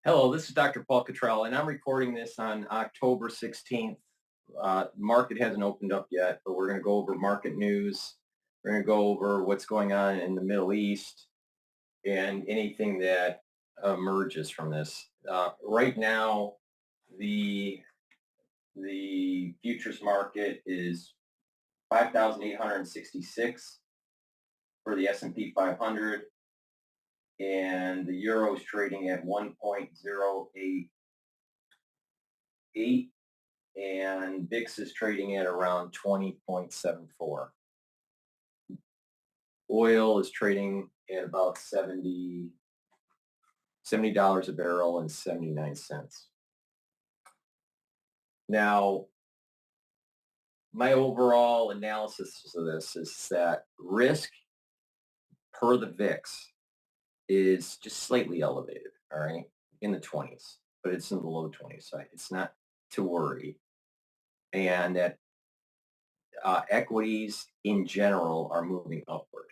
Hello, this is Dr. Paul Cottrell, and I'm recording this on October 16th. Market hasn't opened up yet, but we're going to go over market news. We're going to go over what's going on in the Middle East and anything that emerges from this. Right now, the futures market is 5,866 for the S&P 500. And the euro is trading at 1.088 and VIX is trading at around 20.74. Oil is trading at about $70 a barrel and 79 cents. Now, my overall analysis of this is that risk per the VIX is just slightly elevated, all right, in the 20s, but it's in the low 20s, so it's not to worry. And that equities in general are moving upward,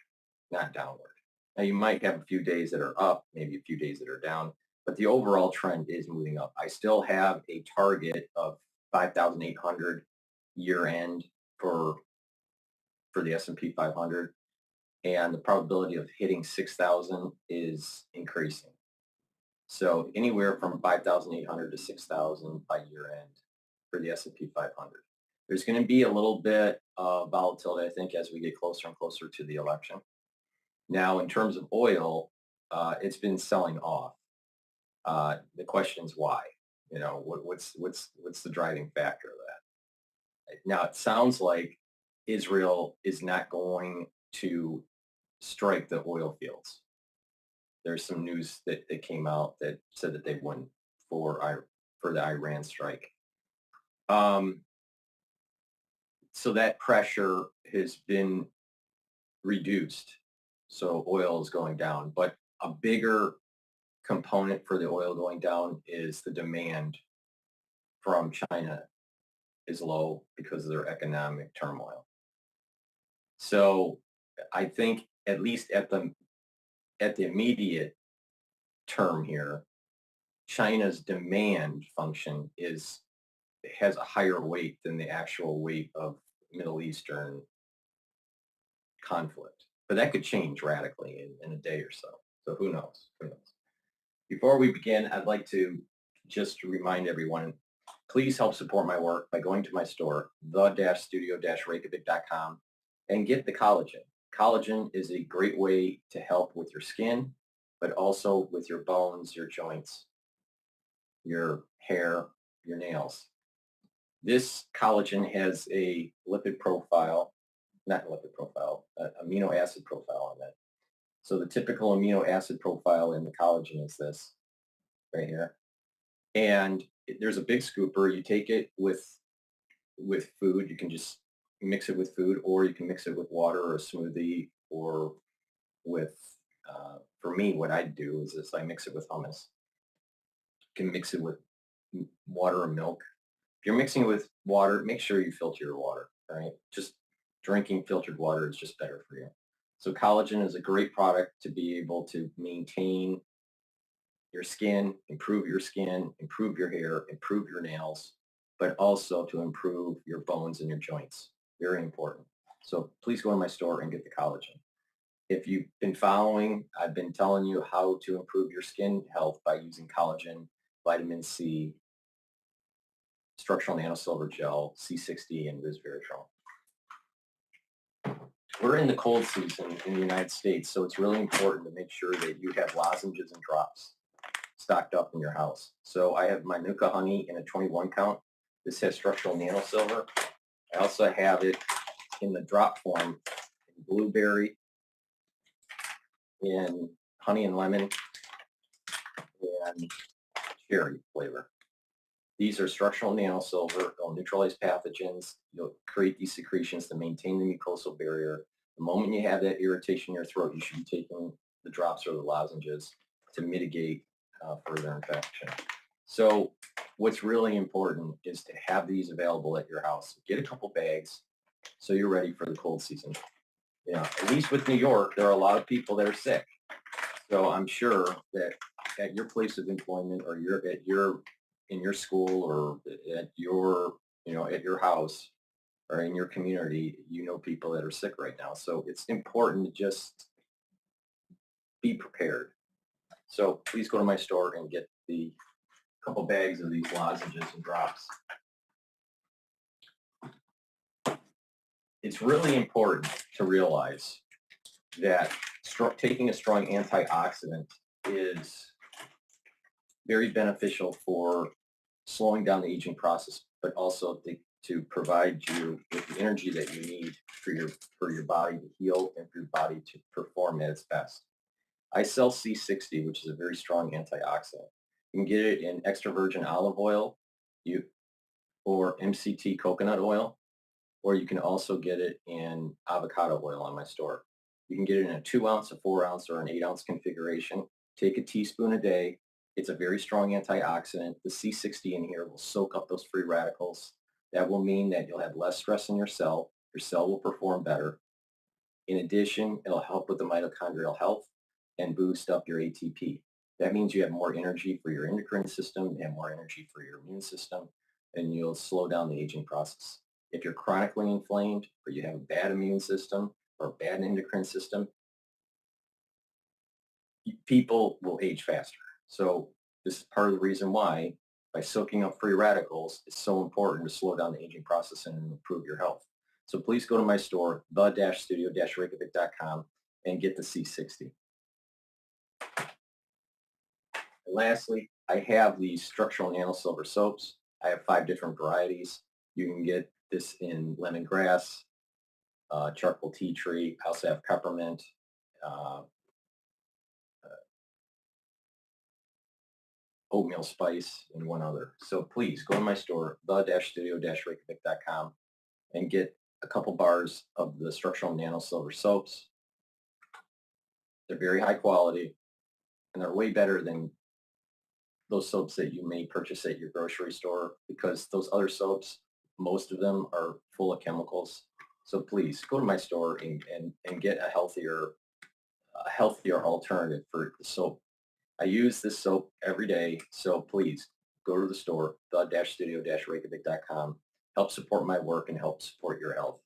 not downward. Now, you might have a few days that are up, maybe a few days that are down, but the overall trend is moving up. I still have a target of 5,800 year end for the S&P 500. And the probability of hitting 6,000 is increasing. So anywhere from 5,800 to 6,000 by year end for the S&P 500. There's going to be a little bit of volatility, I think, as we get closer and closer to the election. Now, in terms of oil, it's been selling off. The question is why? You know, what's the driving factor of that? Now, it sounds like Israel is not going to strike the oil fields. There's some news that came out that said that they wouldn't for the Iran strike. So that pressure has been reduced. So oil is going down, but a bigger component for the oil going down is the demand from China is low because of their economic turmoil. So I think at least at the immediate term here, China's demand function has a higher weight than the actual weight of Middle Eastern conflict. But that could change radically in a day or so. So who knows? Who knows? Before we begin, I'd like to just remind everyone, please help support my work by going to my store, the-studio-reykjavik.com, and get the collagen. Collagen is a great way to help with your skin, but also with your bones, your joints, your hair, your nails. This collagen has a lipid profile, not lipid profile, amino acid profile on it. So the typical amino acid profile in the collagen is this right here. And there's a big scooper. You take it with food. You can just mix it with food, or you can mix it with water or a smoothie, or with, for me, what I do is this, I mix it with hummus. You can mix it with water or milk. If you're mixing it with water, make sure you filter your water, all right? Just drinking filtered water is just better for you. So collagen is a great product to be able to maintain your skin, improve your hair, improve your nails, but also to improve your bones and your joints. Very important. So please go to my store and get the collagen. If you've been following, I've been telling you how to improve your skin health by using collagen, vitamin C, structural nanosilver gel, C60, and resveratrol. We're in the cold season in the United States, so it's really important to make sure that you have lozenges and drops stocked up in your house. So I have my Nuka honey in a 21 count. This has structural nanosilver. I also have it in the drop form, in blueberry, in honey and lemon, and cherry flavor. These are structural nanosilver. They'll neutralize pathogens. You'll create these secretions to maintain the mucosal barrier. The moment you have that irritation in your throat, you should be taking the drops or the lozenges to mitigate further infection. So what's really important is to have these available at your house. Get a couple bags so you're ready for the cold season. You know, at least with New York, there are a lot of people that are sick. So I'm sure that at your place of employment, or in your school, or at your, at your house, or in your community, people that are sick right now. So it's important to just be prepared. So please go to my store and get the couple bags of these lozenges and drops. It's really important to realize that taking a strong antioxidant is very beneficial for slowing down the aging process, but also to provide you with the energy that you need for your body to heal and for your body to perform at its best. I sell C60, which is a very strong antioxidant. You can get it in extra virgin olive oil, or MCT coconut oil, or you can also get it in avocado oil on my store. You can get it in a 2 ounce, a 4 ounce, or an 8 ounce configuration. Take a teaspoon a day. It's a very strong antioxidant. The C60 in here will soak up those free radicals. That will mean that you'll have less stress in your cell. Your cell will perform better. In addition, it'll help with the mitochondrial health and boost up your ATP. That means you have more energy for your endocrine system, you have more energy for your immune system, and you'll slow down the aging process. If you're chronically inflamed, or you have a bad immune system or a bad endocrine system, people will age faster. So this is part of the reason why, by soaking up free radicals, it's so important to slow down the aging process and improve your health. So please go to my store, the-studio-reykjavik.com, and get the C60. And lastly, I have these structural nanosilver soaps. I have 5 different varieties. You can get this in lemongrass, charcoal tea tree. I also have peppermint, oatmeal spice, and one other. So please go to my store, the-studio-reykjavik.com, and get a couple bars of the structural nanosilver soaps. They're very high quality, and they're way better than those soaps that you may purchase at your grocery store, because those other soaps, most of them are full of chemicals. So please go to my store and get a healthier alternative for the soap. I use this soap every day, so please go to the store, the-studio-reykjavik.com. Help support my work and help support your health.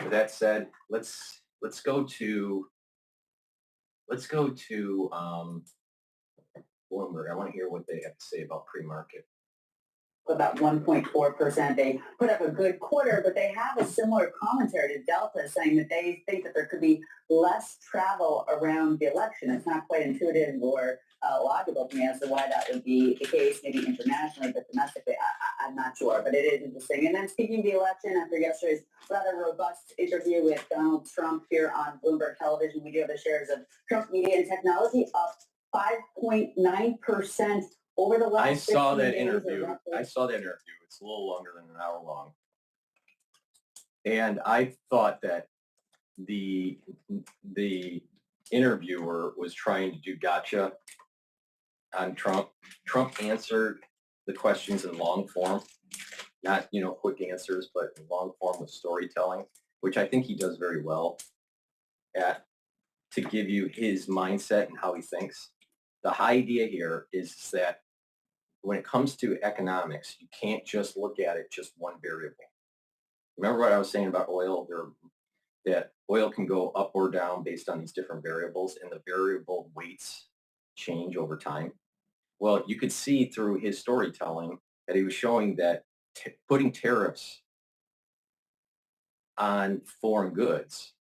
With that said, let's go to Bloomberg. I want to hear what they have to say about pre-market. About 1.4%. They put up a good quarter, but they have a similar commentary to Delta, saying that they think that there could be less travel around the election. It's not quite intuitive or logical to me as to why that would be the case, maybe internationally, but domestically, I'm not sure. But it is interesting. And then speaking of the election, after yesterday's rather robust interview with Donald Trump here on Bloomberg Television, we do have the shares of Trump Media and Technology up 5.9%. Over the last I saw that days interview. It's a little longer than an hour long. And I thought that the interviewer was trying to do gotcha on Trump. Trump answered the questions in long form, not, quick answers, but in long form with storytelling, which I think he does very well at, to give you his mindset and how he thinks. The idea here is that when it comes to economics, you can't just look at it just one variable. Remember what I was saying about oil? That oil can go up or down based on these different variables, and the variable weights change over time. Well, you could see through his storytelling that he was showing that putting tariffs on foreign goods,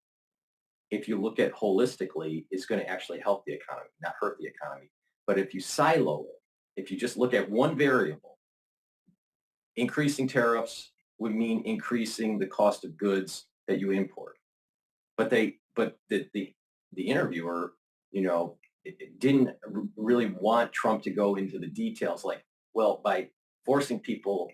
if you look at holistically, is going to actually help the economy, not hurt the economy. But if you silo it, if you just look at one variable, increasing tariffs would mean increasing the cost of goods that you import. But the interviewer, didn't really want Trump to go into the details, like, well, by forcing people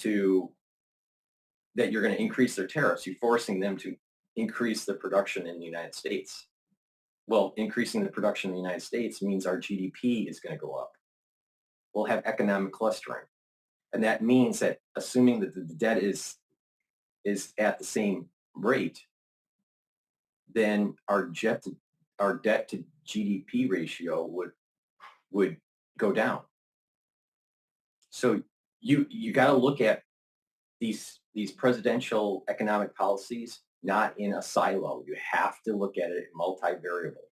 that you're going to increase their tariffs, you're forcing them to increase the production in the United States. Well, increasing the production in the United States means our GDP is going to go up. We'll have economic clustering. And that means that, assuming that the debt is at the same rate, then our debt to GDP ratio would go down. So you got to look at these presidential economic policies not in a silo. You have to look at it multivariable.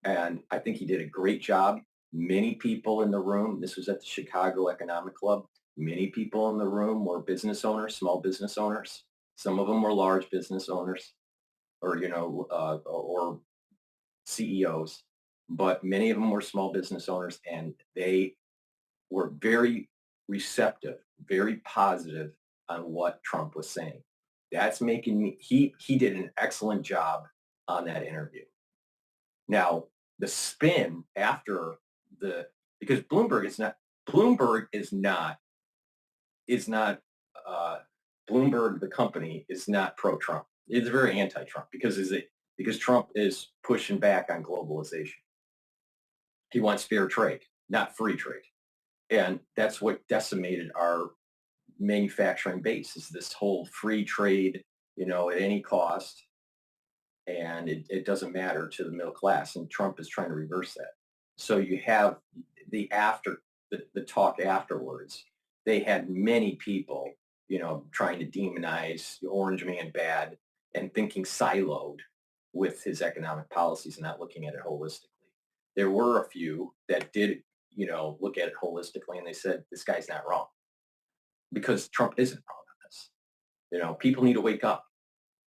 And I think he did a great job. Many people in the room, this was at the Chicago Economic Club, many people in the room were business owners, small business owners. Some of them were large business owners or, or CEOs, but many of them were small business owners, and they were very receptive, very positive on what Trump was saying. That's making me, he did an excellent job on that interview. Now, the spin after because Bloomberg Bloomberg, the company, is not pro-Trump. It's very anti-Trump because Trump is pushing back on globalization. He wants fair trade, not free trade. And that's what decimated our manufacturing base, is this whole free trade, at any cost. And it doesn't matter to the middle class. And Trump is trying to reverse that. So you have the talk afterwards. They had many people, trying to demonize the Orange Man bad and thinking siloed with his economic policies and not looking at it holistically. There were a few that did, look at it holistically, and they said, this guy's not wrong, because Trump isn't wrong on this. People need to wake up.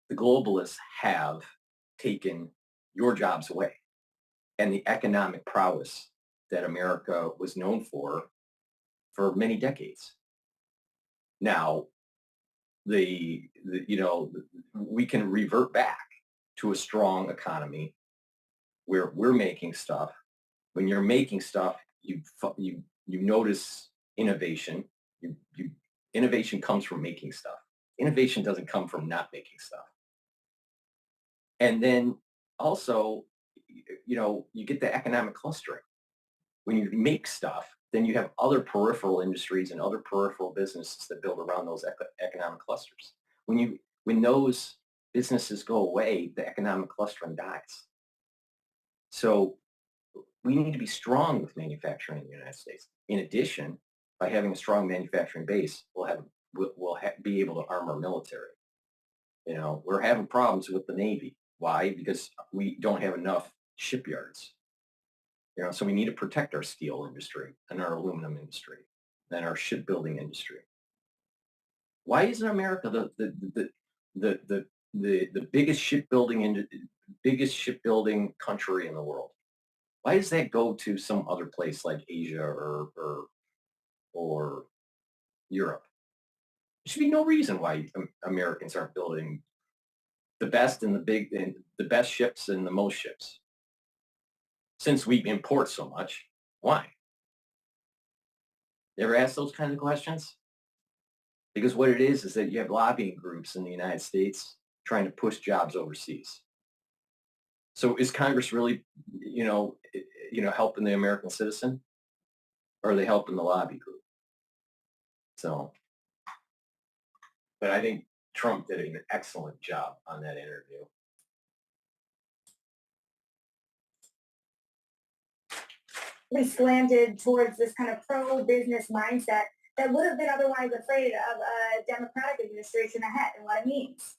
The globalists have taken your jobs away, and the economic prowess that America was known for many decades. Now, we can revert back to a strong economy where we're making stuff. When you're making stuff, you notice innovation. Innovation comes from making stuff. Innovation doesn't come from not making stuff. And then also, you get the economic clustering. When you make stuff, then you have other peripheral industries and other peripheral businesses that build around those economic clusters. When those businesses go away, the economic clustering dies. So we need to be strong with manufacturing in the United States. In addition, by having a strong manufacturing base, we'll be able to arm our military. We're having problems with the Navy. Why? Because we don't have enough shipyards. So we need to protect our steel industry and our aluminum industry and our shipbuilding industry. Why isn't America the biggest shipbuilding country in the world? Why does that go to some other place like Asia or Europe? There should be no reason why Americans aren't building the best and the best ships and the most ships. Since we import so much, why? You ever ask those kinds of questions? Because what it is that you have lobbying groups in the United States trying to push jobs overseas. So is Congress really, helping the American citizen, or are they helping the lobby group? So, but I think Trump did an excellent job on that interview. We slanted towards this kind of pro-business mindset that would have been otherwise afraid of a Democratic administration ahead, and what it means.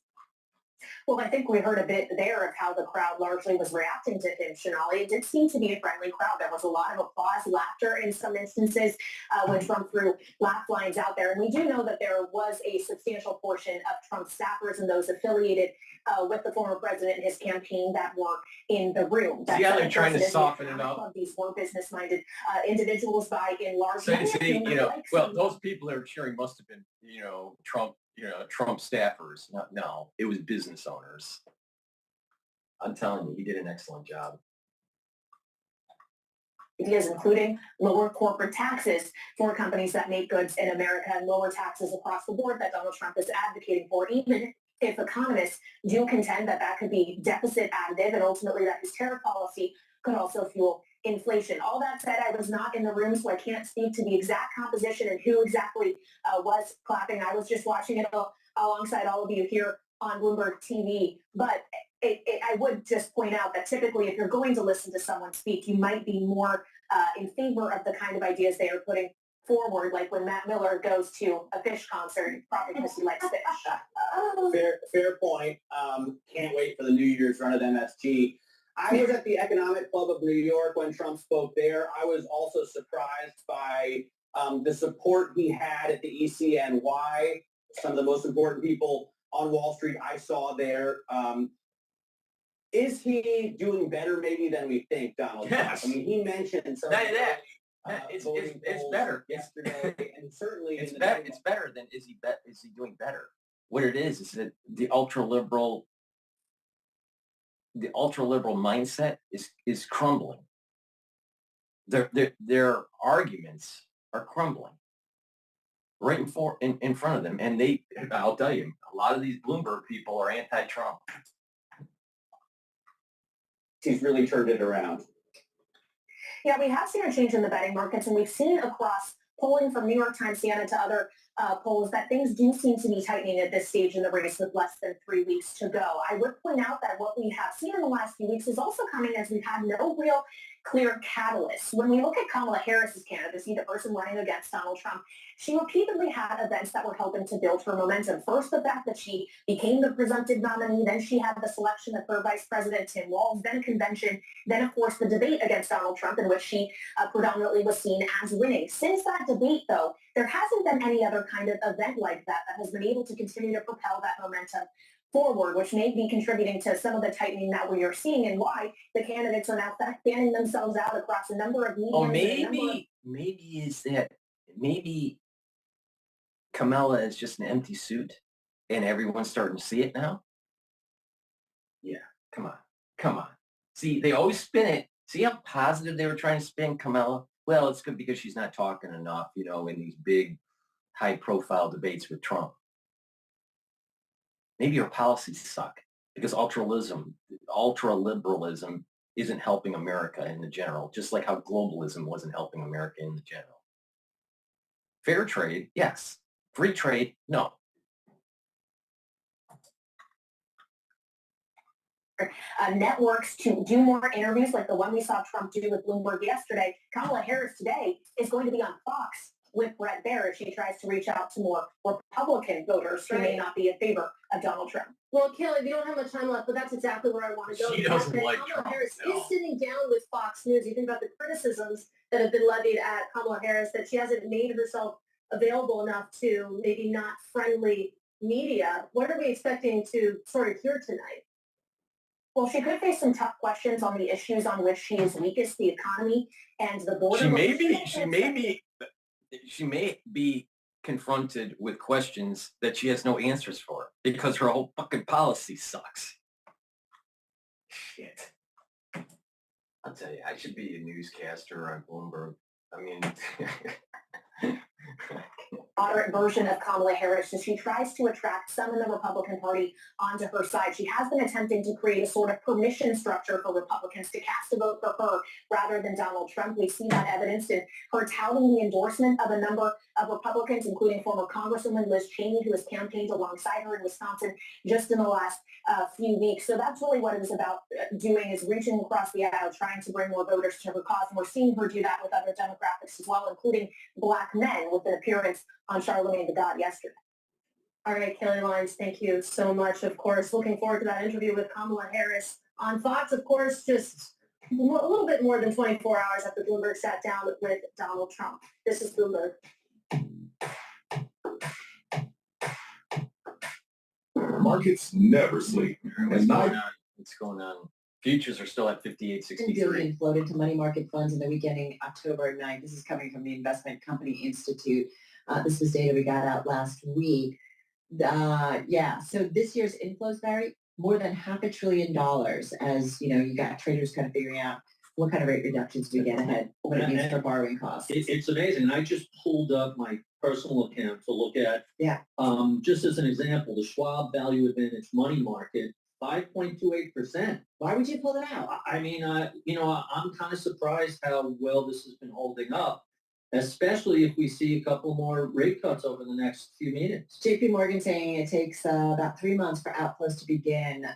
Well, I think we heard a bit there of how the crowd largely was reacting to him, Shonali. It did seem to be a friendly crowd. There was a lot of applause, laughter in some instances when Trump threw laugh lines out there. And we do know that there was a substantial portion of Trump's staffers and those affiliated with the former president and his campaign that were in the room. Yeah, they're trying to soften it up. These were business-minded individuals by and large. So those people that are cheering must have been, Trump. Trump staffers. No, it was business owners. I'm telling you, he did an excellent job. Ideas including lower corporate taxes for companies that make goods in America and lower taxes across the board that Donald Trump is advocating for, even if economists do contend that could be deficit additive and ultimately that his tariff policy could also fuel inflation. All that said, I was not in the room, so I can't speak to the exact composition and who exactly was clapping. I was just watching it alongside all of you here on Bloomberg TV. But I would just point out that typically if you're going to listen to someone speak, you might be more in favor of the kind of ideas they are putting forward, like when Matt Miller goes to a fish concert, probably because he likes fish. Fair point. Can't wait for the New Year's run at MSG. I was at the Economic Club of New York when Trump spoke there. I was also surprised by the support he had at the ECNY. Some of the most important people on Wall Street I saw there. Is he doing better maybe than we think, Donald Trump? Yes. I mean, he mentioned some It's better. yesterday, and certainly It's better. It's better than is he doing better? What it is that the ultra liberal mindset is crumbling. Their arguments are crumbling right in front of them, and I'll tell you, a lot of these Bloomberg people are anti-Trump. He's really turned it around. Yeah, we have seen a change in the betting markets, and we've seen across polling from New York Times, CNN to other polls that things do seem to be tightening at this stage in the race with less than 3 weeks to go. I would point out that what we have seen in the last few weeks is also coming as we've had no real clear catalysts. When we look at Kamala Harris's candidacy, the person running against Donald Trump, she repeatedly had events that were helping to build her momentum. First, the fact that she became the presumptive nominee, then she had the selection of her vice president, Tim Walz, then a convention, then, of course, the debate against Donald Trump in which she predominantly was seen as winning. Since that debate, though, there hasn't been any other kind of event like that has been able to continue to propel that momentum forward, which may be contributing to some of the tightening that we are seeing and why the candidates are now fanning themselves out across a number of mediums. Or maybe Kamala is just an empty suit and everyone's starting to see it now? Yeah, come on. See, they always spin it. See how positive they were trying to spin Kamala? Well, it's good because she's not talking enough, in these big, high-profile debates with Trump. Maybe her policies suck because ultraliberalism isn't helping America in the general, just like how globalism wasn't helping America in the general. Fair trade, yes. Free trade, no. Networks to do more interviews like the one we saw Trump do with Bloomberg yesterday. Kamala Harris today is going to be on Fox with Brett Baer if she tries to reach out to more Republican voters who may not be in favor of Donald Trump. Well, Kelly, we don't have much time left, but that's exactly where I want to go. She doesn't like Kamala Trump. Harris No. is sitting down with Fox News. You think about the criticisms that have been levied at Kamala Harris, that she hasn't made herself available enough to maybe not friendly media. What are we expecting to sort of hear tonight? Well, she could face some tough questions on the issues on which she is weakest, the economy and the border. She may be confronted with questions that she has no answers for because her whole fucking policy sucks. Shit. I'll tell you, I should be a newscaster on Bloomberg. I mean, moderate version of Kamala Harris as she tries to attract some in the Republican Party onto her side. She has been attempting to create a sort of permission structure for Republicans to cast a vote for her rather than Donald Trump. We see that evidenced in her touting the endorsement of a number of Republicans, including former Congresswoman Liz Cheney, who has campaigned alongside her in Wisconsin just in the last few weeks. So that's really what it is about doing, is reaching across the aisle, trying to bring more voters to her cause. And we're seeing her do that with other demographics as well, including Black men, with an appearance on Charlemagne the God yesterday. All right, Kelly Lyons, thank you so much. Of course, looking forward to that interview with Kamala Harris on Fox. Of course, just a little bit more than 24 hours after Bloomberg sat down with Donald Trump. This is Bloomberg. Markets never sleep. What's going on? Futures are still at 58.63. Billion flowed into money market funds in the week ending October 9th. This is coming from the Investment Company Institute. This was data we got out last week. So this year's inflows, Barry, more than $500 billion as, you got traders kind of figuring out what kind of rate reductions do we get ahead, what it means for borrowing costs. It's amazing. And I just pulled up my personal account to look at, just as an example, the Schwab Value Advantage Money Market, 5.28%. Why would you pull it out? I mean, I'm kind of surprised how well this has been holding up, especially if we see a couple more rate cuts over the next few minutes. JP Morgan saying it takes about 3 months for outflows to begin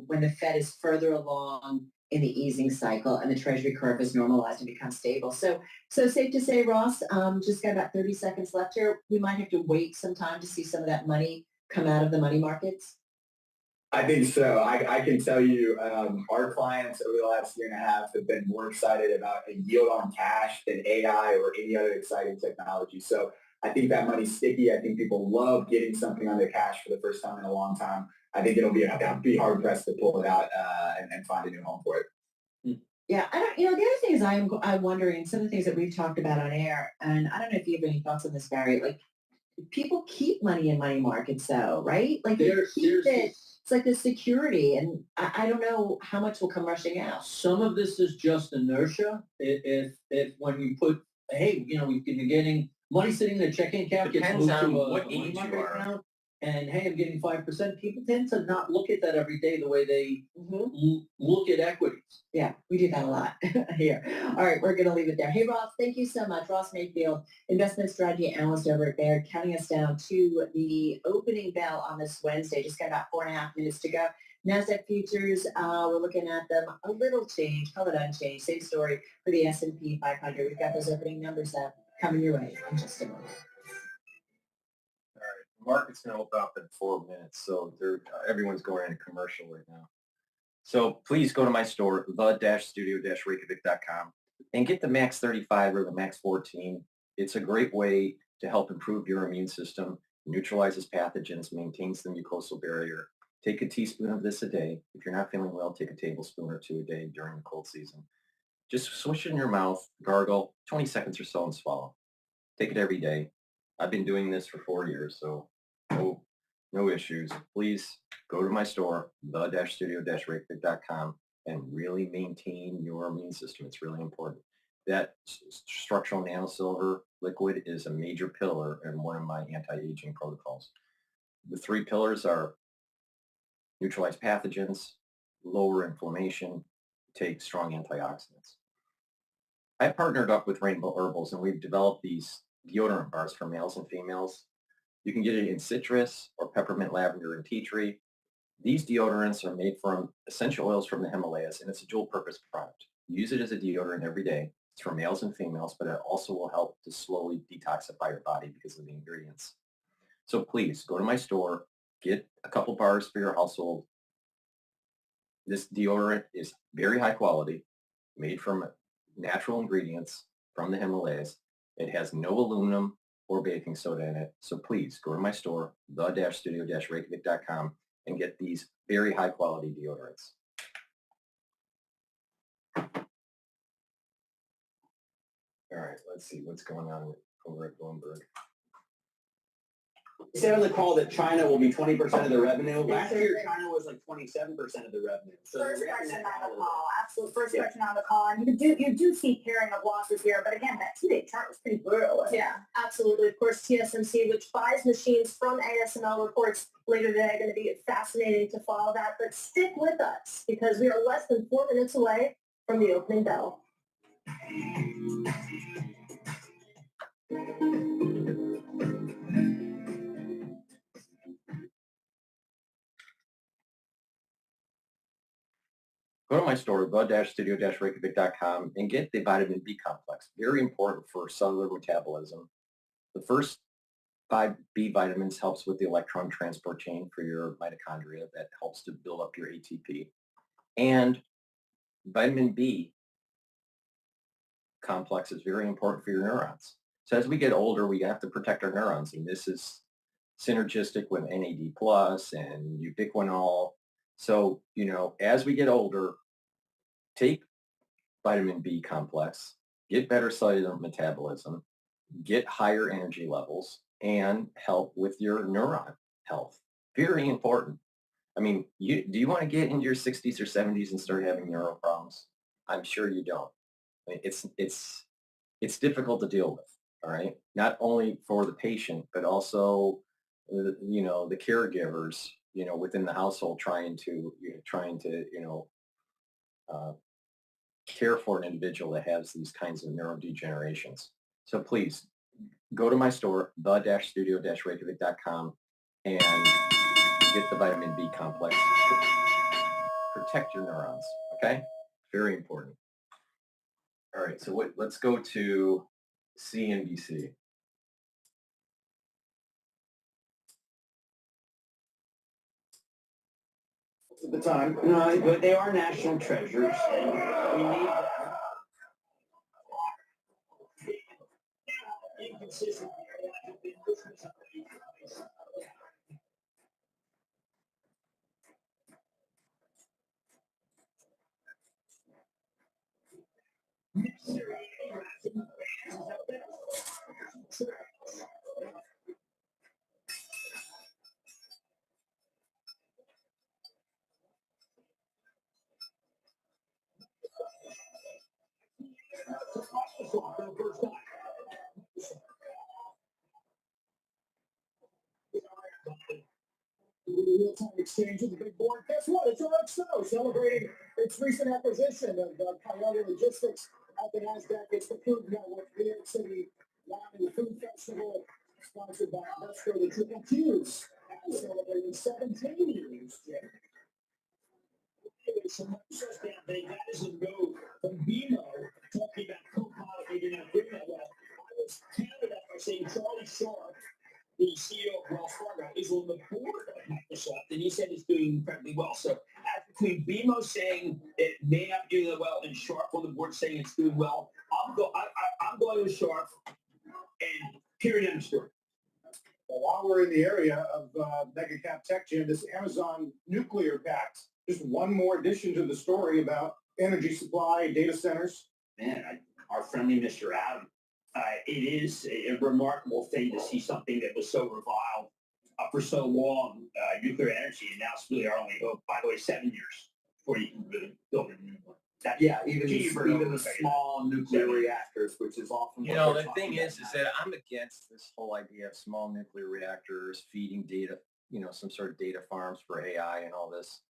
when the Fed is further along in the easing cycle, and the Treasury curve has normalized and become stable. So safe to say, Ross, just got about 30 seconds left here. We might have to wait some time to see some of that money come out of the money markets. I think so. I can tell you our clients over the last year and a half have been more excited about a yield on cash than AI or any other exciting technology. So I think that money's sticky. I think people love getting something on their cash for the first time in a long time. I think it'll be hard pressed to pull it out and find a new home for it. Yeah, I don't. The other thing is I'm wondering some of the things that we've talked about on air, and I don't know if you have any thoughts on this, Barry. Like, people keep money in money markets, though, right? Like they keep it. It's like the security, and I don't know how much will come rushing out. Some of this is just inertia. If when you put, hey, we've been getting money sitting in a checking account gets Depends moved on to what a money age you market are. account, and hey, I'm getting 5%. People tend to not look at that every day the way they look at equities. Yeah, we do that a lot here. All right, we're going to leave it there. Hey, Ross, thank you so much. Ross Mayfield, investment strategy analyst over at Baird, counting us down to the opening bell on this Wednesday. Just got about 4.5 minutes to go. NASDAQ futures, we're looking at them a little change, call it unchanged. Same story for the S&P 500. We've got those opening numbers up coming your way in just a moment. All right, the market's going to open up in 4 minutes, so everyone's going into commercial right now. So please go to my store, the-studio-reykjavik.com, and get the Max 35 or the Max 14. It's a great way to help improve your immune system, neutralizes pathogens, maintains the mucosal barrier. Take a teaspoon of this a day. If you're not feeling well, take a tablespoon or two a day during the cold season. Just swish it in your mouth, gargle, 20 seconds or so, and swallow. Take it every day. I've been doing this for 4 years, so no issues. Please go to my store, the-studio-reykjavik.com, and really maintain your immune system. It's really important. That structural nanosilver liquid is a major pillar in one of my anti-aging protocols. The 3 pillars are neutralize pathogens, lower inflammation, take strong antioxidants. I partnered up with Rainbow Herbals, and we've developed these deodorant bars for males and females. You can get it in citrus or peppermint, lavender, and tea tree. These deodorants are made from essential oils from the Himalayas, and it's a dual-purpose product. Use it as a deodorant every day. It's for males and females, but it also will help to slowly detoxify your body because of the ingredients. So please go to my store, get a couple bars for your household. This deodorant is very high quality, made from natural ingredients from the Himalayas. It has no aluminum or baking soda in it. So please go to my store, the-studio-reykjavik.com, and get these very high quality deodorants. All right, let's see what's going on over at Bloomberg. You said on the call that China will be 20% of the revenue. Last year, China was like 27% of the revenue. So First person on the call, absolute first Yeah. person on the call, and you do see pairing of losses here, but again, that 2-day chart was pretty brutal. Yeah, absolutely. Of course, TSMC, which buys machines from ASML, reports later today. Going to be fascinating to follow that. But stick with us because we are less than 4 minutes away from the opening bell. Go to my store, the-studio-reykjavik.com, and get the vitamin B complex. Very important for cellular metabolism. The first 5 B vitamins helps with the electron transport chain for your mitochondria. That helps to build up your ATP. And vitamin B complex is very important for your neurons. So as we get older, we have to protect our neurons, and this is synergistic with NAD plus and ubiquinol. So, as we get older, take vitamin B complex, get better cellular metabolism, get higher energy levels, and help with your neuron health. Very important. I mean, do you want to get into your 60s or 70s and start having neuro problems? I'm sure you don't. I mean, it's difficult to deal with. All right, not only for the patient, but also the caregivers, within the household trying to care for an individual that has these kinds of neurodegenerations. So please go to my store, the-studio-reykjavik.com, and get the vitamin B complex. Protect your neurons, okay? Very important. All right, so let's go to CNBC. At the time. No, but they are national treasures, and we need them. Inconsistent. Real-time exchange of the big board. Guess what? It's RXO celebrating its recent acquisition of Coyote Logistics at the NASDAQ. It's the Food Network, New York City Wine and Food Festival, sponsored by Metro, the Triple Qs, celebrating 17 years. Some says that is a no from BMO, talking about co-pilot, maybe not doing that well. I was counted that by saying Charlie Sharp, the CEO of Wells Fargo, is on the board of Microsoft, and he said it's doing incredibly well. So as between BMO saying it may not be doing that well and Sharp on the board saying it's doing well, I'm going with Sharp, and period, end of story. Well, while we're in the area of mega cap tech, Jim, this Amazon nuclear pact, just one more addition to the story about energy supply, data centers. Man, our friendly Mr. Adam, it is a remarkable thing to see something that was so reviled for so long, nuclear energy, and now it's really our only hope. By the way, 7 years before you can really build a new one. Even the small nuclear reactors, which is often You know, the thing is that I'm against this whole idea of small nuclear reactors feeding data, some sort of data farms for AI and all this.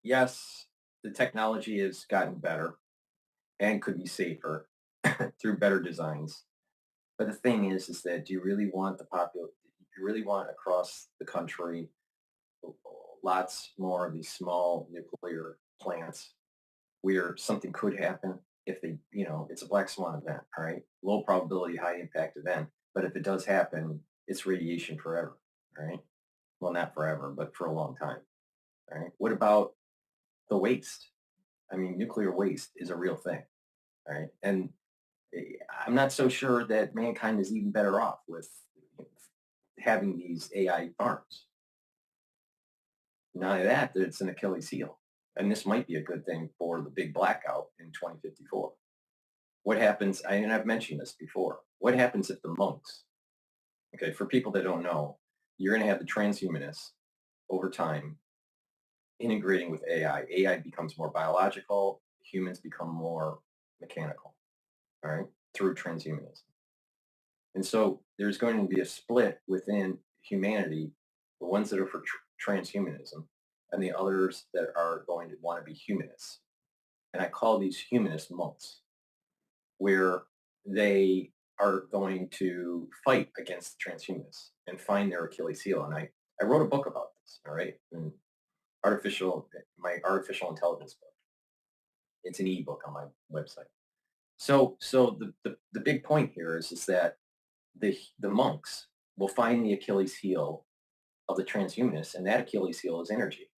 Yes, the technology has gotten better and could be safer through better designs. But the thing is that do you really want across the country lots more of these small nuclear plants where something could happen if they, it's a black swan event, all right? Low probability, high impact event. But if it does happen, it's radiation forever, all right? Well, not forever, but for a long time, all right? What about the waste? I mean, nuclear waste is a real thing, all right? And I'm not so sure that mankind is even better off with having these AI farms. Not only that, it's an Achilles heel. And this might be a good thing for the big blackout in 2054. What happens, and I've mentioned this before, what happens if the monks, okay, for people that don't know, you're going to have the transhumanists over time integrating with AI. AI becomes more biological, humans become more mechanical, all right, through transhumanism. And so there's going to be a split within humanity, the ones that are for transhumanism and the others that are going to want to be humanists. And I call these humanist monks, where they are going to fight against transhumanists and find their Achilles heel. And I wrote a book about this, all right, and my artificial intelligence book. It's an ebook on my website. So the big point here is that the monks will find the Achilles heel of the transhumanists, and that Achilles heel is energy,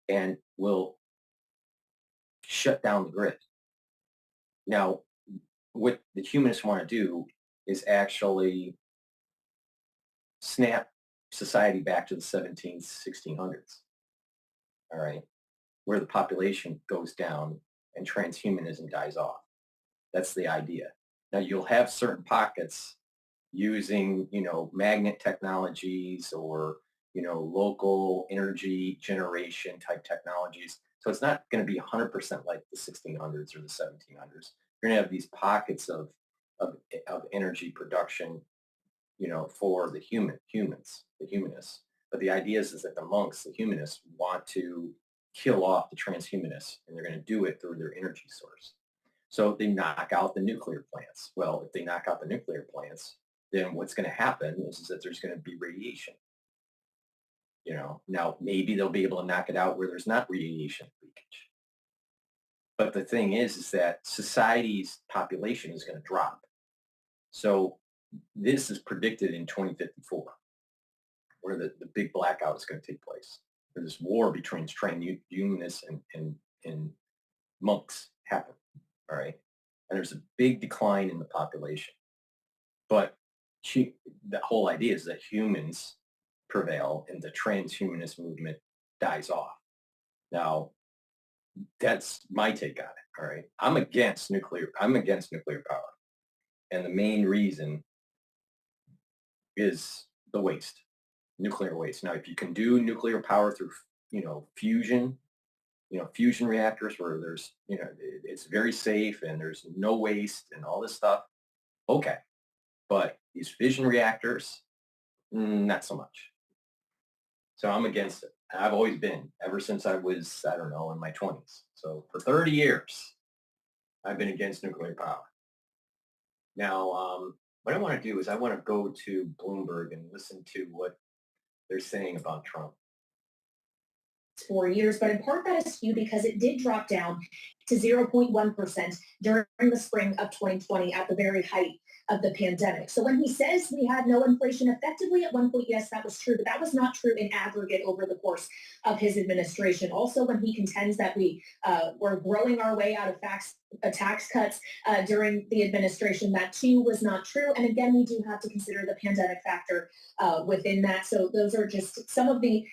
and will shut down the grid. Now, what the humanists want to do is actually snap society back to the 1600s, all right, where the population goes down and transhumanism dies off. That's the idea. Now, you'll have certain pockets using, magnet technologies or, local energy generation type technologies. So it's not going to be 100% like the 1600s or the 1700s. You're going to have these pockets of energy production, for the humanists. But the idea is that the monks, the humanists, want to kill off the transhumanists, and they're going to do it through their energy source. So they knock out the nuclear plants. Well, if they knock out the nuclear plants, then what's going to happen is that there's going to be radiation. You know, now maybe they'll be able to knock it out where there's not radiation leakage. But the thing is that society's population is going to drop. So this is predicted in 2054, where the big blackout is going to take place, where this war between transhumanist and monks happen. All right. And there's a big decline in the population. But the whole idea is that humans prevail and the transhumanist movement dies off. Now, that's my take on it. All right. I'm against nuclear power. And the main reason is the waste, nuclear waste. Now, if you can do nuclear power through, fusion, fusion reactors where there's, it's very safe and there's no waste and all this stuff. Okay. But these fission reactors, not so much. So I'm against it. I've always been, ever since I was, I don't know, in my 20s. So for 30 years, I've been against nuclear power. Now, what I want to do is I want to go to Bloomberg and listen to what they're saying about Trump. 4 years, but in part that is skewed because it did drop down to 0.1% during the spring of 2020 at the very height of the pandemic. So when he says we had no inflation, effectively at one point, yes, that was true, but that was not true in aggregate over the course of his administration. Also, when he contends that we were growing our way out of tax cuts during the administration, that too was not true. And again, we do have to consider the pandemic factor within that. So those are just some of the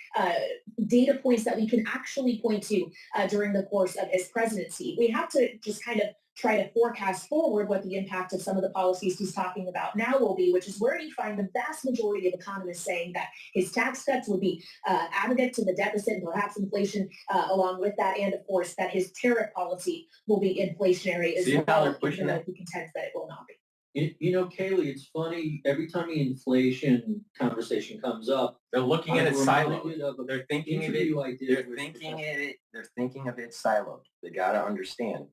data points that we can actually point to during the course of his presidency. We have to just kind of try to forecast forward what the impact of some of the policies he's talking about now will be, which is where you find the vast majority of economists saying that his tax cuts would be additive to the deficit and perhaps inflation along with that, and of course that his tariff policy will be inflationary as well, even though he contends that it will not be. Kaylee, it's funny, every time the inflation conversation comes up, they're looking at it siloed. They're thinking of it siloed. They got to understand.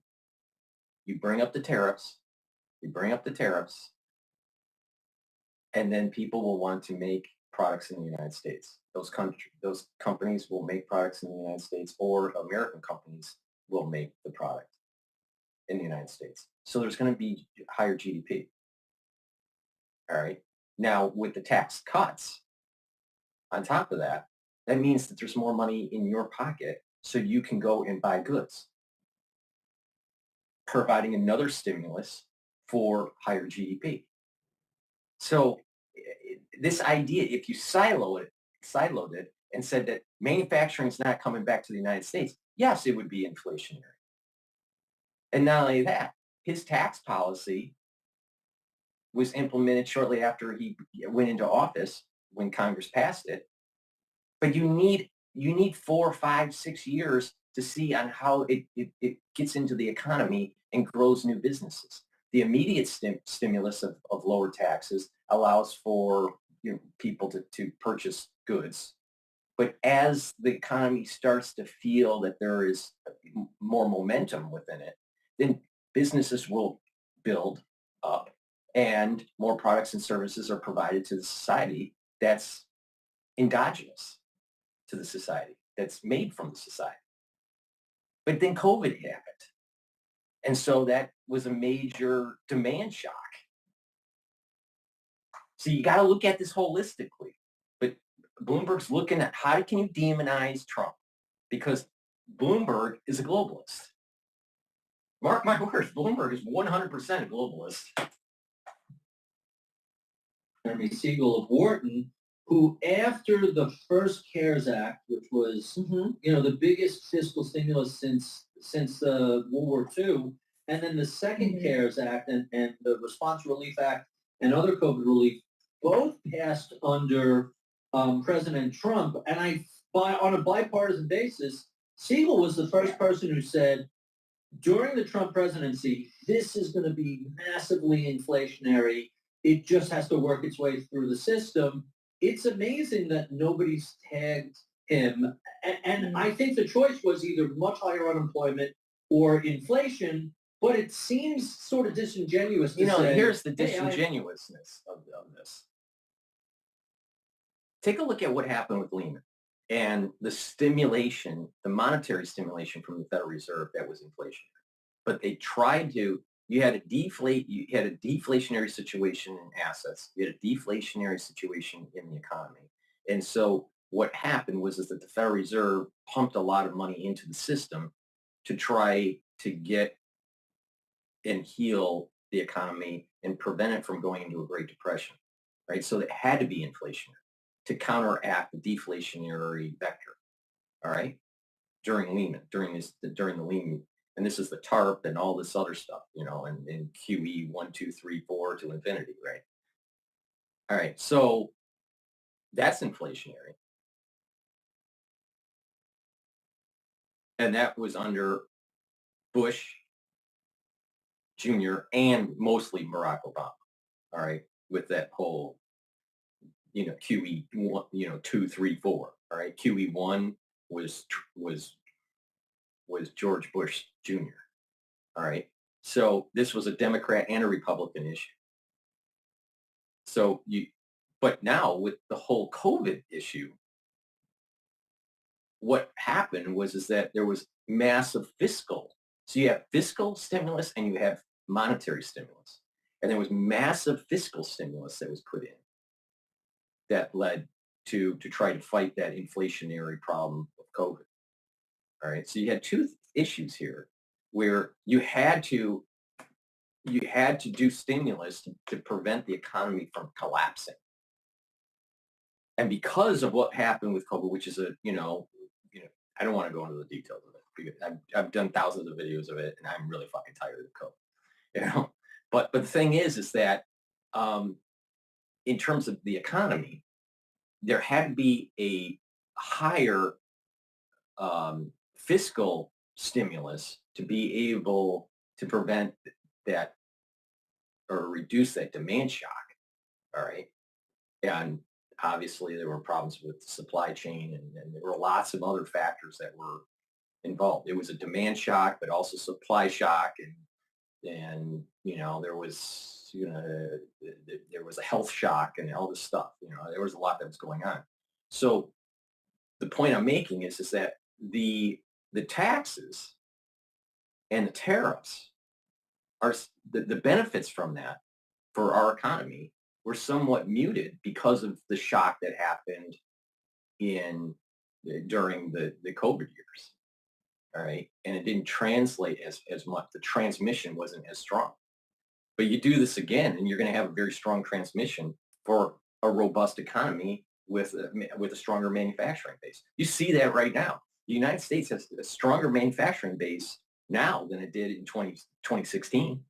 You bring up the tariffs, and then people will want to make products in the United States. Those companies will make products in the United States, or American companies will make the product in the United States. So there's going to be higher GDP. All right. Now, with the tax cuts on top of that, that means that there's more money in your pocket so you can go and buy goods, providing another stimulus for higher GDP. So this idea, if you siloed it and said that manufacturing is not coming back to the United States, yes, it would be inflationary. And not only that, his tax policy was implemented shortly after he went into office when Congress passed it. But you need 4, 5, 6 years to see on how it gets into the economy and grows new businesses. The immediate stimulus of lower taxes allows for people to purchase goods. But as the economy starts to feel that there is more momentum within it, then businesses will build up and more products and services are provided to the society that's endogenous to the society, that's made from the society. But then COVID happened. And so that was a major demand shock. So you got to look at this holistically. But Bloomberg's looking at how can you demonize Trump? Because Bloomberg is a globalist. Mark my words, Bloomberg is 100% a globalist. Jeremy Siegel of Wharton, who after the first CARES Act, which was, the biggest fiscal stimulus since World War II, and then the second CARES Act and the Response Relief Act and other COVID relief, both passed under President Trump. And on a bipartisan basis, Siegel was the first person who said, during the Trump presidency, this is going to be massively inflationary. It just has to work its way through the system. It's amazing that nobody's tagged him. And I think the choice was either much higher unemployment or inflation, but it seems sort of disingenuous to say. Here's the disingenuousness of this. Take a look at what happened with Lehman. And the stimulation, the monetary stimulation from the Federal Reserve, that was inflationary. But they tried to, you had a deflationary situation in assets. You had a deflationary situation in the economy. And so what happened was that the Federal Reserve pumped a lot of money into the system to try to get and heal the economy and prevent it from going into a Great Depression, right? So it had to be inflationary to counteract the deflationary vector, all right? During the Lehman, and this is the TARP and all this other stuff, and QE 1, 2, 3, 4 to infinity, right? All right, so that's inflationary. And that was under Bush Jr. and mostly Barack Obama, all right, with that whole, QE 1, 2, 3, 4, all right. QE 1 was George Bush Jr., all right. So this was a Democrat and a Republican issue. But now with the whole COVID issue, what happened is that there was massive fiscal. So you have fiscal stimulus and you have monetary stimulus. And there was massive fiscal stimulus that was put in that led to try to fight that inflationary problem of COVID. All right. So you had two issues here where you had to do stimulus to prevent the economy from collapsing. And because of what happened with COVID, which is I don't want to go into the details of it because I've done thousands of videos of it and I'm really fucking tired of COVID, But the thing is that in terms of the economy, there had to be a higher fiscal stimulus to be able to prevent that or reduce that demand shock. All right. And obviously there were problems with the supply chain and there were lots of other factors that were involved. It was a demand shock, but also supply shock. And there was, there was a health shock and all this stuff, there was a lot that was going on. So the point I'm making is that the taxes and the tariffs are the benefits from that for our economy were somewhat muted because of the shock that happened during the COVID years. All right. And it didn't translate as much. The transmission wasn't as strong. But you do this again and you're going to have a very strong transmission for a robust economy with a stronger manufacturing base. You see that right now. The United States has a stronger manufacturing base now than it did in 2016.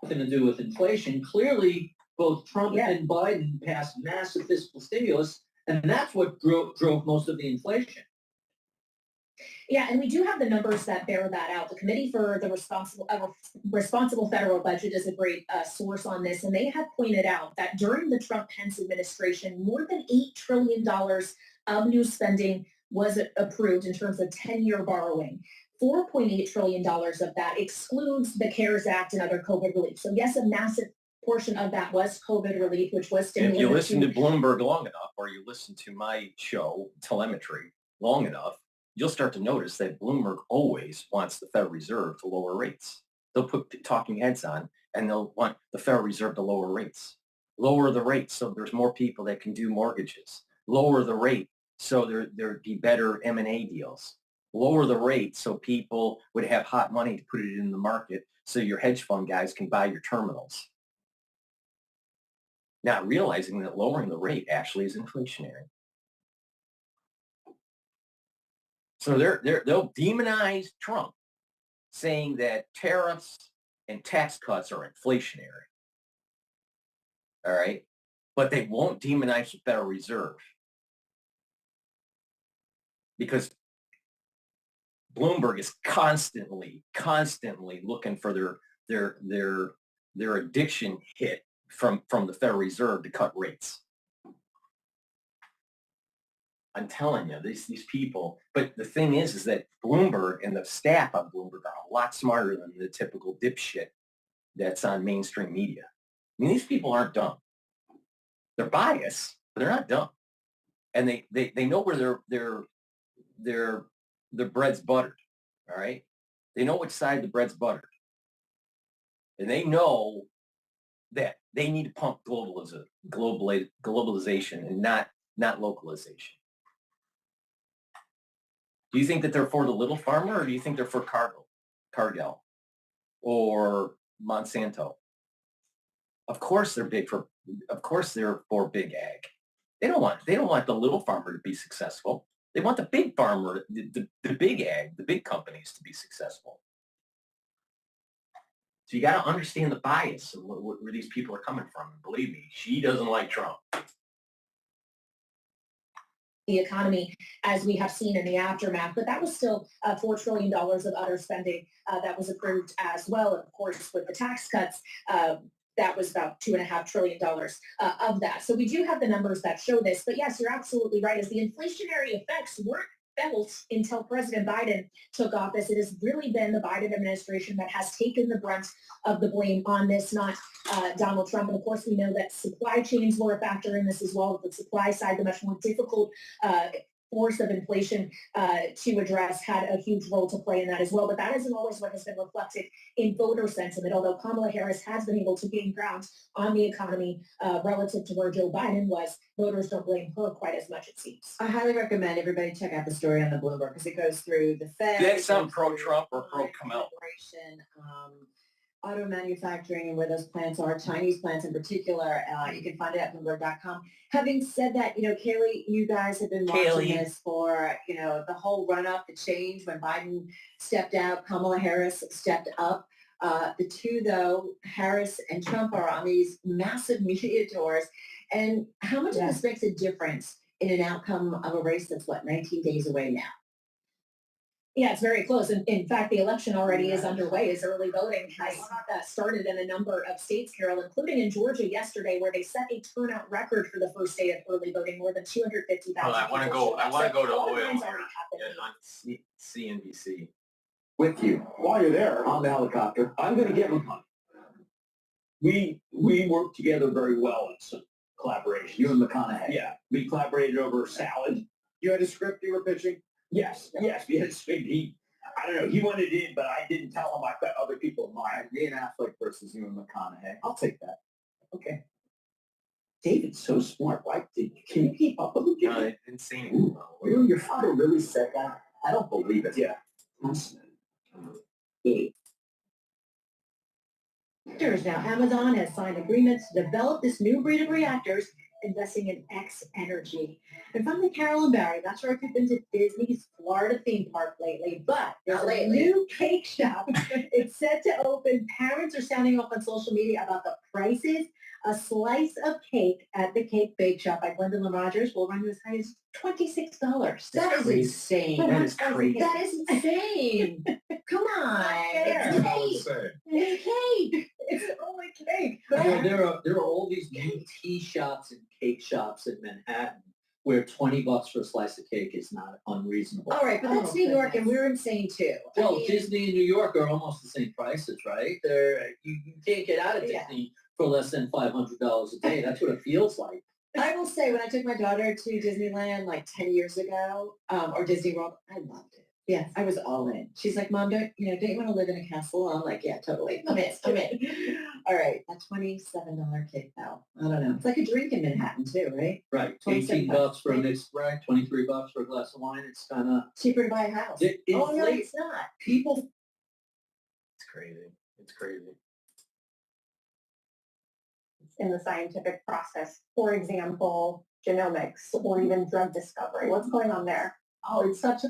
Nothing to do with inflation. Clearly, both Trump Yeah. and Biden passed massive fiscal stimulus, and that's what drove most of the inflation. Yeah, and we do have the numbers that bear that out. The Committee for the Responsible Federal Budget is a great source on this, and they have pointed out that during the Trump-Pence administration, more than $8 trillion of new spending was approved in terms of 10-year borrowing. $4.8 trillion of that excludes the CARES Act and other COVID relief. So yes, a massive portion of that was COVID relief, which was stimulus. If you listen to Bloomberg long enough, or you listen to my show, Telemetry, long enough, you'll start to notice that Bloomberg always wants the Federal Reserve to lower rates. They'll put talking heads on and they'll want the Federal Reserve to lower rates. Lower the rates so there's more people that can do mortgages. Lower the rate so there'd be better M&A deals. Lower the rate so people would have hot money to put it in the market so your hedge fund guys can buy your terminals. Not realizing that lowering the rate actually is inflationary. So they'll demonize Trump, saying that tariffs and tax cuts are inflationary. All right. But they won't demonize the Federal Reserve because Bloomberg is constantly looking for their addiction hit from the Federal Reserve to cut rates. I'm telling you, these people. But the thing is that Bloomberg and the staff on Bloomberg are a lot smarter than the typical dipshit that's on mainstream media. mean, these people aren't dumb. They're biased, but they're not dumb. And they know where their bread's buttered. All right. They know which side the bread's buttered. And they know that they need to pump globalization and not localization. Do you think that they're for the little farmer, or do you think they're for Cargill or Monsanto? Of course they're for big ag. They don't want the little farmer to be successful. They want the big farmer, the big ag, the big companies to be successful. So you got to understand the bias of where these people are coming from. And believe me, she doesn't like Trump. The economy, as we have seen in the aftermath, but that was still $4 trillion of utter spending that was approved as well. And of course, with the tax cuts, that was about $2.5 trillion of that. So we do have the numbers that show this. But yes, you're absolutely right. As the inflationary effects weren't felt until President Biden took office, it has really been the Biden administration that has taken the brunt of the blame on this, not Donald Trump. And of course, we know that supply chains were a factor in this as well. The supply side, the much more difficult force of inflation to address, had a huge role to play in that as well. But that isn't always what has been reflected in voter sentiment, although Kamala Harris has been able to gain ground on the economy relative to where Joe Biden was. Voters don't blame her quite as much, it seems. I highly recommend everybody check out the story on the Bloomberg because it goes through the Fed. That's some pro-Trump or pro-Kamala. Auto manufacturing and where those plants are, Chinese plants in particular. You can find it at Bloomberg.com. Having said that, Kaylee, you guys have been watching this for, the whole run-up, the change when Biden stepped out, Kamala Harris stepped up. The two, though, Harris and Trump, are on these massive media tours. And how much of this makes a difference in an outcome of a race that's, 19 days away now? Yeah, it's very close. In fact, the election already is underway as early voting has started in a number of states, Carol, including in Georgia yesterday, where they set a turnout record for the first day of early voting, more than 250,000. I want to go to oil on CNBC with you While you're there, on the helicopter. I'm going to give him money. We work together very well in some collaboration. You and McConaughey. Yeah, we collaborated over salad. You had a script you were pitching? Yes, we had I don't know, he wanted in, but I didn't tell him I've got other people in mind. Me and Affleck versus you and McConaughey. I'll take that. Okay. David's so smart. Why can you keep up with him? No, I didn't see anything. Your father really said that? I don't believe it. Yeah. Now, Amazon has signed agreements to develop this new breed of reactors, investing in X Energy. And finally, Carol and Barry, not sure if you've been to Disney's Florida theme park lately, but there's a new cake shop. It's set to open. Parents are sounding off on social media about the prices. A slice of cake at the Cake Bake Shop by Gwendolyn Rogers will run you as high as $26. That is insane. That is crazy. That is insane. Come on. It's cake. It's cake. It's only cake. There are all these new tea shops and cake shops in Manhattan where $20 for a slice of cake is not unreasonable. All right, but that's New York, and we're insane too. Well, Disney and New York are almost the same prices, right? You can't get out of Disney for less than $500 a day. That's what it feels like. I will say, when I took my daughter to Disneyland 10 years ago, or Disney World, I loved it. Yeah, I was all in. She's like, Mom, don't you want to live in a castle? I'm like, yeah, totally. Come in. All right, that $27 cake now. I don't know. It's like a drink in Manhattan too, right? Right. $18 for a mixed drink, $23 for a glass of wine. It's kind of cheaper to buy a house. Oh no, it's not. People. It's crazy. It's crazy. In the scientific process, for example, genomics or even drug discovery. What's going on there? Oh, it's such a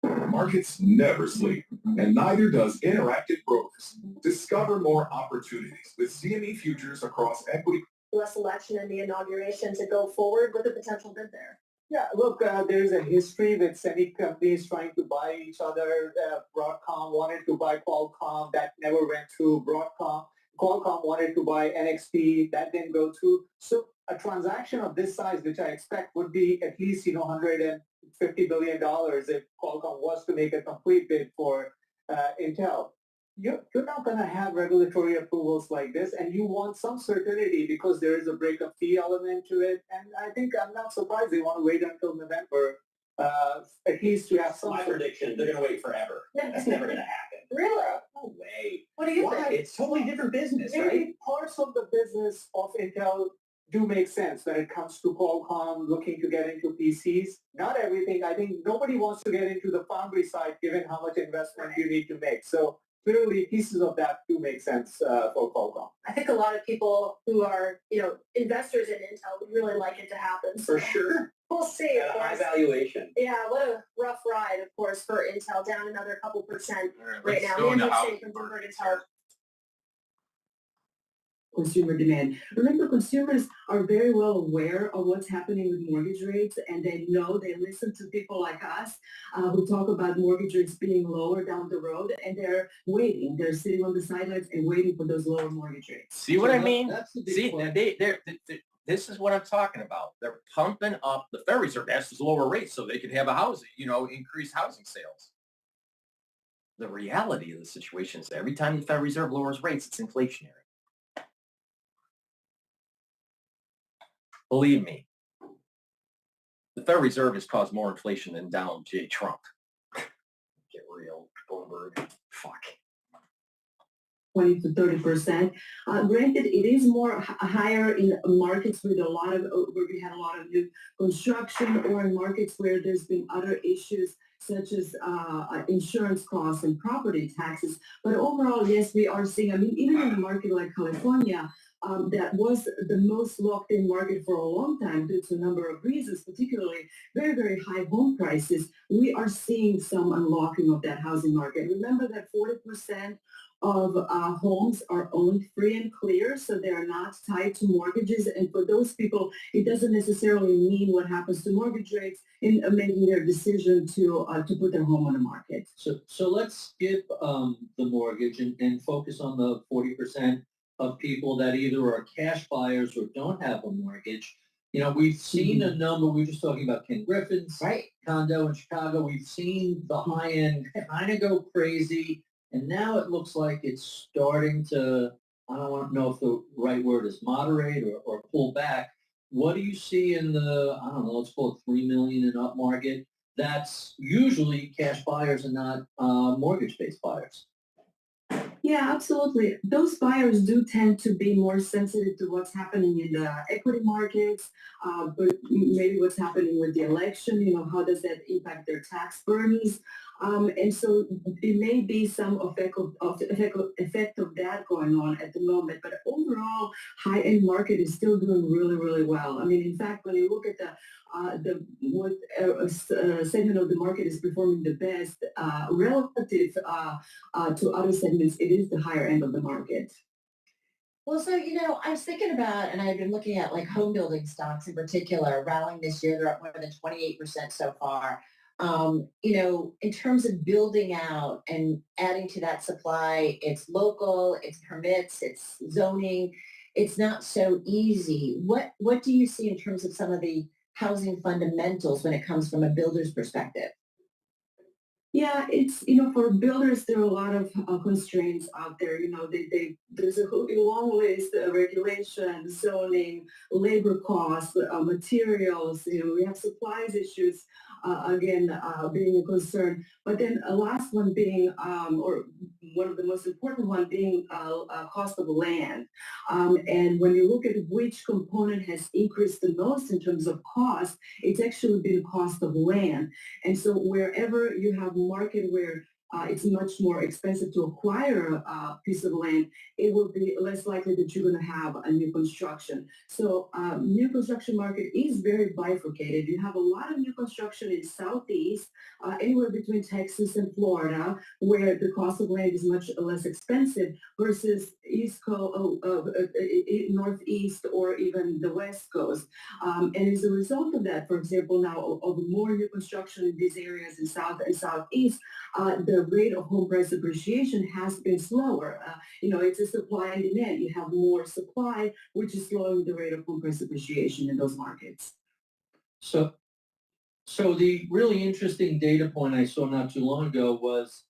Markets never sleep, and neither does Interactive Brokers. Discover more opportunities with CME futures across equity. U.S. election and the inauguration to go forward with a potential bid there. Yeah, look, there's a history with semi companies trying to buy each other. Broadcom wanted to buy Qualcomm. That never went through. Qualcomm wanted to buy NXP. That didn't go through. So a transaction of this size, which I expect would be at least, $150 billion if Qualcomm was to make a complete bid for Intel. you're not going to have regulatory approvals like this, and you want some certainty because there is a breakup fee element to it. And I think I'm not surprised they want to wait until November, at least to have some. My prediction: they're going to wait forever. That's never going to happen. Really? No way. What do you Why? think? It's totally different business, Maybe right? parts of the business of Intel do make sense when it comes to Qualcomm looking to get into PCs. Not everything. I think nobody wants to get into the foundry side given how much investment you need to make. So clearly pieces of that do make sense for Qualcomm. I think a lot of people who are, investors in Intel would really like it to happen. So For sure. we'll see, At of a high course. valuation. Yeah, what a rough ride, of course, for Intel, down another couple percent right now. Go into Andrew housing Shea from Bloomberg Intel. Consumer demand. Remember, consumers are very well aware of what's happening with mortgage rates, and they listen to people like us who talk about mortgage rates being lower down the road, and they're waiting. They're sitting on the sidelines and waiting for those lower mortgage rates. See what I mean? That's the big See, question. this is what I'm talking about. They're pumping up the Federal Reserve has to lower rates so they can have a housing, increase housing sales. The reality of the situation is every time the Federal Reserve lowers rates, it's inflationary. Believe me, the Federal Reserve has caused more inflation than Donald J. Trump. Get real, Bloomberg. Fuck. 20 to 30%. Granted, it is more higher in markets with where we had a lot of new construction, or in markets where there's been other issues such as insurance costs and property taxes. But overall, yes, we are seeing, even in a market like California, that was the most locked-in market for a long time due to a number of reasons, particularly very, very high home prices. We are seeing some unlocking of that housing market. Remember that 40% of homes are owned free and clear, so they are not tied to mortgages. And for those people, it doesn't necessarily mean what happens to mortgage rates in making their decision to put their home on the market. So let's skip the mortgage and focus on the 40% of people that either are cash buyers or don't have a mortgage. We've seen a number. We were just talking about Ken Griffin's condo in Chicago. We've seen the high end kind of go crazy. And now it looks like it's starting to, I don't know if the right word is moderate or pull back. What do you see in the, I don't know, let's call it 3 million and up market? That's usually cash buyers and not mortgage-based buyers. Yeah, absolutely. Those buyers do tend to be more sensitive to what's happening in the equity markets, but maybe what's happening with the election, how does that impact their tax burdens? And so it may be some effect of that going on at the moment, but overall, high-end market is still doing really, really well. In fact, when you look at what segment of the market is performing the best relative to other segments, it is the higher end of the market. Well, so, I was thinking about, and I've been looking at like home building stocks in particular, rallying this year. They're up more than 28% so far. In terms of building out and adding to that supply, it's local, it's permits, it's zoning. It's not so easy. What do you see in terms of some of the housing fundamentals when it comes from a builder's perspective? Yeah, it's, for builders, there are a lot of constraints out there. There's a long list of regulations, zoning, labor costs, materials. We have supplies issues, again, being a concern. But then a last one being, or one of the most important one being cost of land. And when you look at which component has increased the most in terms of cost, it's actually been cost of land. And so wherever you have market where it's much more expensive to acquire a piece of land, it will be less likely that you're going to have a new construction. So new construction market is very bifurcated. You have a lot of new construction in Southeast, anywhere between Texas and Florida, where the cost of land is much less expensive, versus East Coast, Northeast, or even the West Coast. And as a result of that, for example, now of more new construction in these areas in South and Southeast, the rate of home price appreciation has been slower. It's a supply and demand. You have more supply, which is slowing the rate of home price appreciation in those markets. So the really interesting data point I saw not too long ago was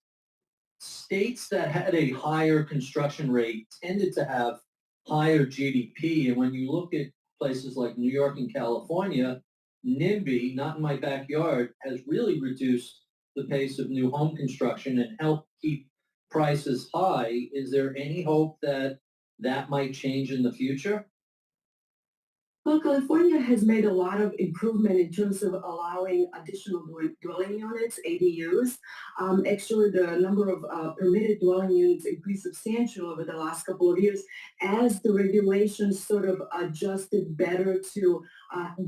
states that had a higher construction rate tended to have higher GDP. And when you look at places like New York and California, NIMBY, not in my backyard, has really reduced the pace of new home construction and helped keep prices high. Is there any hope that that might change in the future? Well, California has made a lot of improvement in terms of allowing additional dwelling units, ADUs. Actually, the number of permitted dwelling units increased substantially over the last couple of years as the regulations sort of adjusted better to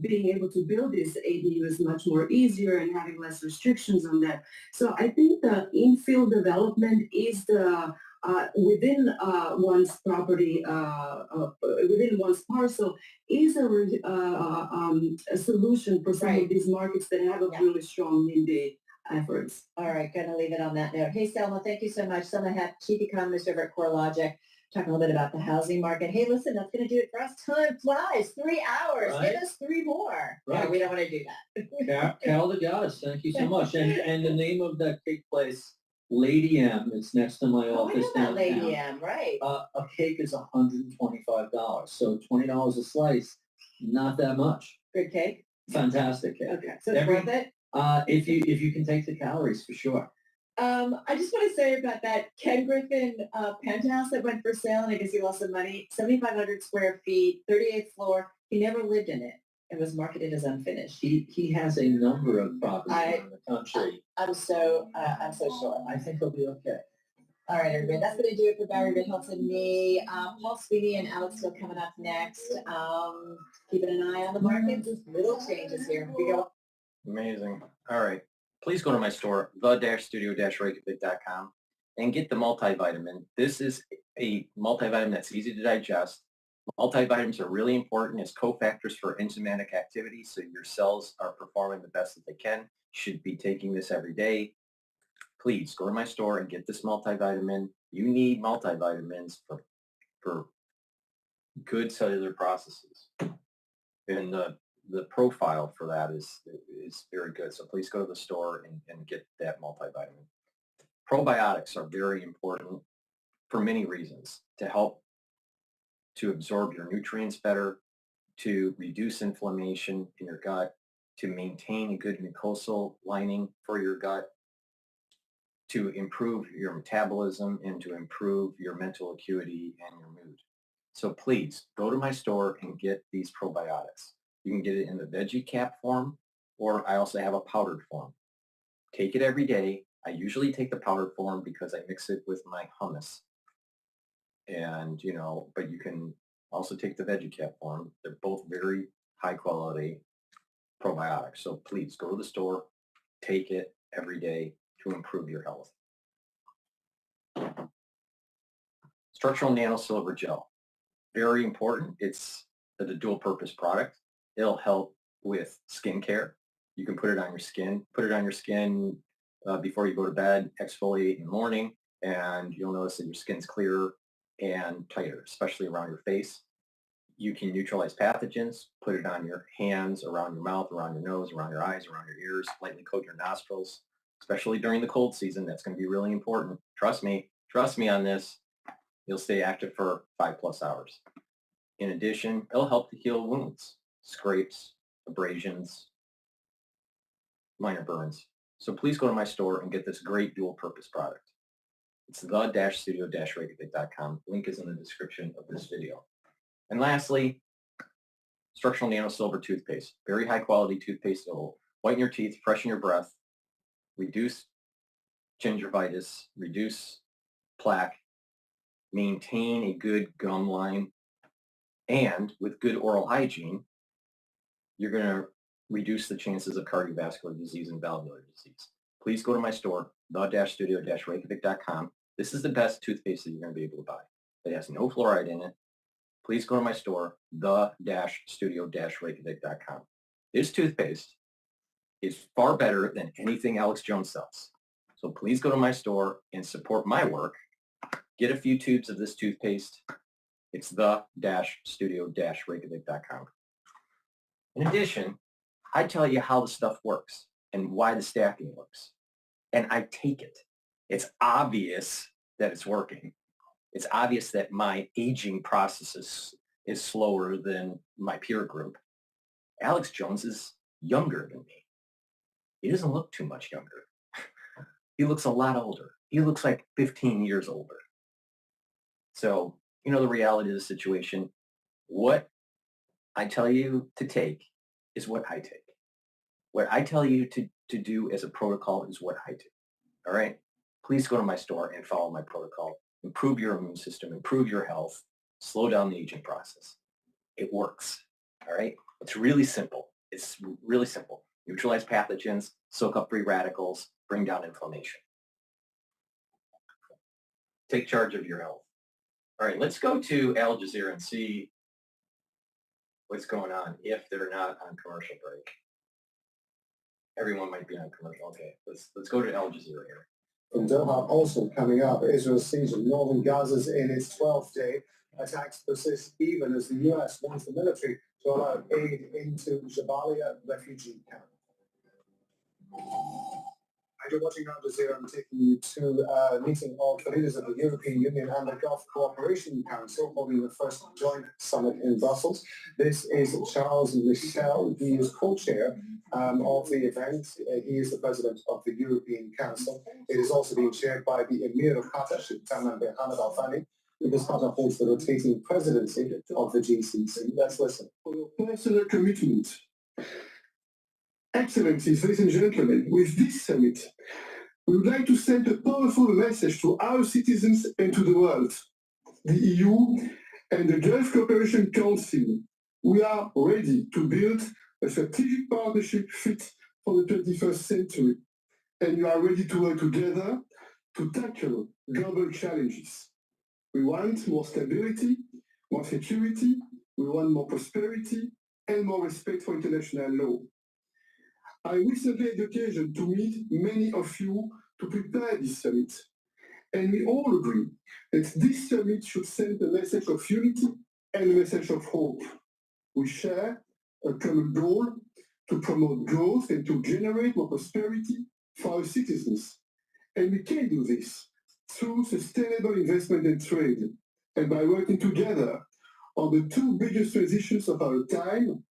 being able to build these ADUs much more easier and having less restrictions on that. So I think the infill development is the within one's property, within one's parcel, is a solution for some of these markets that have a really strong NIMBY efforts. All right, going to leave it on that note. Hey, Selma, thank you so much. Selma Hepp, Chief Economist over at CoreLogic, talking a little bit about the housing market. Hey, listen, that's going to do it for us. Time flies. 3 hours. Right. Give us 3 more. Right. No, we don't want to do that. Carol the Goddess, thank you so much. And the name of that cake place, Lady M, it's next to my Oh, I office know about downtown. Lady M, right. A cake is $125, so $20 a slice, not that much. Good cake. Fantastic cake. Okay, so it's worth it? If you can take the calories, for sure. I just want to say about that Ken Griffin penthouse that went for sale, and I guess he lost some money, 7,500 square feet, 38th floor. He never lived in it. It was marketed as unfinished. He has a number of properties in the country. I'm so sure. I think he'll be okay. All right, everybody. That's going to do it for Barry Ritholtz and me. Paul Sweeney and Alex still coming up next. Keeping an eye on the markets. Little changes here. We go. Amazing. All right. Please go to my store, the-studio-reykjavik.com, and get the multivitamin. This is a multivitamin that's easy to digest. Multivitamins are really important as cofactors for enzymatic activity, so your cells are performing the best that they can. You should be taking this every day. Please go to my store and get this multivitamin. You need multivitamins for good cellular processes. And the profile for that is very good. So please go to the store and get that multivitamin. Probiotics are very important for many reasons, to help to absorb your nutrients better, to reduce inflammation in your gut, to maintain a good mucosal lining for your gut, to improve your metabolism, and to improve your mental acuity and your mood. So please go to my store and get these probiotics. You can get it in the veggie cap form, or I also have a powdered form. Take it every day. I usually take the powdered form because I mix it with my hummus. And, but you can also take the veggie cap form. They're both very high quality probiotics. So please go to the store, take it every day to improve your health. Structural nano silver gel. Very important. It's a dual purpose product. It'll help with skincare. You can put it on your skin. Put it on your skin before you go to bed, exfoliate in the morning, and you'll notice that your skin's clearer and tighter, especially around your face. You can neutralize pathogens. Put it on your hands, around your mouth, around your nose, around your eyes, around your ears. Lightly coat your nostrils, especially during the cold season. That's going to be really important. Trust me on this. You'll stay active for 5+ hours. In addition, it'll help to heal wounds, scrapes, abrasions, minor burns. So please go to my store and get this great dual purpose product. It's the-studio-reykjavik.com. Link is in the description of this video. And lastly, structural nano silver toothpaste. Very high quality toothpaste that will whiten your teeth, freshen your breath, reduce gingivitis, reduce plaque, maintain a good gum line, and with good oral hygiene, you're going to reduce the chances of cardiovascular disease and valvular disease. Please go to my store, the-studio-reykjavik.com. This is the best toothpaste that you're going to be able to buy. It has no fluoride in it. Please go to my store, the-studio-reykjavik.com. This toothpaste is far better than anything Alex Jones sells. So please go to my store and support my work. Get a few tubes of this toothpaste. It's the-studio-reykjavik.com. In addition, I tell you how the stuff works and why the stacking works. And I take it. It's obvious that it's working. It's obvious that my aging process is slower than my peer group. Alex Jones is younger than me. He doesn't look too much younger. He looks a lot older. He looks like 15 years older. So, the reality of the situation, what I tell you to take is what I take. What I tell you to do as a protocol is what I do. All right? Please go to my store and follow my protocol. Improve your immune system, improve your health, slow down the aging process. It works. All right? It's really simple. It's really simple. Neutralize pathogens, soak up free radicals, bring down inflammation. Take charge of your health. All right, let's go to Al Jazeera and see what's going on if they're not on commercial break. Everyone might be on commercial. Okay, let's go to Al Jazeera here. From Doha, also coming up, Israel's siege of northern Gaza is in its 12th day. Attacks persist even as the U.S. wants the military to allow aid into Jabalia refugee camp. You're watching Al Jazeera. I'm taking you to a meeting of the leaders of the European Union and the Gulf Cooperation Council holding the first joint summit in Brussels. This is Charles Michel. He is co-chair of the event. He is the president of the European Council. It is also being chaired by the Emir of Qatar, Sheikh Tamim bin Hamad Al Thani, because Qatar holds the rotating presidency of the GCC. Let's listen. For your personal commitment. Excellencies, ladies and gentlemen, with this summit, we would like to send a powerful message to our citizens and to the world. The EU and the Gulf Cooperation Council, we are ready to build a strategic partnership fit for the 21st century, and we are ready to work together to tackle global challenges. We want more stability, more security, we want more prosperity, and more respect for international law. I recently had the occasion to meet many of you to prepare this summit, and we all agree that this summit should send a message of unity and a message of hope. We share a common goal to promote growth and to generate more prosperity for our citizens, and we can do this through sustainable investment and trade, and by working together on the two biggest transitions of our time.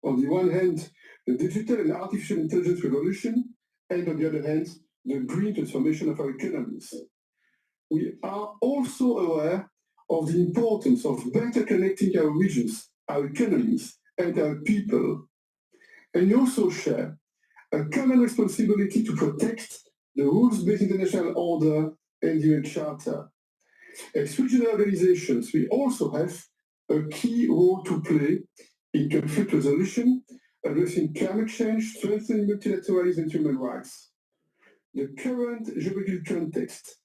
On the one hand, the digital and artificial intelligence revolution, and on the other hand, the green transformation of our economies. We are also aware of the importance of better connecting our regions, our economies, and our people. And we also share a common responsibility to protect the rules-based international order and the UN Charter. As regional organizations, we also have a key role to play in conflict resolution, addressing climate change, strengthening multilateralism and human rights. The current geopolitical context,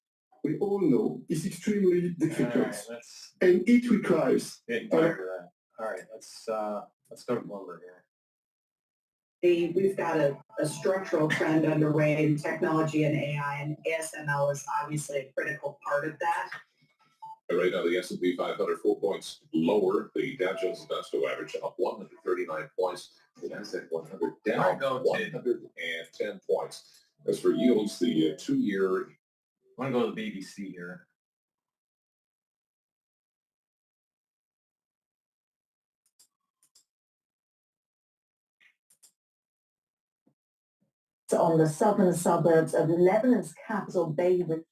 we all know, is extremely difficult, and it requires... All right, let's go to Bloomberg here. We've got a structural trend underway in technology and AI, and ASML is obviously a critical part of that. Right now, the S&P 500 4 points lower. The Dow Jones Industrial Average up 139 points. The Nasdaq 100 down 110 points. As for yields, the two-year... I want to go to the BBC here. On the southern suburbs of Lebanon's capital, Beirut.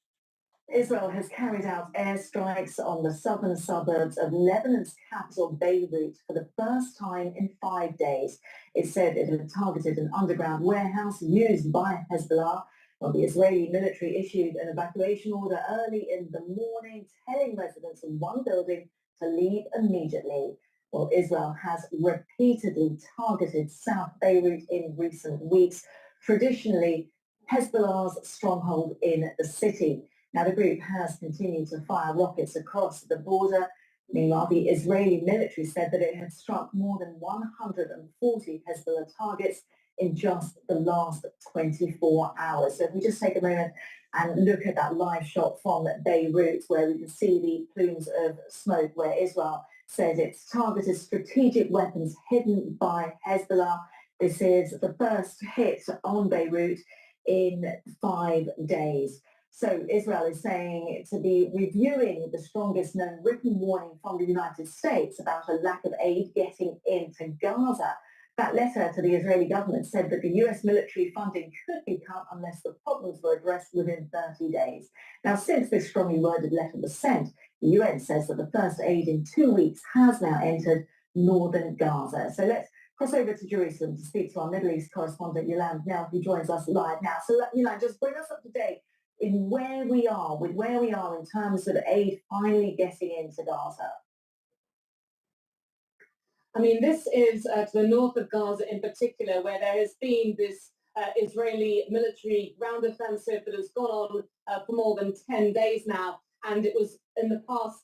Israel has carried out airstrikes on the southern suburbs of Lebanon's capital, Beirut, for the first time in 5 days. It said it had targeted an underground warehouse used by Hezbollah. Well, the Israeli military issued an evacuation order early in the morning, telling residents in one building to leave immediately. Well, Israel has repeatedly targeted South Beirut in recent weeks, traditionally Hezbollah's stronghold in the city. Now, the group has continued to fire rockets across the border. Meanwhile, the Israeli military said that it had struck more than 140 Hezbollah targets in just the last 24 hours. So if we just take a moment and look at that live shot from Beirut, where we can see the plumes of smoke, where Israel says it's targeted strategic weapons hidden by Hezbollah. This is the first hit on Beirut in 5 days. So Israel is saying to be reviewing the strongest known written warning from the United States about a lack of aid getting into Gaza. That letter to the Israeli government said that the US military funding could be cut unless the problems were addressed within 30 days. Now, since this strongly worded letter was sent, the UN says that the first aid in 2 weeks has now entered northern Gaza. So let's cross over to Jerusalem to speak to our Middle East correspondent, Yolande, now, who joins us live now. So, Yolande, just bring us up to date in where we are in terms of aid finally getting into Gaza. I mean, this is to the north of Gaza in particular, where there has been this Israeli military ground offensive that has gone on for more than 10 days now. And it was in the past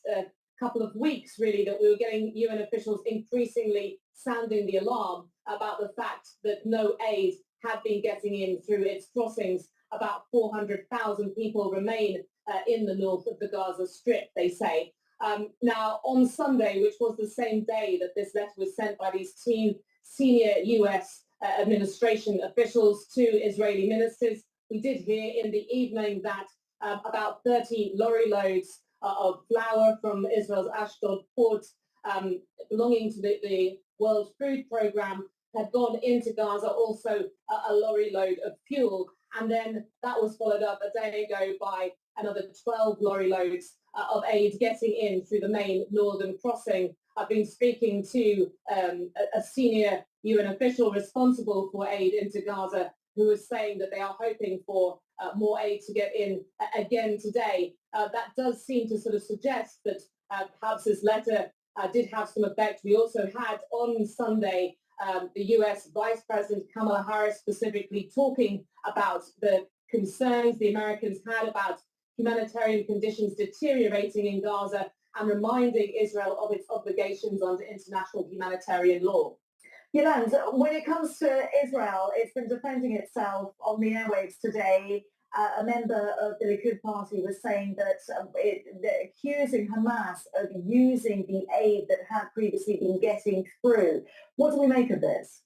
couple of weeks, really, that we were getting UN officials increasingly sounding the alarm about the fact that no aid had been getting in through its crossings. About 400,000 people remain in the north of the Gaza Strip, they say. Now, on Sunday, which was the same day that this letter was sent by these senior US administration officials to Israeli ministers, we did hear in the evening that about 30 lorry loads of flour from Israel's Ashdod port belonging to the World Food Programme had gone into Gaza, also a lorry load of fuel. And then that was followed up a day ago by another 12 lorry loads of aid getting in through the main northern crossing. I've been speaking to a senior UN official responsible for aid into Gaza who is saying that they are hoping for more aid to get in again today. That does seem to sort of suggest that perhaps this letter did have some effect. We also had on Sunday the US Vice President Kamala Harris specifically talking about the concerns the Americans had about humanitarian conditions deteriorating in Gaza and reminding Israel of its obligations under international humanitarian law. Yolande, when it comes to Israel, it's been defending itself on the airwaves today. A member of the Likud party was saying that they're accusing Hamas of using the aid that had previously been getting through. What do we make of this?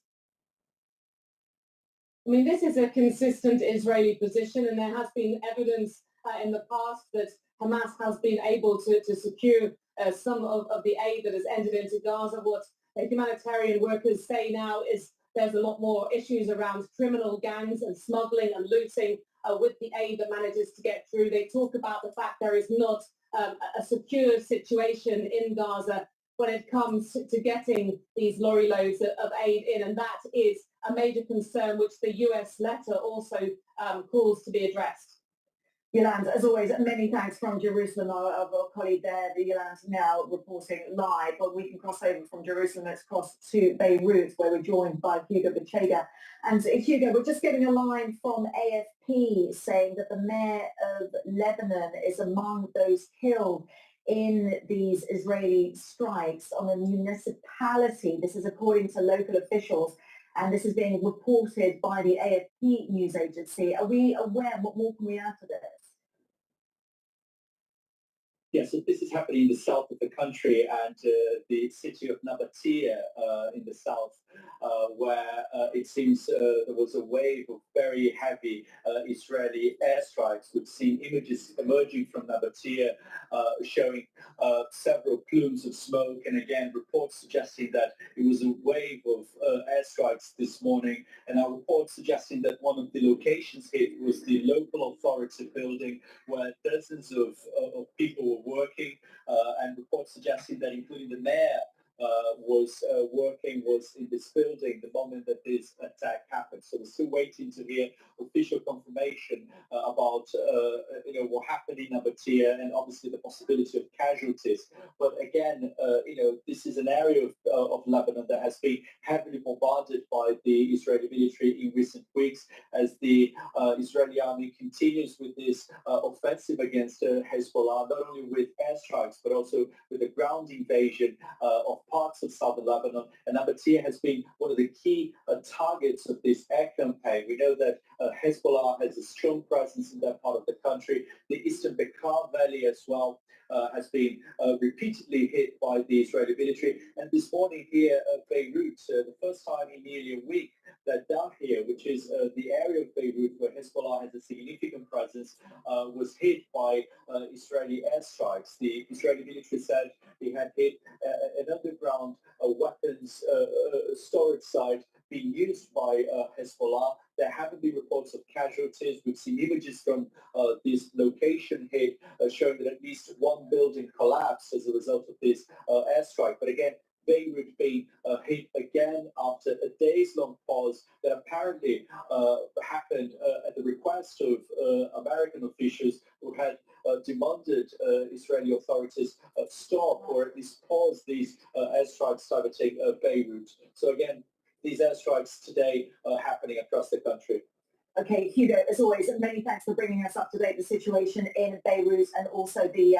I mean, this is a consistent Israeli position, and there has been evidence in the past that Hamas has been able to secure some of the aid that has entered into Gaza. What humanitarian workers say now is there's a lot more issues around criminal gangs and smuggling and looting with the aid that manages to get through. They talk about the fact there is not a secure situation in Gaza when it comes to getting these lorry loads of aid in, and that is a major concern which the US letter also calls to be addressed. Yolande, as always, many thanks from Jerusalem. Our colleague there, Yolande, now reporting live, but we can cross over from Jerusalem. Let's cross to Beirut, where we're joined by Hugo Bitchute. And Hugo, we're just getting a line from AFP saying that the mayor of Lebanon is among those killed in these Israeli strikes on a municipality. This is according to local officials, and this is being reported by the AFP news agency. Are we aware? What more can we add to this? Yes, so this is happening in the south of the country and the city of Nabatea in the south, where it seems there was a wave of very heavy Israeli airstrikes. We've seen images emerging from Nabatea showing several plumes of smoke, and again, reports suggesting that it was a wave of airstrikes this morning, and our reports suggesting that one of the locations hit was the local authority building where dozens of people were working, and reports suggesting that including the mayor was in this building the moment that this attack happened. So we're still waiting to hear official confirmation about what happened in Nabatea and obviously the possibility of casualties. But again, this is an area of Lebanon that has been heavily bombarded by the Israeli military in recent weeks as the Israeli army continues with this offensive against Hezbollah, not only with airstrikes but also with a ground invasion of parts of southern Lebanon, and Nabatea has been one of the key targets of this air campaign. We know that Hezbollah has a strong presence in that part of the country. The eastern Bekaa Valley as well has been repeatedly hit by the Israeli military. And this morning here at Beirut, the first time in nearly a week that Dahir, which is the area of Beirut where Hezbollah has a significant presence, was hit by Israeli airstrikes. The Israeli military said they had hit an underground weapons storage site being used by Hezbollah. There haven't been reports of casualties. We've seen images from this location hit showing that at least one building collapsed as a result of this airstrike. But again, Beirut being hit again after a days-long pause that apparently happened at the request of American officials who had demanded Israeli authorities stop or at least pause these airstrikes targeting Beirut. So again, these airstrikes today are happening across the country. Okay, Hugo, as always, many thanks for bringing us up to date the situation in Beirut and also the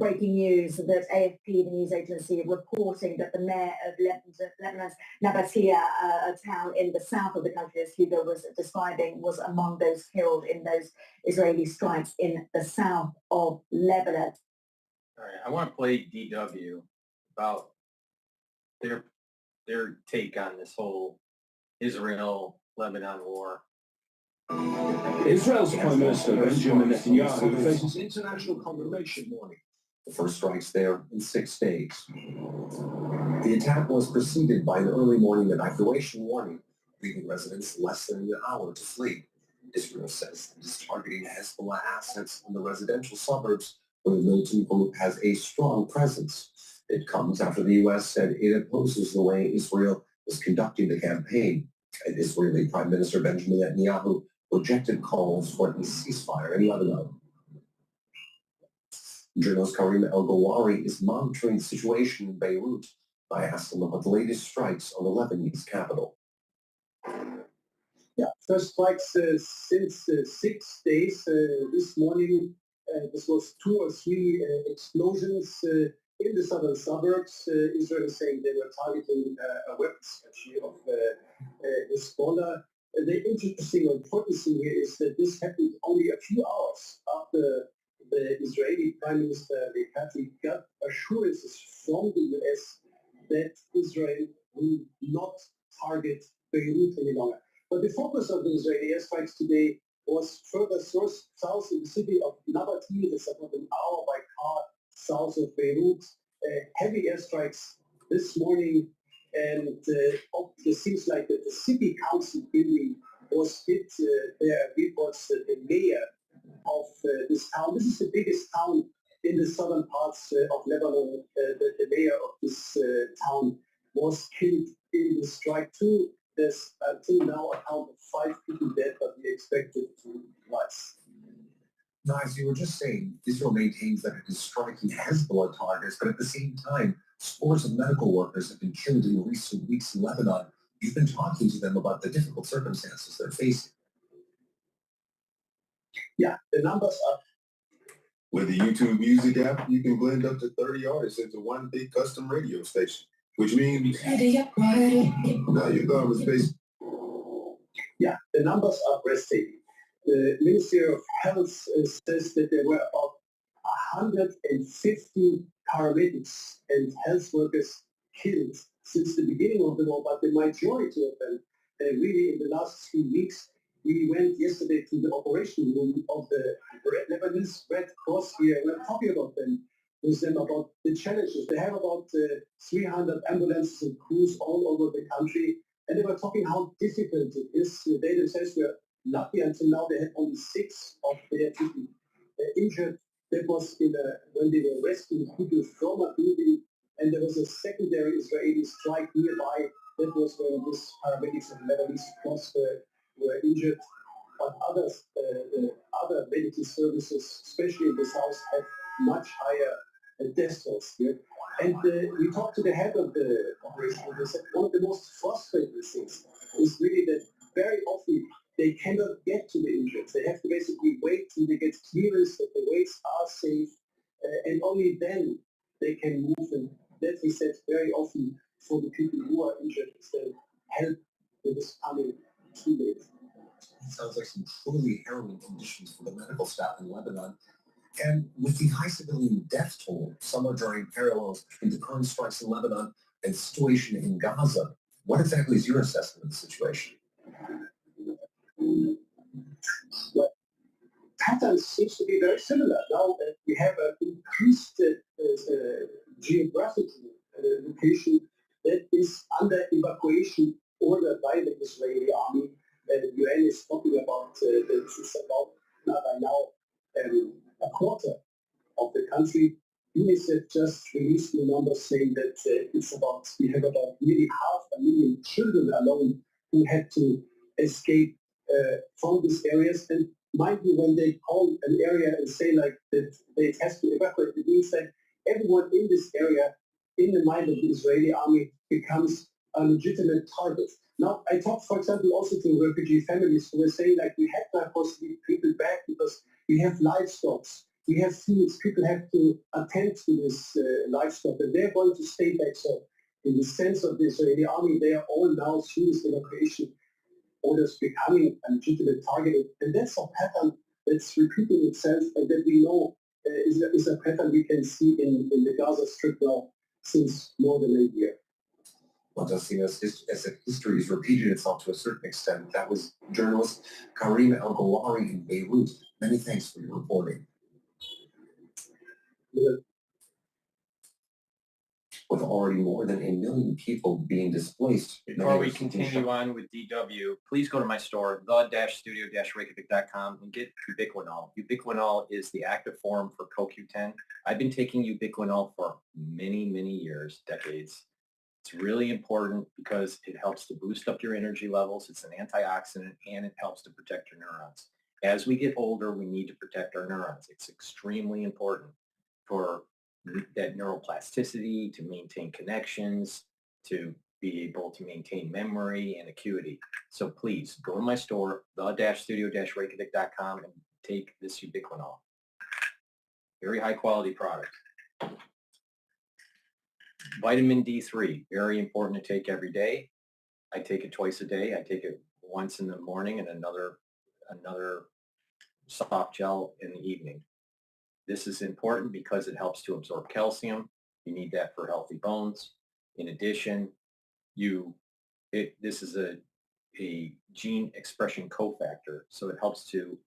breaking news that AFP, the news agency, reporting that the mayor of Lebanon's Nabatea, a town in the south of the country, as Hugo was describing, was among those killed in those Israeli strikes in the south of Lebanon. All right, I want to play DW about their take on this whole Israel-Lebanon war. Israel's Prime Minister Benjamin Netanyahu faces international condemnation morning. The first strikes there in 6 days. The attack was preceded by an early morning evacuation warning, leaving residents less than an hour to flee. Israel says it is targeting Hezbollah assets in the residential suburbs where the militant group has a strong presence. It comes after the U.S. said it opposes the way Israel is conducting the campaign. And Israeli Prime Minister Benjamin Netanyahu rejected calls for a ceasefire in Lebanon. Journalist Karim El-Gawari is monitoring the situation in Beirut. I asked him about the latest strikes on the Lebanese capital. Yeah, first strikes since 6 days. This morning, this was 2 or 3 explosions in the southern suburbs. Israel is saying they were targeting a weapons cache of Hezbollah. The interesting or important thing here is that this happened only a few hours after the Israeli Prime Minister Reykjavik got assurances from the US that Israel will not target Beirut any longer. But the focus of the Israeli airstrikes today was further south in the city of Nabatea, that's about an hour by car south of Beirut. Heavy airstrikes this morning, and it seems like that the city council building was hit. There are reports that the mayor of this town, this is the biggest town in the southern parts of Lebanon, the mayor of this town was killed in the strike too. There's until now a count of 5 people dead, but we expect it to rise. Now, as you were just saying, Israel maintains that it is striking Hezbollah targets, but at the same time, scores of medical workers have been killed in recent weeks in Lebanon. You've been talking to them about the difficult circumstances they're facing. Yeah, the numbers are... With the YouTube Music app, you can blend up to 30 artists into one big custom radio station, which means now your gone with space. Yeah, the numbers are breathtaking. The Ministry of Health says that there were about 150 paramedics and health workers killed since the beginning of the war, but the majority of them really in the last 3 weeks. We went yesterday to the operation room of the Lebanese Red Cross here. We're talking about them with them about the challenges. They have about 300 ambulances and crews all over the country, and they were talking how difficult it is. They themselves were lucky until now. They had only 6 of their people injured. That was when they were rescuing people from a building, and there was a secondary Israeli strike nearby. That was when these paramedics and Lebanese cross were injured. But other medical services, especially in the south, have much higher death tolls here. And we talked to the head of the operation, and they said one of the most frustrating things is really that very often they cannot get to the injured. They have to basically wait till they get clearance that the weights are safe, and only then they can move them. that we said very often for the people who are injured is that help with this coming 2 days. It sounds like some truly harrowing conditions for the medical staff in Lebanon. And with the high civilian death toll, some are drawing parallels between the current strikes in Lebanon and the situation in Gaza. What exactly is your assessment of the situation? Well, pattern seems to be very similar. Now we have an increased geographic location that is under evacuation ordered by the Israeli army. The UN is talking about this is about by now a quarter of the country. UNICEF just released new numbers saying that we have about nearly 500,000 children alone who had to escape from these areas. And mind you, when they call an area and say like that it has to evacuate, it means that everyone in this area, in the mind of the Israeli army, becomes a legitimate target. Now, I talked, for example, also to refugee families who were saying like we have to possibly people back because we have livestock, we have fields, people have to attend to this livestock, and they're going to stay back. So in the sense of the Israeli army, they are all now through this evacuation orders becoming a legitimate target. And that's a pattern that's repeating itself and that we know is a pattern we can see in the Gaza Strip now since more than a year. Well, it does seem as if history is repeating itself to a certain extent. That was journalist Karim El-Golari in Beirut. Many thanks for your reporting. Yeah. With already more than 1 million people being displaced. Before we continue on with DW, please go to my store, the-studio-reykjavik.com, and get ubiquinol. Ubiquinol is the active form for CoQ10. I've been taking ubiquinol for many, many years, decades. It's really important because it helps to boost up your energy levels. It's an antioxidant, and it helps to protect your neurons. As we get older, we need to protect our neurons. It's extremely important for that neuroplasticity, to maintain connections, to be able to maintain memory and acuity. So please go to my store, the-studio-reykjavik.com, and take this ubiquinol. Very high quality product. Vitamin D3, very important to take every day. I take it twice a day. I take it once in the morning and another soft gel in the evening. This is important because it helps to absorb calcium. You need that for healthy bones. In addition, this is a gene expression cofactor, so it helps to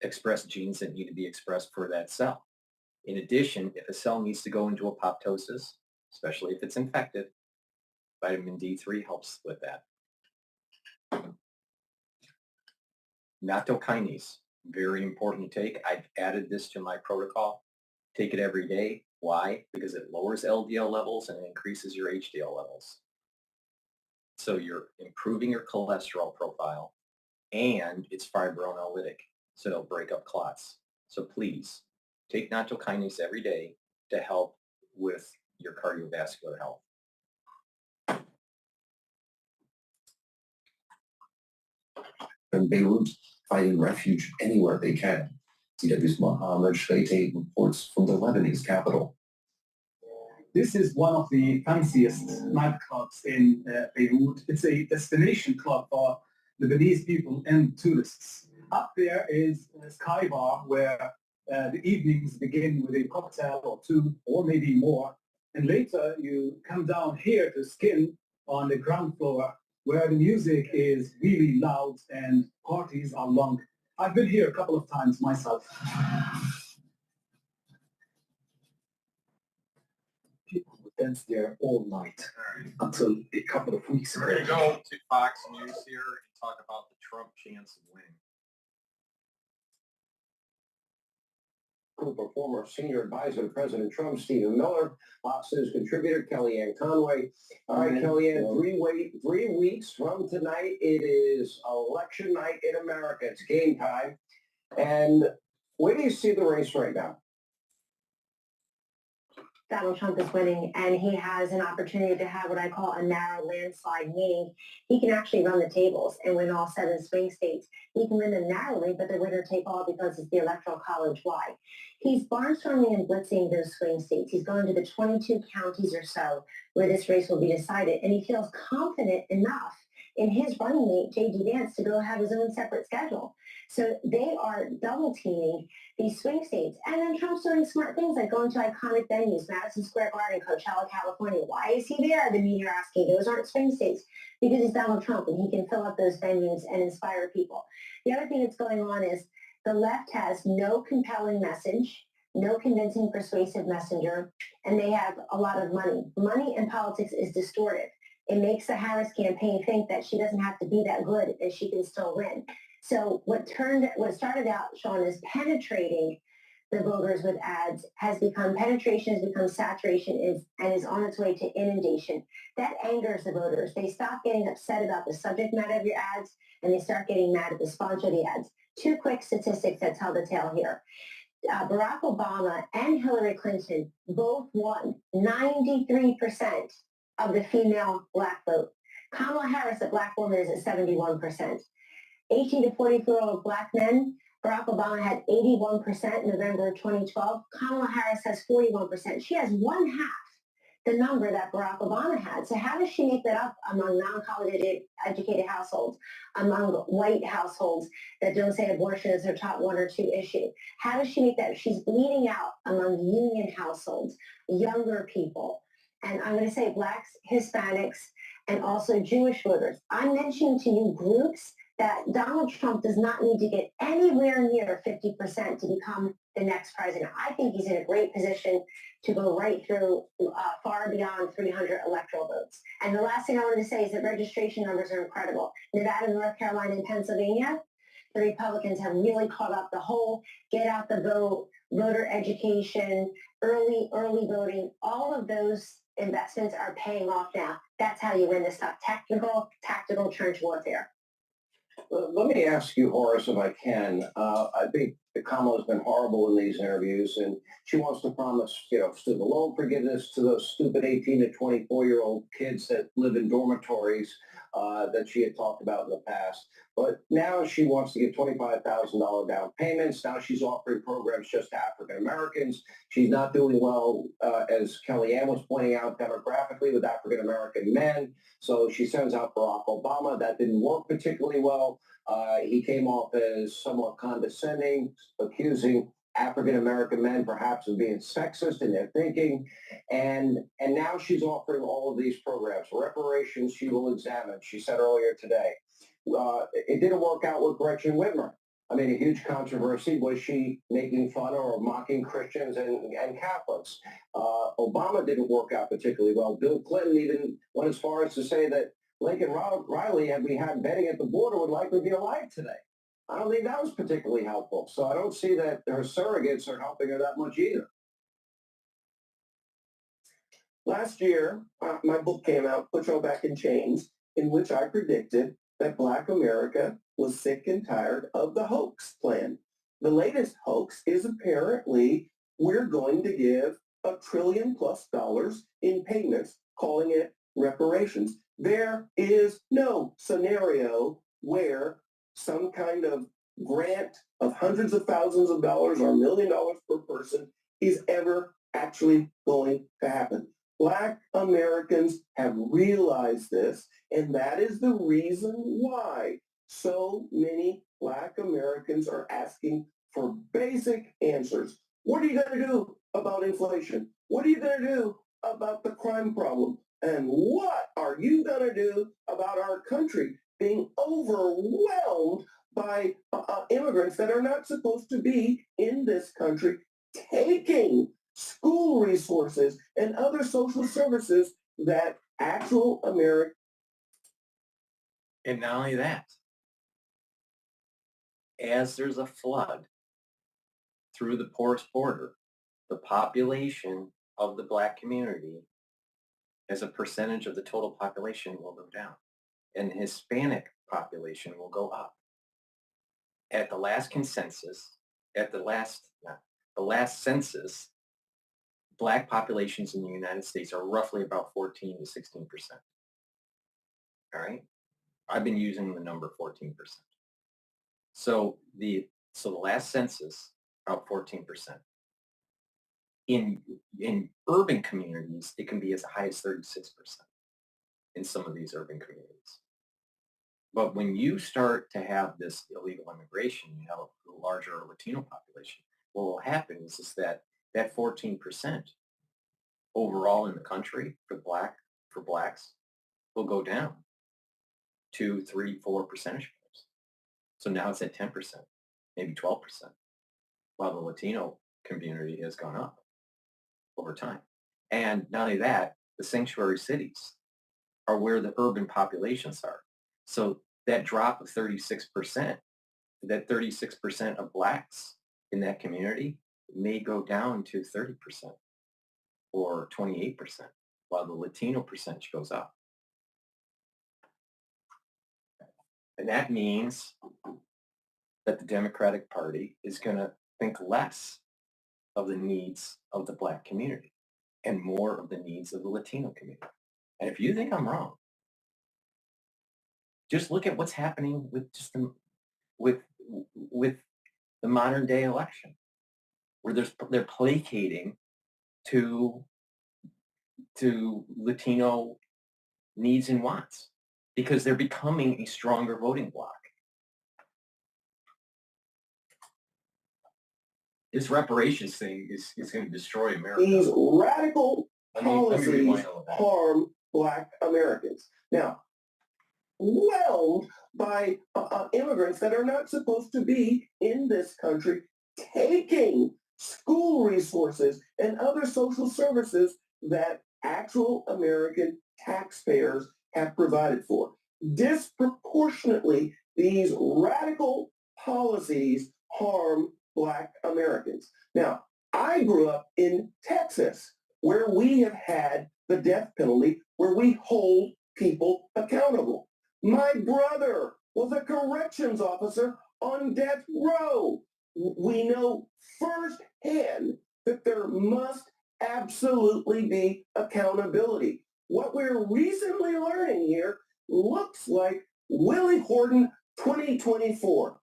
express genes that need to be expressed for that cell. In addition, if a cell needs to go into apoptosis, especially if it's infected, vitamin D3 helps with that. Nattokinase, very important to take. I've added this to my protocol. Take it every day. Why? Because it lowers LDL levels and increases your HDL levels. So you're improving your cholesterol profile, and it's fibrinolytic, so it'll break up clots. So please, take nattokinase every day to help with your cardiovascular health. And Beirut finding refuge anywhere they can. DW's Mohammed Shleite reports from the Lebanese capital. This is one of the fanciest nightclubs in Beirut. It's a destination club for Lebanese people and tourists. Up there is a Sky Bar where the evenings begin with a cocktail or two or maybe more. And later you come down here to Skin on the ground floor where the music is really loud and parties are long. I've been here a couple of times myself. People would dance there all night until a couple of weeks ago. We're going to go to Fox News here and talk about the Trump chance of winning. Group of former senior advisor to President Trump, Stephen Miller, Fox News contributor Kellyanne Conway. All right, Kellyanne, 3 weeks from tonight, it is election night in America. It's game time. And where do you see the race right now? Donald Trump is winning and he has an opportunity to have what I call a narrow landslide, meaning he can actually run the tables and win all 7 swing states. He can win them narrowly, but the winner take all because it's the Electoral College wide. He's barnstorming and blitzing those swing states. He's going to the 22 counties or so where this race will be decided, and he feels confident enough in his running mate, J.D. Vance, to go have his own separate schedule. So they are double teaming these swing states. And then Trump's doing smart things like going to iconic venues, Madison Square Garden, Coachella, California. Why is he there? The media are asking. Those aren't swing states because he's Donald Trump and he can fill up those venues and inspire people. The other thing that's going on is the left has no compelling message, no convincing, persuasive messenger, and they have a lot of money. Money in politics is distorted. It makes the Harris campaign think that she doesn't have to be that good and she can still win. So what started out, Sean, as penetrating the voters with ads penetration has become saturation and is on its way to inundation. That angers the voters. They stop getting upset about the subject matter of your ads and they start getting mad at the sponsor of the ads. 2 quick statistics that tell the tale here. Barack Obama and Hillary Clinton both won 93% of the female black vote. Kamala Harris, a black woman, is at 71%. 18 to 44-year-old black men, Barack Obama had 81% in November of 2012. Kamala Harris has 41%. She has 1/2 the number that Barack Obama had. So how does she make that up among non-college educated households, among white households that don't say abortion is their top 1 or 2 issue? How does she make that? She's bleeding out among union households, younger people. And I'm going to say blacks, Hispanics, and also Jewish voters. I'm mentioning to you groups that Donald Trump does not need to get anywhere near 50% to become the next president. I think he's in a great position to go right through far beyond 300 electoral votes. And the last thing I want to say is that registration numbers are incredible. Nevada, North Carolina, and Pennsylvania, the Republicans have really caught up the whole get out the vote, voter education, early voting. All of those investments are paying off now. That's how you win this stuff. Tactical trench warfare. Let me ask you, Horace, if I can. I think Kamala's been horrible in these interviews, and she wants to promise, student loan forgiveness to those stupid 18 to 24-year-old kids that live in dormitories that she had talked about in the past. But now she wants to give $25,000 down payments. Now she's offering programs just to African Americans. She's not doing well, as Kellyanne was pointing out, demographically with African American men. So she sends out Barack Obama. That didn't work particularly well. He came off as somewhat condescending, accusing African American men perhaps of being sexist in their thinking. And now she's offering all of these programs. Reparations she will examine, she said earlier today. It didn't work out with Gretchen Whitmer. I mean, a huge controversy. Was she making fun or mocking Christians and Catholics? Obama didn't work out particularly well. Bill Clinton even went as far as to say that Lincoln Riley, had we had betting at the border, would likely be alive today. I don't think that was particularly helpful. So I don't see that her surrogates are helping her that much either. Last year, my book came out, Put Your Back in Chains, in which I predicted that Black America was sick and tired of the hoax plan. The latest hoax is apparently we're going to give $1 trillion+ in payments, calling it reparations. There is no scenario where some kind of grant of hundreds of thousands of dollars or $1 million per person is ever actually going to happen. Black Americans have realized this, and that is the reason why so many Black Americans are asking for basic answers. What are you going to do about inflation? What are you going to do about the crime problem? And what are you going to do about our country being overwhelmed by immigrants that are not supposed to be in this country, taking school resources and other social services that actual Americans. And not only that, as there's a flood through the porous border, the population of the Black community as a percentage of the total population will go down, and the Hispanic population will go up. At the last census, Black populations in the United States are roughly about 14 to 16%. All right? I've been using the number 14%. So the last census, about 14%. In urban communities, it can be as high as 36% in some of these urban communities. But when you start to have this illegal immigration, you have a larger Latino population. What will happen is that 14% overall in the country for blacks will go down 2, 3, 4 percentage points. So now it's at 10%, maybe 12%, while the Latino community has gone up over time. And not only that, the sanctuary cities are where the urban populations are. So that drop of 36%, that 36% of blacks in that community may go down to 30% or 28%, while the Latino percentage goes up. And that means that the Democratic Party is going to think less of the needs of the black community and more of the needs of the Latino community. And if you think I'm wrong, just look at what's happening with with the modern day election, where they're placating to Latino needs and wants because they're becoming a stronger voting bloc. This reparations thing is going to destroy America. These radical policies harm Black Americans. Now, whelmed by immigrants that are not supposed to be in this country, taking school resources and other social services that actual American taxpayers have provided for. Disproportionately, these radical policies harm Black Americans. Now, I grew up in Texas, where we have had the death penalty, where we hold people accountable. My brother was a corrections officer on death row. We know firsthand that there must absolutely be accountability. What we're recently learning here looks like Willie Horton 2024.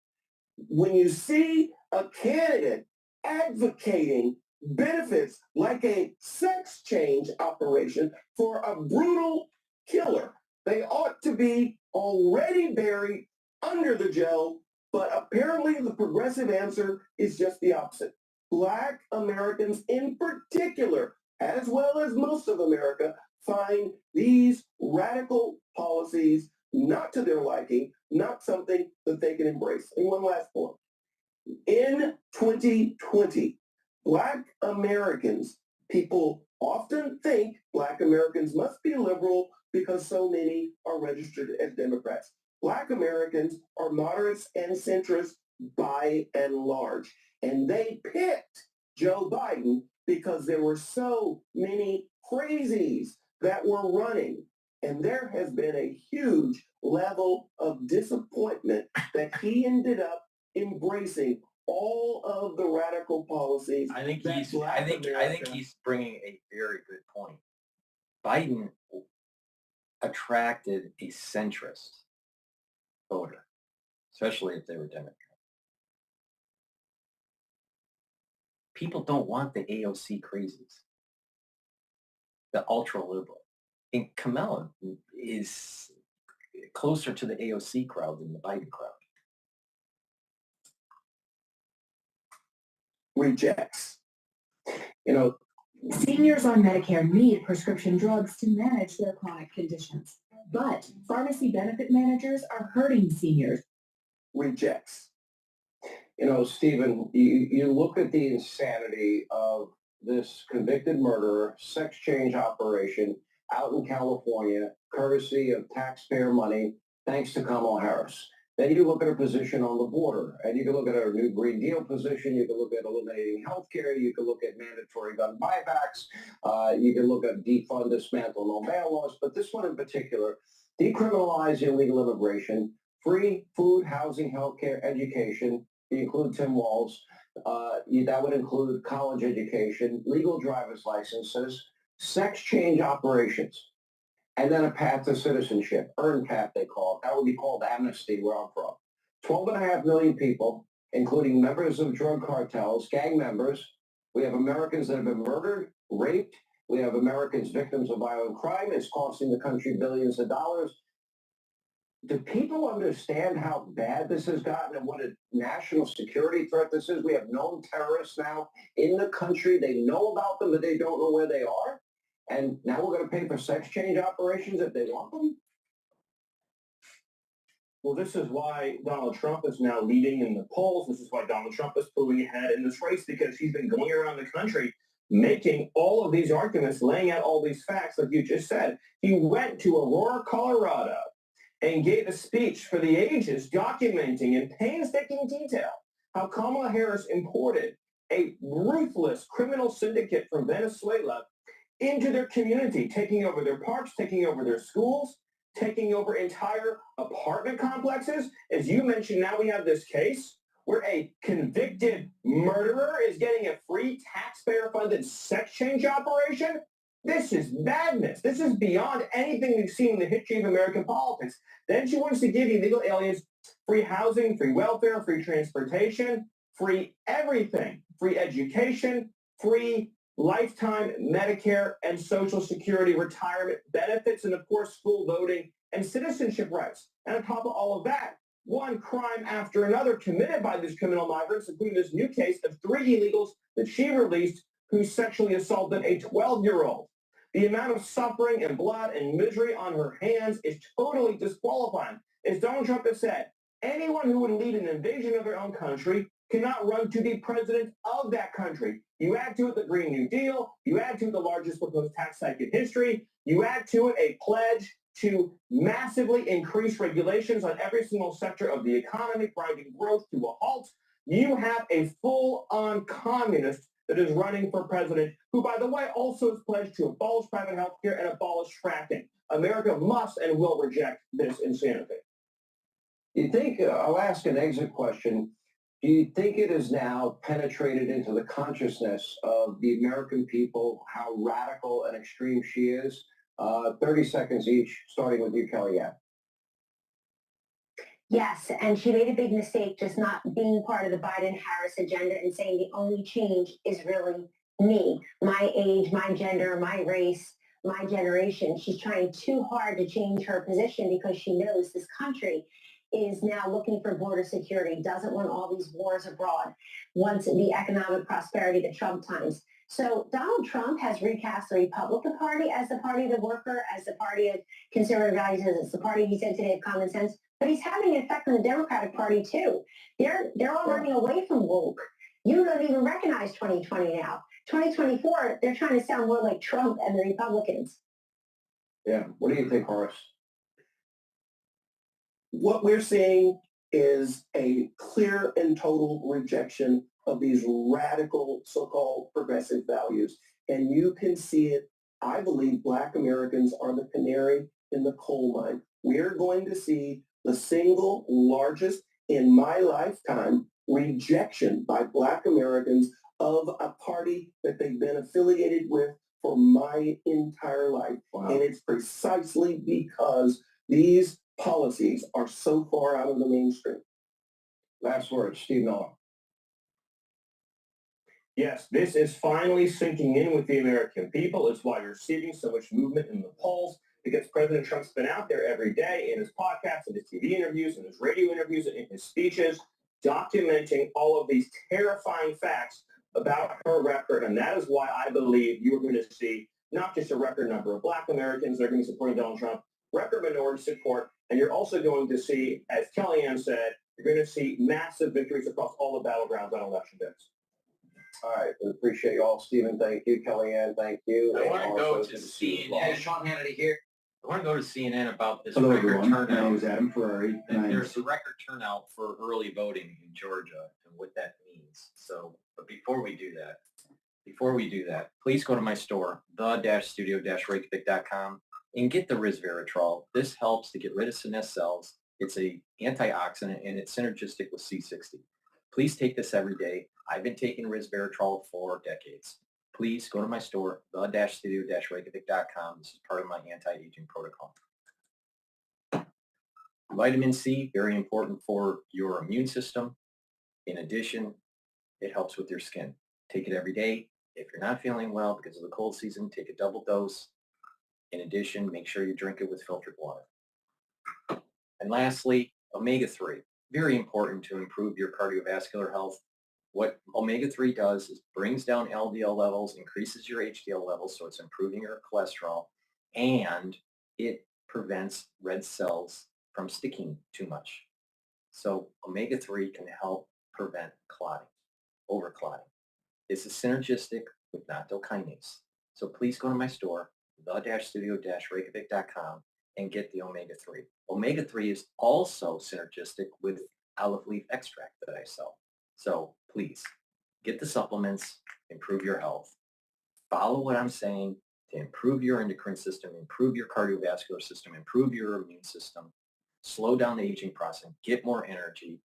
When you see a candidate advocating benefits like a sex change operation for a brutal killer, they ought to be already buried under the jail, but apparently the progressive answer is just the opposite. Black Americans in particular, as well as most of America, find these radical policies not to their liking, not something that they can embrace. And one last point. In 2020, Black Americans, people often think Black Americans must be liberal because so many are registered as Democrats. Black Americans are moderates and centrists by and large. And they picked Joe Biden because there were so many crazies that were running. And there has been a huge level of disappointment that he ended up embracing all of the radical policies. I think he's bringing a very good point. Biden attracted a centrist voter, especially if they were Democrat. People don't want the AOC crazies, the ultra-liberal. And Kamala is closer to the AOC crowd than the Biden crowd. Rejects. Seniors on Medicare need prescription drugs to manage their chronic conditions, but pharmacy benefit managers are hurting seniors. Rejects. Stephen, you look at the insanity of this convicted murderer, sex change operation out in California, courtesy of taxpayer money, thanks to Kamala Harris. Then you look at her position on the border, and you can look at her new Green Deal position, you can look at eliminating health care, you can look at mandatory gun buybacks, you can look at defund, dismantle, no bail laws, but this one in particular, decriminalize illegal immigration, free food, housing, health care, education, you include Tim Walz, That would include college education, legal driver's licenses, sex change operations, and then a path to citizenship, earn path they call it. That would be called amnesty where I'm from. 12.5 million people, including members of drug cartels, gang members. We have Americans that have been murdered, raped. We have Americans victims of violent crime. It's costing the country billions of dollars. Do people understand how bad this has gotten and what a national security threat this is? We have known terrorists now in the country. They know about them, but they don't know where they are. And now we're going to pay for sex change operations if they want them? Well, this is why Donald Trump is now leading in the polls. This is why Donald Trump is pulling ahead in this race, because he's been going around the country making all of these arguments, laying out all these facts, like you just said. He went to Aurora, Colorado, and gave a speech for the ages documenting in painstaking detail how Kamala Harris imported a ruthless criminal syndicate from Venezuela into their community, taking over their parks, taking over their schools, taking over entire apartment complexes. As you mentioned, now we have this case where a convicted murderer is getting a free taxpayer-funded sex change operation. This is madness. This is beyond anything we've seen in the history of American politics. Then she wants to give illegal aliens free housing, free welfare, free transportation, free everything, free education, free lifetime Medicare and Social Security retirement benefits, and of course, school voting and citizenship rights. And on top of all of that, one crime after another committed by these criminal migrants, including this new case of 3 illegals that she released who sexually assaulted a 12-year-old. The amount of suffering and blood and misery on her hands is totally disqualifying. As Donald Trump has said, anyone who would lead an invasion of their own country cannot run to be president of that country. You add to it the Green New Deal. You add to it the largest proposed tax hike in history. You add to it a pledge to massively increase regulations on every single sector of the economy, grinding growth to a halt. You have a full-on communist that is running for president, who, by the way, also has pledged to abolish private health care and abolish fracking. America must and will reject this insanity. You think, I'll ask an exit question. Do you think it is now penetrated into the consciousness of the American people how radical and extreme she is? 30 seconds each, starting with you, Kellyanne. Yes, and she made a big mistake just not being part of the Biden-Harris agenda and saying the only change is really me, my age, my gender, my race, my generation. She's trying too hard to change her position because she knows this country is now looking for border security, doesn't want all these wars abroad, wants the economic prosperity that Trump times. So Donald Trump has recast the Republican Party as the party of the worker, as the party of conservative values, as it's the party, he said today, of common sense. But he's having an effect on the Democratic Party, too. They're all running away from woke. You don't even recognize 2020 now. 2024, they're trying to sound more like Trump and the Republicans. Yeah. What do you think, Horace? What we're seeing is a clear and total rejection of these radical so-called progressive values. And you can see it. I believe Black Americans are the canary in the coal mine. We're going to see the single largest in my lifetime rejection by Black Americans of a party that they've been affiliated with for my entire life. Wow. And it's precisely because these policies are so far out of the mainstream. Last word, Steve Miller. Yes, this is finally sinking in with the American people. It's why you're seeing so much movement in the polls, because President Trump's been out there every day in his podcasts, in his TV interviews, in his radio interviews, in his speeches, documenting all of these terrifying facts about her record. And that is why I believe you are going to see not just a record number of Black Americans that are going to be supporting Donald Trump, record minority support, and you're also going to see, as Kellyanne said, you're going to see massive victories across all the battlegrounds on election days. All right, we appreciate you all. Stephen, thank you. Kellyanne, thank you. I want to go to CNN. Sean Hannity here. I want to go to CNN about this Hello, record everyone. My turnout. name is Adam Ferrari. And There's a record turnout for early voting in Georgia and what that means. So, but before we do that, please go to my store, the-studio-reykjavik.com, and get the resveratrol. This helps to get rid of senescence cells. It's a antioxidant and it's synergistic with C60. Please take this every day. I've been taking resveratrol for decades. Please go to my store, the-studio-reykjavik.com. This is part of my anti-aging protocol. Vitamin C, very important for your immune system. In addition, it helps with your skin. Take it every day. If you're not feeling well because of the cold season, take a double dose. In addition, make sure you drink it with filtered water. And lastly, omega-3, very important to improve your cardiovascular health. What omega-3 does is brings down LDL levels, increases your HDL levels, so it's improving your cholesterol, and it prevents red cells from sticking too much. So omega-3 can help prevent clotting, overclotting. This is synergistic with not-kinase. So please go to my store, the-studio-reykjavik.com, and get the omega-3. Omega-3 is also synergistic with olive leaf extract that I sell. So please get the supplements, improve your health. Follow what I'm saying to improve your endocrine system, improve your cardiovascular system, improve your immune system, slow down the aging process, get more energy,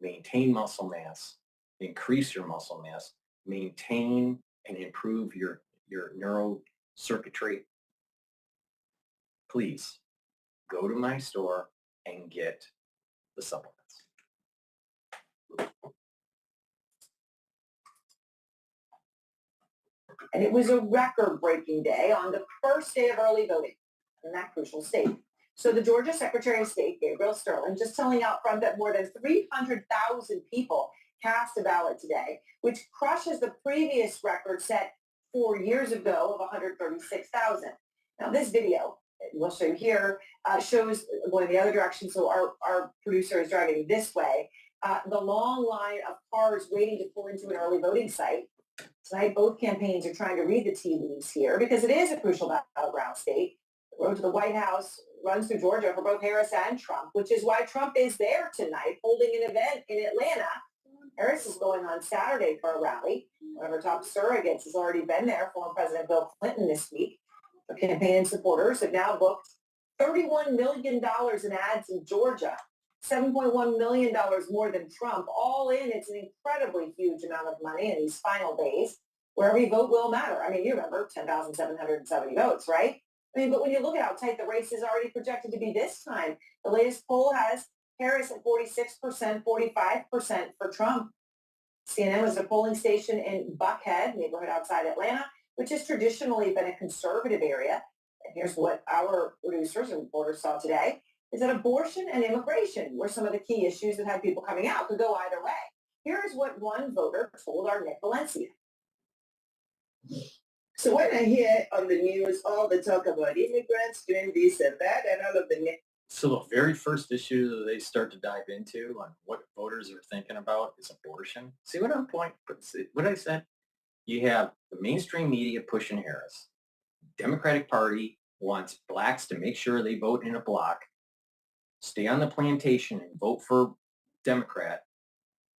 maintain muscle mass, increase your muscle mass, maintain and improve your neurocircuitry. Please go to my store and get the supplements. And it was a record-breaking day on the first day of early voting in that crucial state. So the Georgia Secretary of State, Gabriel Sterling, just telling out front that more than 300,000 people cast a ballot today, which crushes the previous record set 4 years ago of 136,000. Now this video, we'll show you here, shows going the other direction. So our producer is driving this way. The long line of cars waiting to pull into an early voting site. Tonight, both campaigns are trying to read the tea leaves here because it is a crucial battleground state. The road to the White House runs through Georgia for both Harris and Trump, which is why Trump is there tonight holding an event in Atlanta. Harris is going on Saturday for a rally. One of her top surrogates has already been there, former President Bill Clinton this week. Her campaign and supporters have now booked $31 million in ads in Georgia, $7.1 million more than Trump. All in, it's an incredibly huge amount of money in these final days where every vote will matter. I mean, you remember 10,770 votes, right? I mean, but when you look at how tight the race is already projected to be this time, the latest poll has Harris at 46%, 45% for Trump. CNN was a polling station in Buckhead, neighborhood outside Atlanta, which has traditionally been a conservative area. And here's what our producers and reporters saw today, is that abortion and immigration were some of the key issues that had people coming out. Could go either way. Here's what one voter told our Nick Valencia. So when I hear on the news all the talk about immigrants doing this and that and all of the... So the very first issue that they start to dive into on what voters are thinking about is abortion. See what I'm pointing? What I said? You have the mainstream media pushing Harris. Democratic Party wants blacks to make sure they vote in a block, stay on the plantation and vote for Democrat,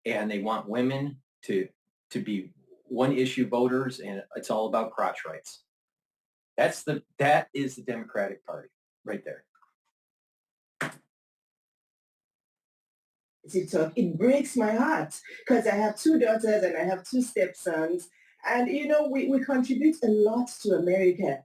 and they want women to be one-issue voters, and it's all about crotch rights. That is the Democratic Party right there. It breaks my heart because I have 2 daughters and I have 2 stepsons, and you know we contribute a lot to America.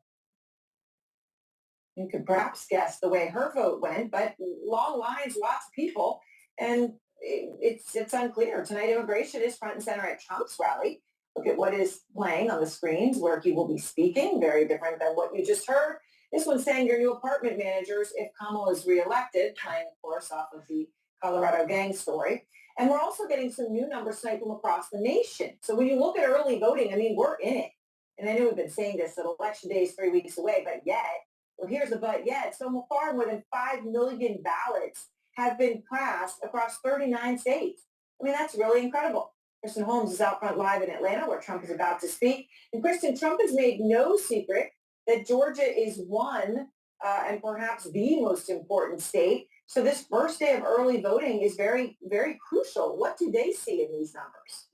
You could perhaps guess the way her vote went, but long lines, lots of people, and it's unclear. Tonight, immigration is front and center at Trump's rally. Look at what is playing on the screens where he will be speaking, very different than what you just heard. This one's saying your new apartment managers if Kamala is reelected, playing, of course, off of the Colorado gang story. And we're also getting some new numbers tonight from across the nation. So when you look at early voting, I mean, we're in it. And I know we've been saying this, that election day is 3 weeks away, but yet, well, here's the but yet. So far, more than 5 million ballots have been cast across 39 states. I mean, that's really incredible. Kristen Holmes is out front live in Atlanta, where Trump is about to speak. And Kristen, Trump has made no secret that Georgia is one and perhaps the most important state. So this first day of early voting is very, very crucial. What do they see in these numbers?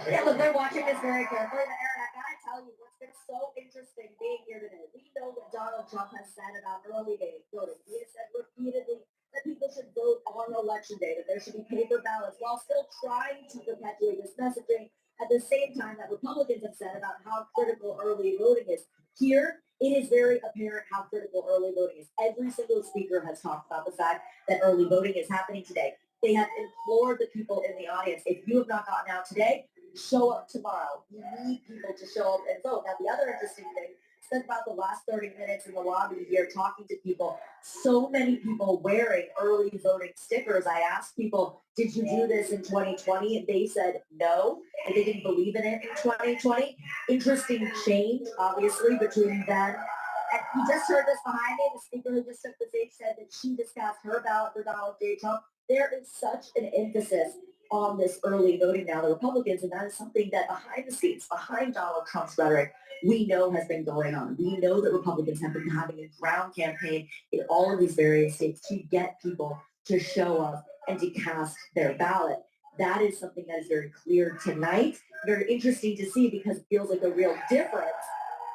Yeah, look, they're watching this very carefully. And Aaron, I gotta tell you, what's been so interesting being here today. We know what Donald Trump has said about early voting. He has said repeatedly that that people should vote on election day, that there should be paper ballots, while still trying to perpetuate this messaging at the same time that Republicans have said about how critical early voting is. Here, it is very apparent how critical early voting is. Every single speaker has talked about the fact that early voting is happening today. They have implored the people in the audience, if you have not gotten out today, show up tomorrow. You need people to show up and vote. Now, the other interesting thing, spent about the last 30 minutes in the lobby here talking to people. So many people wearing early voting stickers. I asked people, did you do this in 2020? And they said no, and they didn't believe in it in 2020. Interesting change, obviously, between then. And you just heard this behind me. The speaker who just took the stage said that she just cast her ballot for Donald J. Trump. There is such an emphasis on this early voting now, the Republicans, and that is something that behind the scenes, behind Donald Trump's rhetoric, we know has been going on. We know that Republicans have been having a ground campaign in all of these various states to get people to show up and to cast their ballot. That is something that is very clear tonight, very interesting to see because it feels like a real difference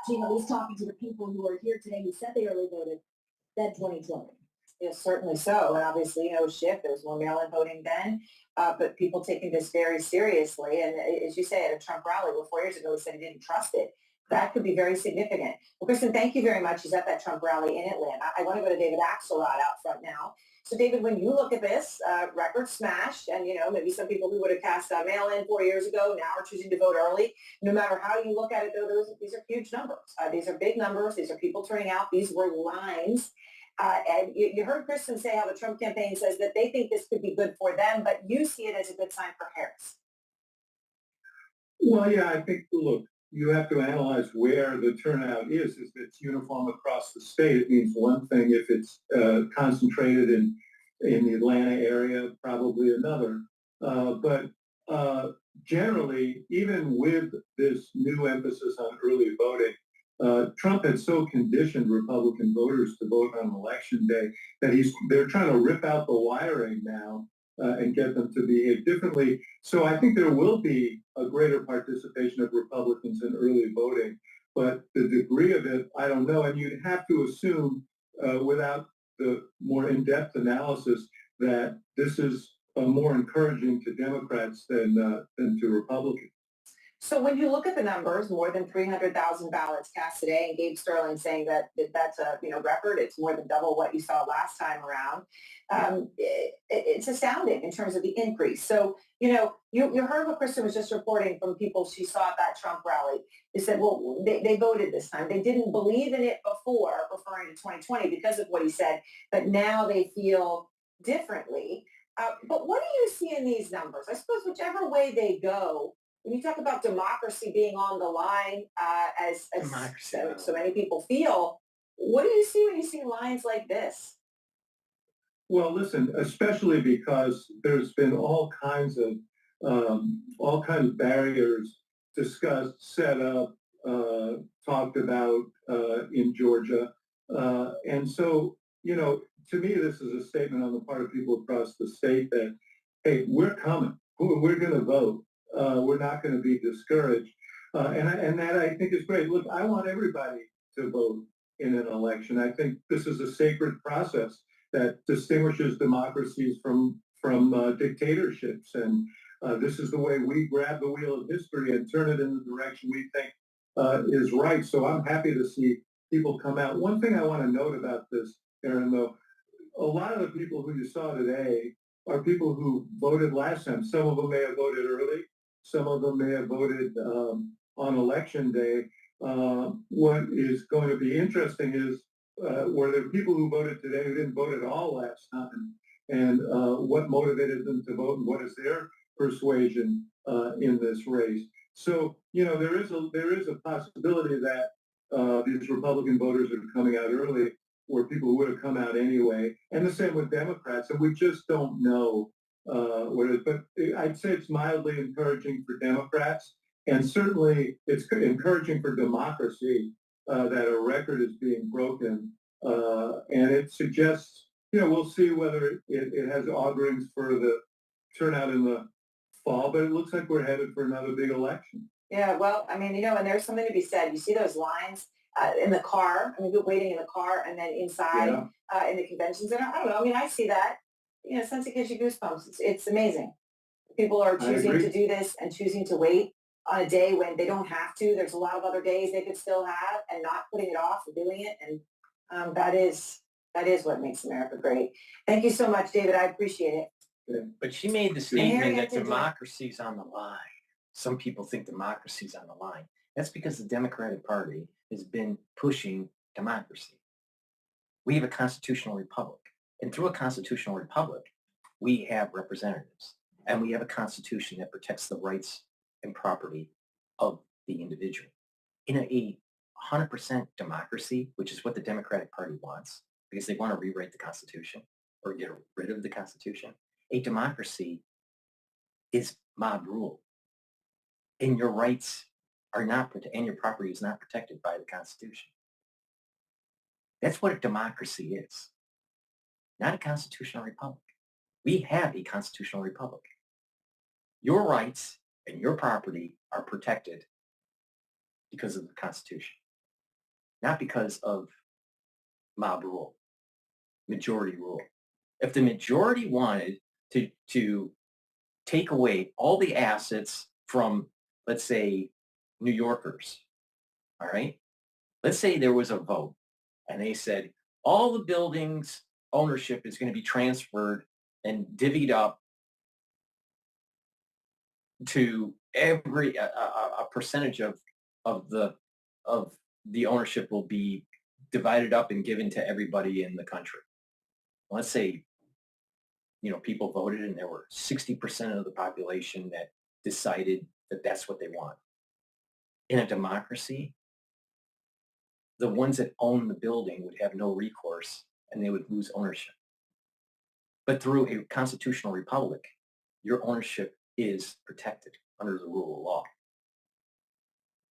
between at least talking to the people who are here today who said they early voted than 2020. Yes, certainly so. And obviously, shift. There was more mail-in voting then, but people taking this very seriously. And as you say, at a Trump rally, 4 years ago, he said he didn't trust it. That could be very significant. Well, Kristen, thank you very much. He's at that Trump rally in Atlanta. I want to go to David Axelrod out front now. So, David, when you look at this, record smashed, and, maybe some people who would have cast mail-in 4 years ago now are choosing to vote early. No matter how you look at it, though, these are huge numbers. These are big numbers. These are people turning out. These were lines. And you heard Kristen say how the Trump campaign says that they think this could be good for them, but you see it as a good sign for Harris. Well, yeah, I think, look, you have to analyze where the turnout is. If it's uniform across the state, it means one thing. If it's concentrated in the Atlanta area, probably another. But generally, even with this new emphasis on early voting, Trump had so conditioned Republican voters to vote on election day that they're trying to rip out the wiring now and get them to behave differently. So I think there will be a greater participation of Republicans in early voting, but the degree of it, I don't know. And you'd have to assume, without the more in-depth analysis, that this is more encouraging to Democrats than to Republicans. So when you look at the numbers, more than 300,000 ballots cast today, and Gabe Sterling saying that that's a record, it's more than double what you saw last time around. It's astounding in terms of the increase. So, you heard what Kristen was just reporting from people she saw at that Trump rally. They said, well, they voted this time. They didn't believe in it before, referring to 2020 because of what he said, but now they feel differently. But what do you see in these numbers? I suppose whichever way they go, when you talk about democracy being on the line, as so many people feel, what do you see when you see lines like this? Well, listen, especially because there's been all kinds of barriers discussed, set up, talked about in Georgia, and so to me, this is a statement on the part of people across the state that, hey, we're coming, we're going to vote. We're not going to be discouraged. And that I think is great. Look, I want everybody to vote in an election. I think this is a sacred process that distinguishes democracies from dictatorships. And this is the way we grab the wheel of history and turn it in the direction we think is right. So I'm happy to see people come out. One thing I want to note about this, Aaron, though, a lot of the people who you saw today are people who voted last time. Some of them may have voted early. Some of them may have voted on election day. What is going to be interesting is were there people who voted today who didn't vote at all last time, and what motivated them to vote, and what is their persuasion in this race? So there is a possibility that these Republican voters are coming out early, where people who would have come out anyway, and the same with Democrats, and we just don't know. But I'd say it's mildly encouraging for Democrats, and certainly it's encouraging for democracy that a record is being broken, and it suggests, we'll see whether it has auguries for the turnout in the fall, but it looks like we're headed for another big election. Yeah, well, and there's something to be said. You see those lines in the car. I mean, we're waiting in the car and then inside in the convention center. I don't know. I mean, I see that. You know, something gives you goosebumps. It's amazing. People are choosing to do this and choosing to wait on a day when they don't have to. There's a lot of other days they could still have and not putting it off and doing it. And that is what makes America great. Thank you so much, David. I appreciate it. But she made the statement that democracy's on the line. Some people think democracy's on the line. That's because the Democratic Party has been pushing democracy. We have a constitutional republic. And through a constitutional republic, we have representatives. And we have a constitution that protects the rights and property of the individual. In a 100% democracy, which is what the Democratic Party wants, because they want to rewrite the Constitution or get rid of the Constitution, a democracy is mob rule. And your rights are not protected, and your property is not protected by the Constitution. That's what a democracy is, not a constitutional republic. We have a constitutional republic. Your rights and your property are protected because of the Constitution, not because of mob rule, majority rule. If the majority wanted to take away all the assets from, let's say, New Yorkers, all right? Let's say there was a vote and they said all the buildings ownership is going to be transferred and divvied up to every a percentage of the ownership will be divided up and given to everybody in the country. Let's say, you know, people voted and there were 60% of the population that decided that that's what they want. In a democracy, the ones that own the building would have no recourse and they would lose ownership. But through a constitutional republic, your ownership is protected under the rule of law.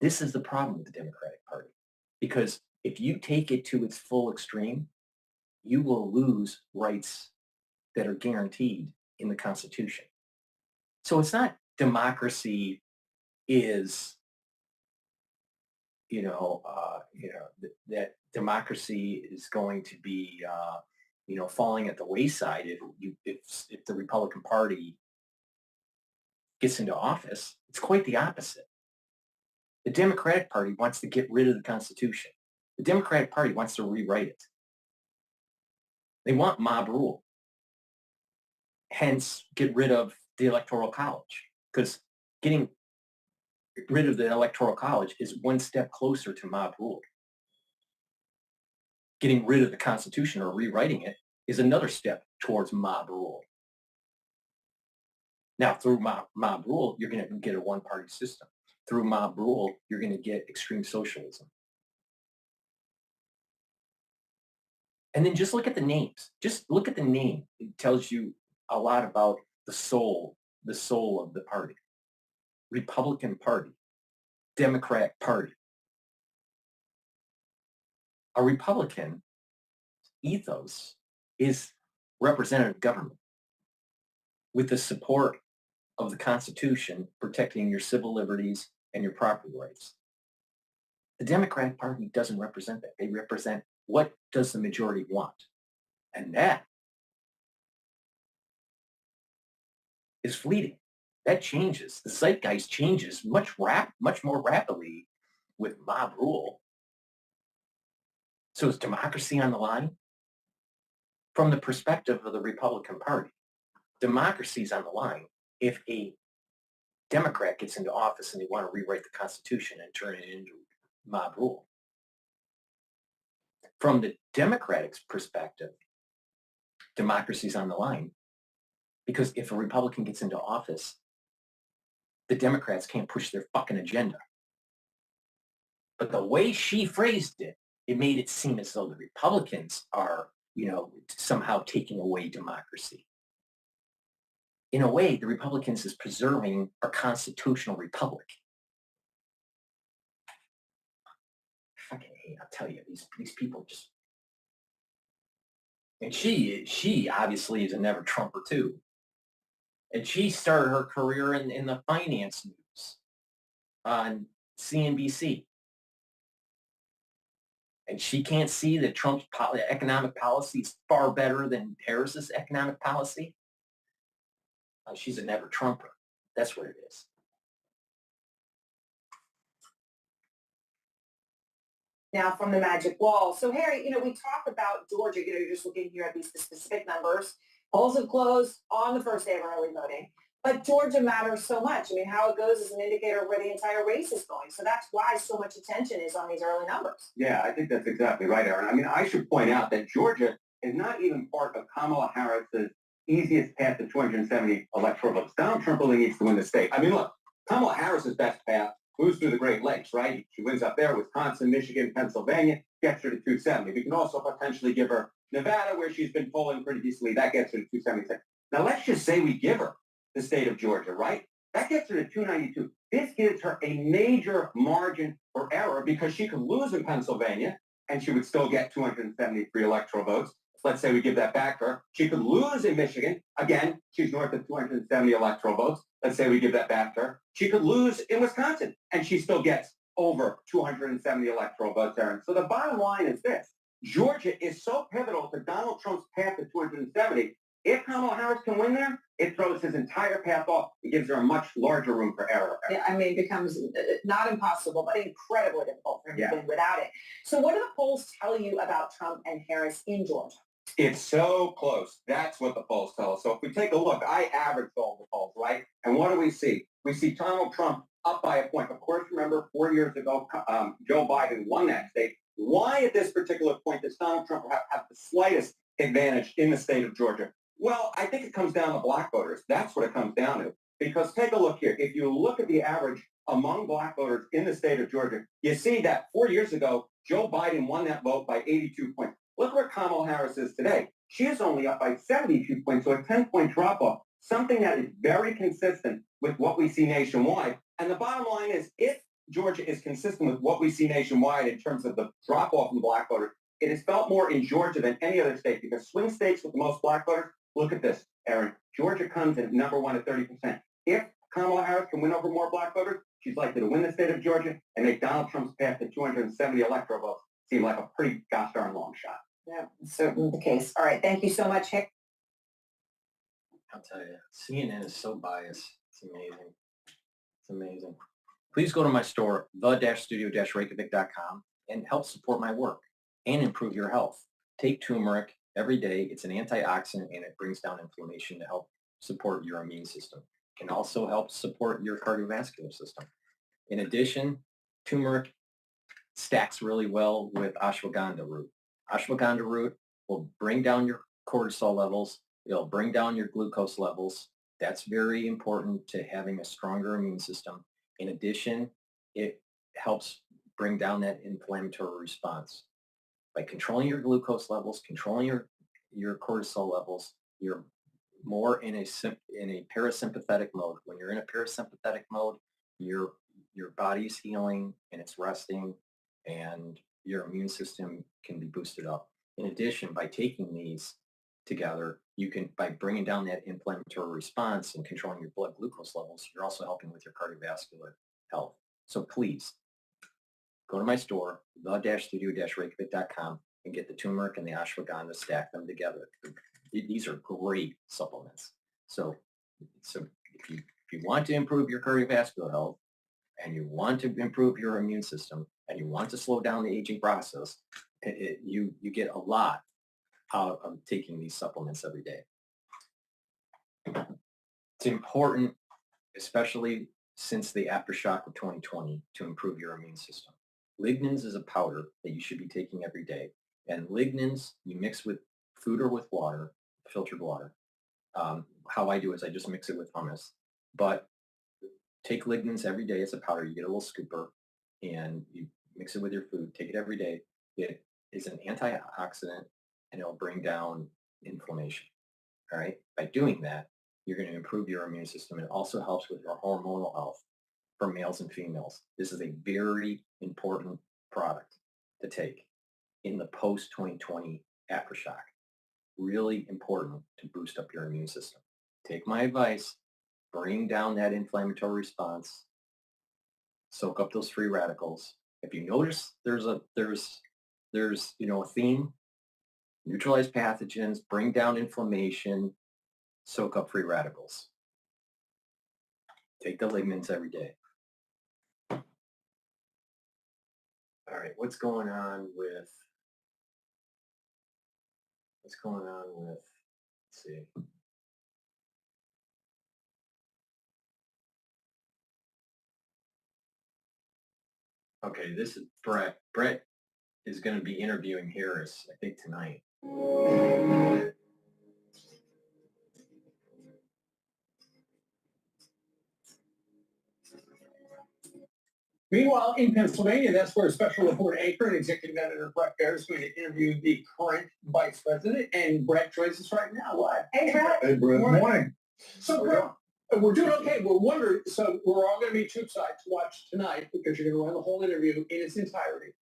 This is the problem with the Democratic Party, because if you take it to its full extreme, you will lose rights that are guaranteed in the Constitution. So it's not democracy is, that democracy is going to be, falling at the wayside if the Republican Party gets into office. It's quite the opposite. The Democratic Party wants to get rid of the Constitution. The Democratic Party wants to rewrite it. They want mob rule. Hence, get rid of the Electoral College, because getting rid of the Electoral College is one step closer to mob rule. Getting rid of the Constitution or rewriting it is another step towards mob rule. Now, through mob rule, you're going to get a one-party system. Through mob rule, you're going to get extreme socialism. And then just look at the names. Just look at the name. It tells you a lot about the soul of the party. Republican Party, Democrat Party. A Republican ethos is representative government with the support of the Constitution protecting your civil liberties and your property rights. The Democratic Party doesn't represent that. They represent what does the majority want. And that is fleeting. That changes. The zeitgeist changes much more rapidly with mob rule. So is democracy on the line? From the perspective of the Republican Party, democracy is on the line if a Democrat gets into office and they want to rewrite the Constitution and turn it into mob rule. From the Democratic's perspective, democracy is on the line because if a Republican gets into office, the Democrats can't push their fucking agenda. But the way she phrased it, it made it seem as though the Republicans are, somehow taking away democracy. In a way, the Republicans is preserving our constitutional republic. Fucking hate, I'll tell you, these people just... And she obviously is a never Trumper too. And she started her career in the finance news on CNBC. And she can't see that Trump's economic policy is far better than Harris's economic policy. She's a never Trumper. That's what it is. Now from the magic wall. So Harry, we talk about Georgia, you're just looking here at these specific numbers. Polls have closed on the first day of early voting. But Georgia matters so much. I mean, how it goes is an indicator of where the entire race is going. So that's why so much attention is on these early numbers. Yeah, I think that's exactly right, Aaron. I mean, I should point out that Georgia is not even part of Kamala Harris's easiest path to 270 electoral votes. Donald Trump really needs to win the state. I mean, look, Kamala Harris's best path moves through the Great Lakes, right? She wins up there, Wisconsin, Michigan, Pennsylvania, gets her to 270. We can also potentially give her Nevada, where she's been polling pretty decently. That gets her to 276. Now, let's just say we give her the state of Georgia, right? That gets her to 292. This gives her a major margin for error because she could lose in Pennsylvania and she would still get 273 electoral votes. Let's say we give that back to her. She could lose in Michigan. Again, she's north of 270 electoral votes. Let's say we give that back to her. She could lose in Wisconsin and she still gets over 270 electoral votes, Aaron. So the bottom line is this. Georgia is so pivotal to Donald Trump's path to 270. If Kamala Harris can win there, it throws his entire path off. It gives her a much larger room for error. Yeah, I mean, it becomes not impossible, but incredibly difficult for him to win without it. So what do the polls tell you about Trump and Harris in Georgia? It's so close. That's what the polls tell us. So if we take a look, I averaged all the polls, right? And what do we see? We see Donald Trump up by a point. Of course, remember 4 years ago, Joe Biden won that state. Why at this particular point does Donald Trump have the slightest advantage in the state of Georgia? Well, I think it comes down to black voters. That's what it comes down to. Because take a look here. If you look at the average among black voters in the state of Georgia, you see that 4 years ago, Joe Biden won that vote by 82 points. Look where Kamala Harris is today. She is only up by 72 points, so a 10-point drop-off, something that is very consistent with what we see nationwide. And the bottom line is, if Georgia is consistent with what we see nationwide in terms of the drop-off in black voters, it is felt more in Georgia than any other state because swing states with the most black voters, look at this, Aaron. Georgia comes in number one at 30%. If Kamala Harris can win over more black voters, she's likely to win the state of Georgia and make Donald Trump's path to 270 electoral votes seem like a pretty gosh darn long shot. Yeah, certainly the case. All right, thank you so much, Hick. I'll tell you, CNN is so biased. It's amazing. It's amazing. Please go to my store, the-studio-reykjavik.com, and help support my work and improve your health. Take turmeric every day. It's an antioxidant, and it brings down inflammation to help support your immune system. It can also help support your cardiovascular system. In addition, turmeric stacks really well with ashwagandha root. Ashwagandha root will bring down your cortisol levels. It'll bring down your glucose levels. That's very important to having a stronger immune system. In addition, it helps bring down that inflammatory response. By controlling your glucose levels, controlling your cortisol levels, you're more in a parasympathetic mode. When you're in a parasympathetic mode, your body's healing and it's resting, and your immune system can be boosted up. In addition, by taking these together, you can, by bringing down that inflammatory response and controlling your blood glucose levels, you're also helping with your cardiovascular health. So please go to my store, the-studio-reykjavik.com, and get the turmeric and the ashwagandha, stack them together. These are great supplements. So if you want to improve your cardiovascular health and you want to improve your immune system and you want to slow down the aging process, you get a lot out of taking these supplements every day. It's important, especially since the aftershock of 2020, to improve your immune system. Lignans is a powder that you should be taking every day. And lignans, you mix with food or with water, filtered water. How I do is I just mix it with hummus. But take lignans every day as a powder. You get a little scooper and you mix it with your food. Take it every day. It is an antioxidant and it'll bring down inflammation. All right. By doing that, you're going to improve your immune system. It also helps with your hormonal health for males and females. This is a very important product to take in the post-2020 aftershock. Really important to boost up your immune system. Take my advice, bring down that inflammatory response, soak up those free radicals. If you notice there's there's, a theme, neutralize pathogens, bring down inflammation, soak up free radicals. Take the lignans every day. All right, what's going on with, let's see. Okay, this is Brett. Brett is going to be interviewing Harris, I think, tonight. Meanwhile, in Pennsylvania, that's where special report anchor and executive editor Brett Baer is going to interview the current vice president. And Brett joins us right now live. Hey, Brett. Hey, Brett. Good morning. So, Brett, we're doing okay. We're wondering, so we're all going to be tube-side to watch tonight because you're going to run the whole interview in its entirety.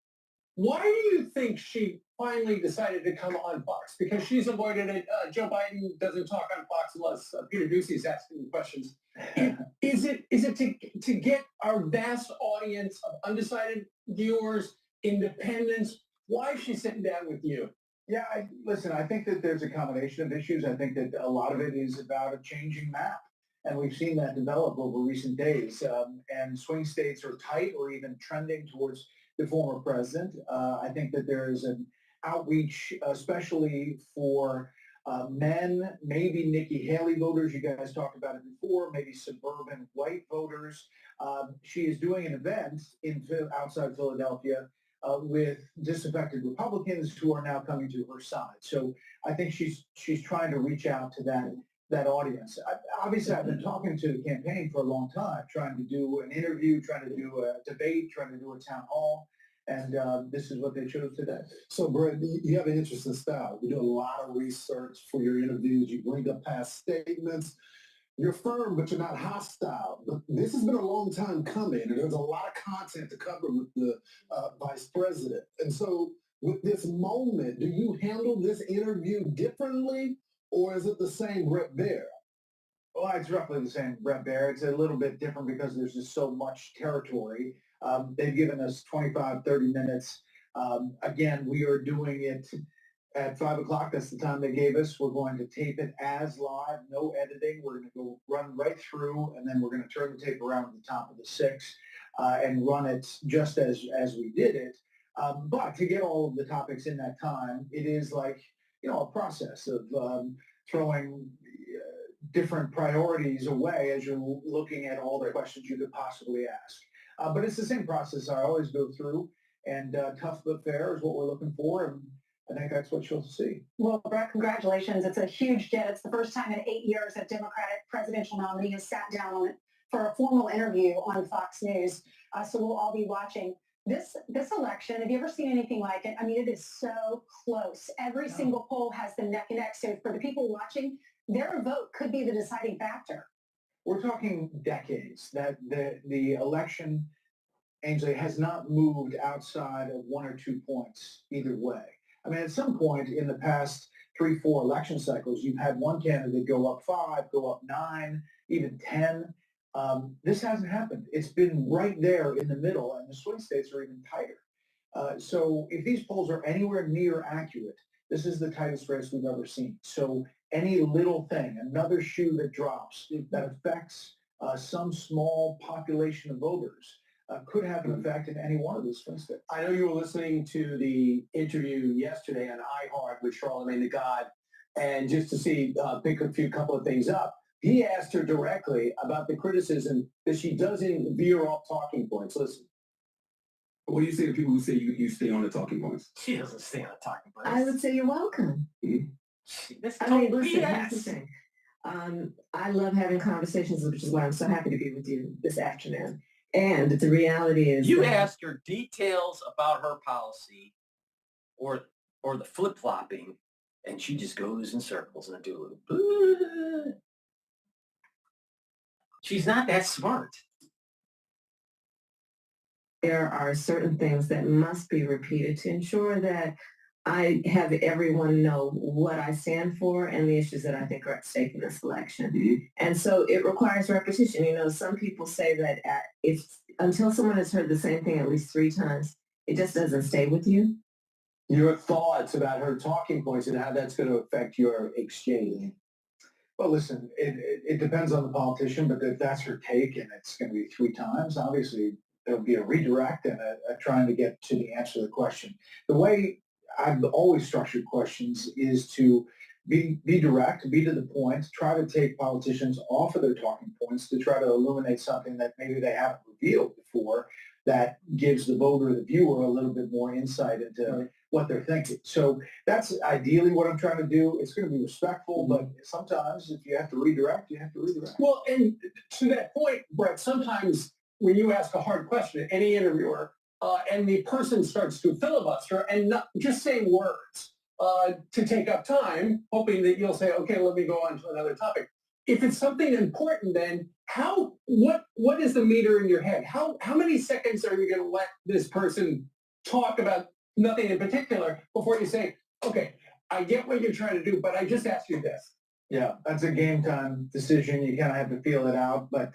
Why do you think she finally decided to come on Fox? Because she's avoided it. Joe Biden doesn't talk on Fox unless Peter Doocy's asking questions. Is it to get our vast audience of undecided viewers, independents? Why is she sitting down with you? Yeah, listen, I think that there's a combination of issues. I think that a lot of it is about a changing map. And we've seen that develop over recent days. And swing states are tight or even trending towards the former president. I think that there is an outreach, especially for men, maybe Nikki Haley voters. You guys talked about it before, maybe suburban white voters. She is doing an event outside Philadelphia with disaffected Republicans who are now coming to her side. So I think she's trying to reach out to that audience. Obviously, I've been talking to the campaign for a long time, trying to do an interview, trying to do a debate, trying to do a town hall, and this is what they chose today. So, Brett, you have an interesting style. You do a lot of research for your interviews. You bring up past statements. You're firm, but you're not hostile. But this has been a long time coming, and there's a lot of content to cover with the vice president. And so with this moment, do you handle this interview differently, or is it the same Brett Baer? Well, it's roughly the same Brett Baer. It's a little bit different because there's just so much territory. They've given us 25, 30 minutes. Again, we are doing it at 5 o'clock. That's the time they gave us. We're going to tape it as live, no editing. We're going to go run right through, and then we're going to turn the tape around at the top of the 6 and run it just as we did it. But to get all of the topics in that time, it is like, a process of throwing different priorities away as you're looking at all the questions you could possibly ask. But it's the same process I always go through, and tough but fair is what we're looking for, and I think that's what you'll see. Well, Brett, congratulations. It's a huge get. It's the first time in 8 years a Democratic presidential nominee has sat down for a formal interview on Fox News. So we'll all be watching. This election, have you ever seen anything like it? I mean, it is so close. Every single poll has them neck and neck. So for the people watching, their vote could be the deciding factor. We're talking decades that the election, Ainsley, has not moved outside of 1 or 2 points either way. I mean, at some point in the past 3, 4 election cycles, you've had one candidate go up 5, go up 9, even 10. This hasn't happened. It's been right there in the middle, and the swing states are even tighter. So if these polls are anywhere near accurate, this is the tightest race we've ever seen. So any little thing, another shoe that drops that affects some small population of voters could have an effect in any one of those swing states. I know you were listening to the interview yesterday on iHeart with Charlamagne the God, and just to see, pick a couple of things up. He asked her directly about the criticism that she doesn't veer off talking points. Listen. What do you say to people who say you stay on the talking points? She doesn't stay on the talking points. I would say you're welcome. That's I mean, total listen, BS. here's the thing. I love having conversations, which is why I'm so happy to be with you this afternoon. And the reality is, You asked her details about her policy or the flip-flopping, and she just goes in circles and do a little. She's not that smart. there are certain things that must be repeated to ensure that I have everyone know what I stand for and the issues that I think are at stake in this election. And so it requires repetition. You know, some people say that if until someone has heard the same thing at least 3 times, it just doesn't stay with you. Your thoughts about her talking points and how that's going to affect your exchange. Well, listen, it depends on the politician, but if that's her take and it's going to be 3 times, obviously there'll be a redirect and a trying to get to the answer to the question. The way I've always structured questions is to be direct, be to the point, try to take politicians off of their talking points to try to illuminate something that maybe they haven't revealed before that gives the voter, the viewer, a little bit more insight into what they're thinking. So that's ideally what I'm trying to do. It's going to be respectful, but sometimes if you have to redirect, you have to redirect. Well, and to that point, Brett, sometimes when you ask a hard question to any interviewer and the person starts to filibuster and not just say words to take up time, hoping that you'll say, okay, let me go on to another topic. If it's something important, then what is the meter in your head? How many seconds are you going to let this person talk about nothing in particular before you say, okay, I get what you're trying to do, but I just asked you this. Yeah, that's a game time decision. You kind of have to feel it out. But,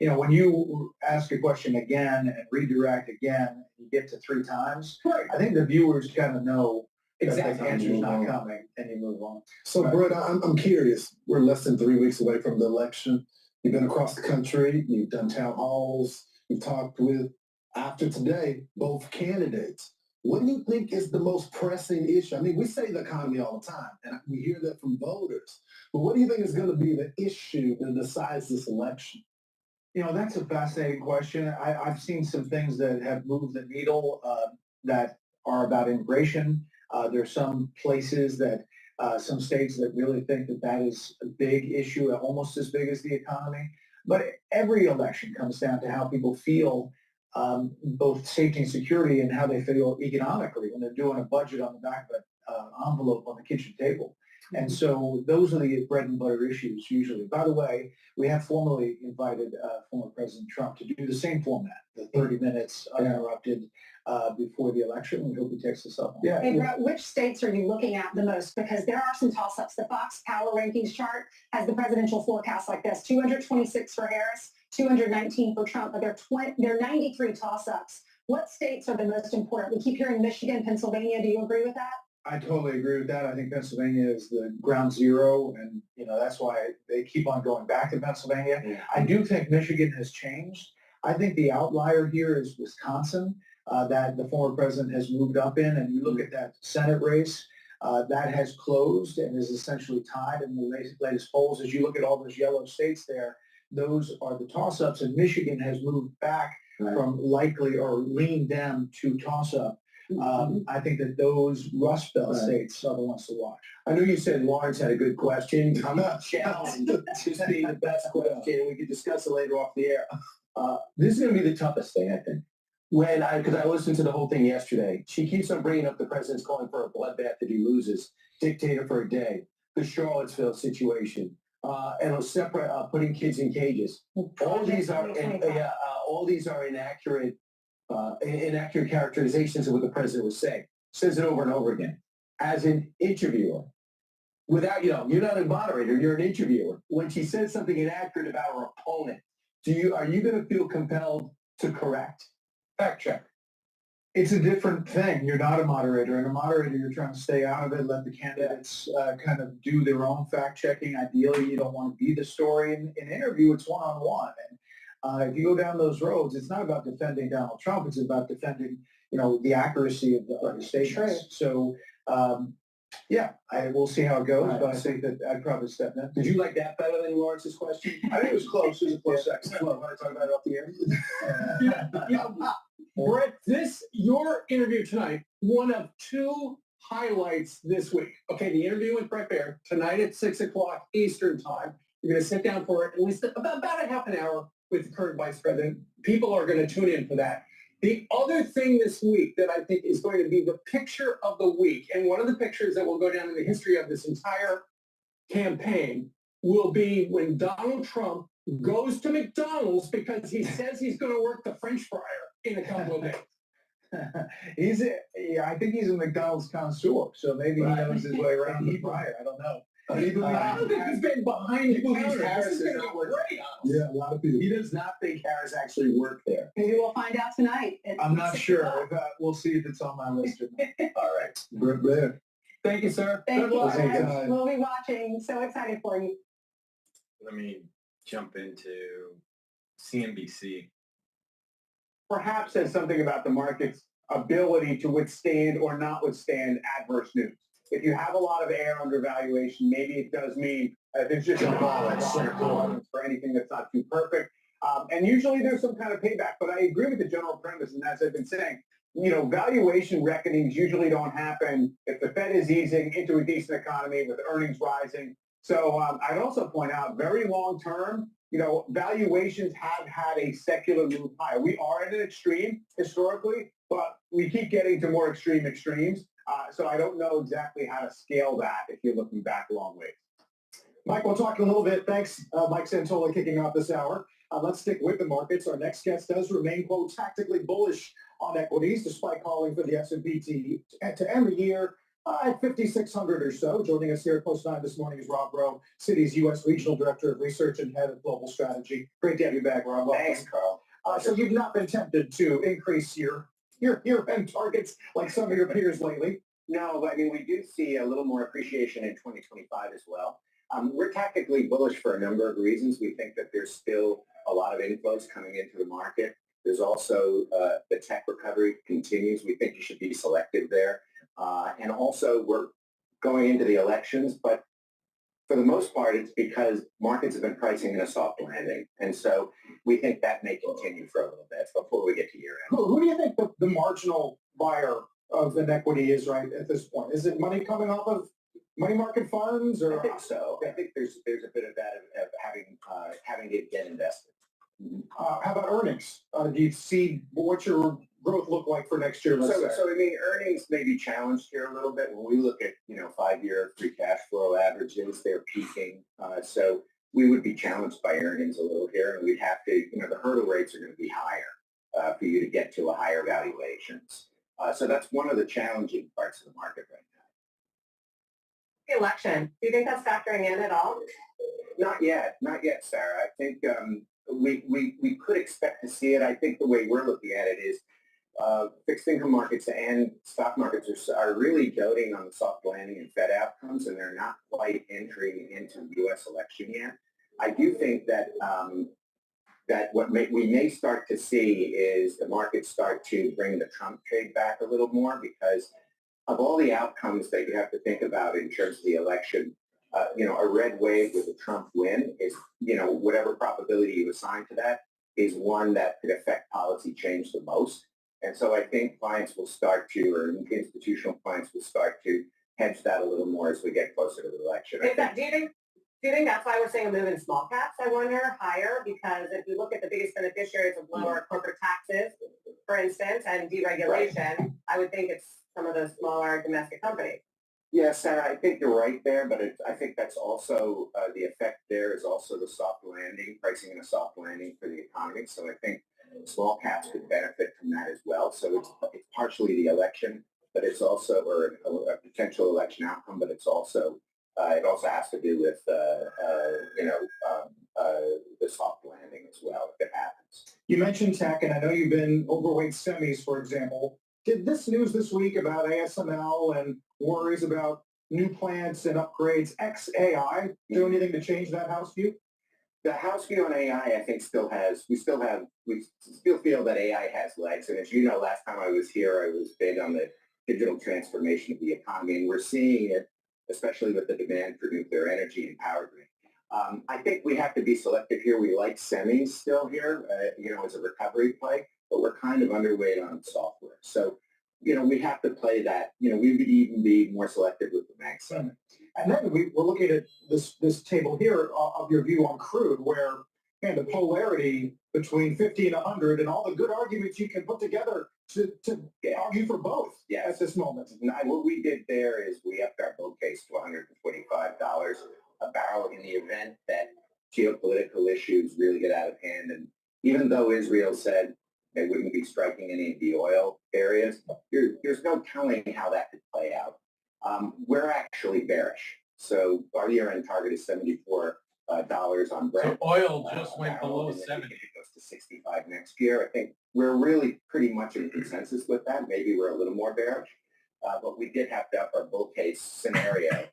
when you ask a question again and redirect again, you get to 3 times, I think the viewers kind of know that the answer's not coming and you move on. So, Brett, I'm curious. We're less than 3 weeks away from the election. You've been across the country. You've done town halls. You've talked with, after today, both candidates. What do you think is the most pressing issue? I mean, we say the economy all the time, and we hear that from voters. But what do you think is going to be the issue that decides this election? That's a fascinating question. I've seen some things that have moved the needle that are about immigration. There's some places that, some states that really think that that is a big issue, almost as big as the economy. But every election comes down to how people feel, both safety and security, and how they feel economically when they're doing a budget on the back of an envelope on the kitchen table. And so those are the bread and butter issues usually. By the way, we have formally invited former President Trump to do the same format, the 30 minutes uninterrupted before the election. We hope he takes us up on Hey, Brett, which states are you looking at the most? Because there are some toss-ups. The Fox Power Rankings chart has the presidential forecast like this: 226 for Harris, 219 for Trump, but there are 93 toss-ups. What states are the most important? We keep hearing Michigan, Pennsylvania. Do you agree with that? I totally agree with that. I think Pennsylvania is the ground zero, and that's why they keep on going back to Pennsylvania. Yeah. I do think Michigan has changed. I think the outlier here is Wisconsin, that the former president has moved up in, and you look at that Senate race, that has closed and is essentially tied in the latest polls. As you look at all those yellow states there, those are the toss-ups, and Michigan has moved back from likely or leaned them to toss-up. I think that those Rust Belt states are the ones to watch. I know you said Lawrence had a good question. I'm not challenged to being the best question. We could discuss it later off the air. This is going to be the toughest thing, I think. Because I listened to the whole thing yesterday. She keeps on bringing up the president's calling for a bloodbath if he loses, dictator for a day, the Charlottesville situation, and a separate putting kids in cages. All these are inaccurate. Inaccurate characterizations of what the president was saying. Says it over and over again. As an interviewer, without, you're not a moderator, you're an interviewer. When she says something inaccurate about her opponent, are you going to feel compelled to correct? Fact check. It's a different thing. You're not a moderator. And a moderator, you're trying to stay out of it, let the candidates kind of do their own fact checking. Ideally, you don't want to be the story. In an interview, it's one-on-one. And if you go down those roads, it's not about defending Donald Trump. It's about defending, the accuracy of the statements. So, we'll see how it goes. But I think that I'd probably step in. Did you like that better than Lawrence's question? I think it was close. It was a close second. Want to talk about it off the air? Brett, your interview tonight, one of 2 highlights this week. Okay, the interview with Bret Baier tonight at 6 o'clock Eastern time. You're going to sit down for at least about a half an hour with the current vice president. People are going to tune in for that. The other thing this week that I think is going to be the picture of the week, and one of the pictures that will go down in the history of this entire campaign, will be when Donald Trump goes to McDonald's because he says he's going to work the French fryer in a couple of days. I think he's a McDonald's connoisseur, so maybe he knows his way around the fryer. I don't know. He's been behind the counter. This is going to be great. Yeah, a lot of people. He does not think Harris actually worked there. Maybe we'll find out tonight. I'm not sure. We'll see if it's on my list or not. All right. Great there. Thank you, sir. Thank Good you. luck. Guys. We'll be watching. So excited for you. Let me jump into CNBC. Perhaps says something about the market's ability to withstand or not withstand adverse news. If you have a lot of air under valuation, maybe it does mean there's just a tolerance for anything that's not too perfect. And usually there's some kind of payback. But I agree with the general premise, and as I've been saying, valuation reckonings usually don't happen if the Fed is easing into a decent economy with earnings rising. So I'd also point out, very long term, valuations have had a secular move higher. We are at an extreme historically, but we keep getting to more extreme extremes. So I don't know exactly how to scale that if you're looking back a long ways. Mike, we'll talk in a little bit. Thanks, Mike Santola, kicking off this hour. Let's stick with the markets. Our next guest does remain, quote, tactically bullish on equities, despite calling for the S&P to end the year at 5,600 or so. Joining us here at Post 9 this morning is Rob Rowe, Citi's U.S. Regional Director of Research and Head of Global Strategy. Great to have you back, Rob. Thanks, Carl. So you've not been tempted to increase your year-end targets like some of your peers lately. No, but I mean, we do see a little more appreciation in 2025 as well. We're tactically bullish for a number of reasons. We think that there's still a lot of inflows coming into the market. There's also the tech recovery continues. We think you should be selective there. And also we're going into the elections, but for the most part, it's because markets have been pricing in a soft landing. And so we think that may continue for a little bit before we get to year end. Who do you think the marginal buyer of an equity is right at this point? Is it money coming off of money market funds? Or I think so. I think there's a bit of that of having to get invested. How about earnings? Do you see what's your growth look like for next year? So I mean, earnings may be challenged here a little bit. When we look at 5-year free cash flow averages, they're peaking. So we would be challenged by earnings a little here, and we'd have to, the hurdle rates are going to be higher for you to get to a higher valuations. So that's one of the challenging parts of the market right now. The election, do you think that's factoring in at all? Not yet, Sarah. I think we could expect to see it. I think the way we're looking at it is fixed income markets and stock markets are really doting on the soft landing and Fed outcomes, and they're not quite entering into the U.S. election yet. I do think that we may start to see is the markets start to bring the Trump trade back a little more because of all the outcomes that you have to think about in terms of the election. A red wave with a Trump win is, whatever probability you assign to that is one that could affect policy change the most. And so I think clients will start to, or institutional clients will start to hedge that a little more as we get closer to the election. Do you think that's why we're seeing a move in small caps, I wonder, higher? Because if you look at the biggest beneficiaries of lower corporate taxes, for instance, and deregulation, I would think it's some of those smaller domestic companies. Yeah, Sarah, I think you're right there, but I think that's also the effect there is also the soft landing, pricing in a soft landing for the economy. So I think small caps could benefit from that as well. So it's partially the election, but it's also, or a potential election outcome, but it's also, it also has to do with, the soft landing as well, if it happens. You mentioned tech, and I know you've been overweight semis, for example. Did this news this week about ASML and worries about new plants and upgrades ex-AI do anything to change that house view? The house view on AI, I think, we still feel that AI has legs. And as you know, last time I was here, I was big on the digital transformation of the economy, and we're seeing it, especially with the demand for nuclear energy and power grid. I think we have to be selective here. We like semis still here, as a recovery play, but we're kind of underweight on software. So, we have to play that. We would even be more selective with the Mag 7. And then we're looking at this table here of your view on crude, where the polarity between 50 and 100 and all the good arguments you can put together to argue for both at this moment. What we did there is we upped our bull case to $125 a barrel in the event that geopolitical issues really get out of hand. And even though Israel said they wouldn't be striking any of the oil areas, there's no telling how that could play out. We're actually bearish. So our year-end target is $74 on Brent. So oil just went barrel, below and then 70. It goes to 65 next year. I think we're really pretty much in consensus with that. Maybe we're a little more bearish, but we did have to up our bull case scenario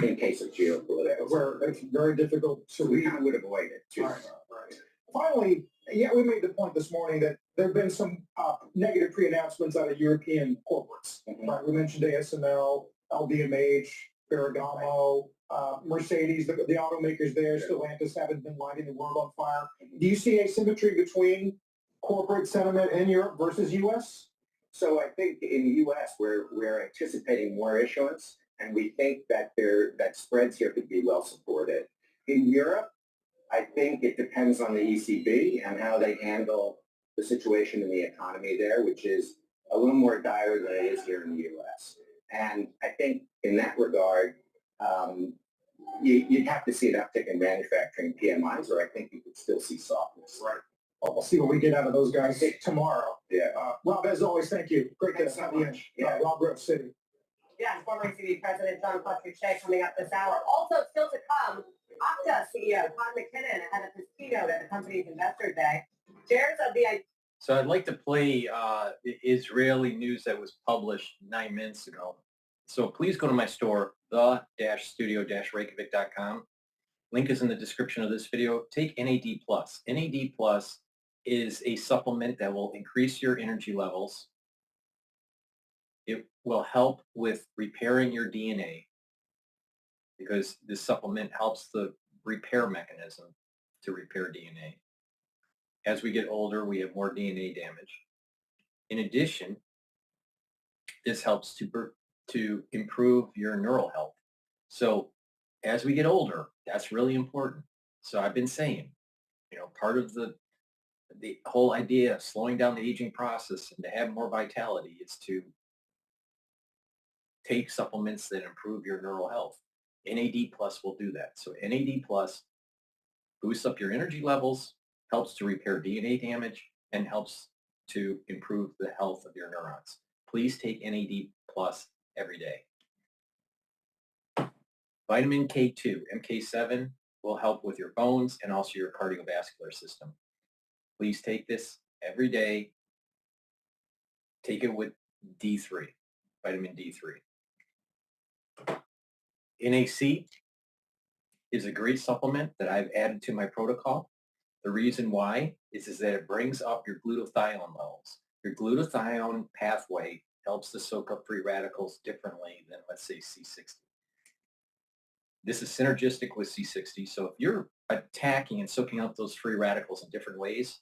in case of geopolitical. Where it's very difficult to we would avoid it too. Right. Finally, yeah, we made the point this morning that there have been some negative pre-announcements out of European corporates. Right? We mentioned ASML, LVMH, Ferragamo, Mercedes, the automakers there, Stellantis haven't been lighting the world on fire. Do you see asymmetry between corporate sentiment in Europe versus U.S.? So I think in the U.S. we're anticipating more issuance, and we think that that spreads here could be well supported. In Europe, I think it depends on the ECB and how they handle the situation in the economy there, which is a little more dire than it is here in the U.S. And I think in that regard, you'd have to see an uptick in manufacturing PMIs, or I think you could still see softness. Right. Well, we'll see what we get out of those guys tomorrow. Yeah. Rob, as always, thank you. Great to have you in. Rob Grove City. Yeah, and former ECB President John Cottrell coming up this hour. Also, still to come, Okta CEO Todd McKinnon ahead of his keynote at the company's Investor Day. Shares of the So I'd like to play Israeli news that was published 9 minutes ago. So please go to my store, the-studio-reykjavik.com. Link is in the description of this video. Take NAD+. NAD+ is a supplement that will increase your energy levels. It will help with repairing your DNA because this supplement helps the repair mechanism to repair DNA. As we get older, we have more DNA damage. In addition, this helps to improve your neural health. So as we get older, that's really important. So I've been saying, part of the whole idea of slowing down the aging process and to have more vitality is to take supplements that improve your neural health. NAD+ will do that. So NAD+ boosts up your energy levels, helps to repair DNA damage, and helps to improve the health of your neurons. Please take NAD+ every day. Vitamin K2, MK7, will help with your bones and also your cardiovascular system. Please take this every day. Take it with D3, vitamin D3. NAC is a great supplement that I've added to my protocol. The reason why is that it brings up your glutathione levels. Your glutathione pathway helps to soak up free radicals differently than, let's say, C60. This is synergistic with C60. So if you're attacking and soaking up those free radicals in different ways,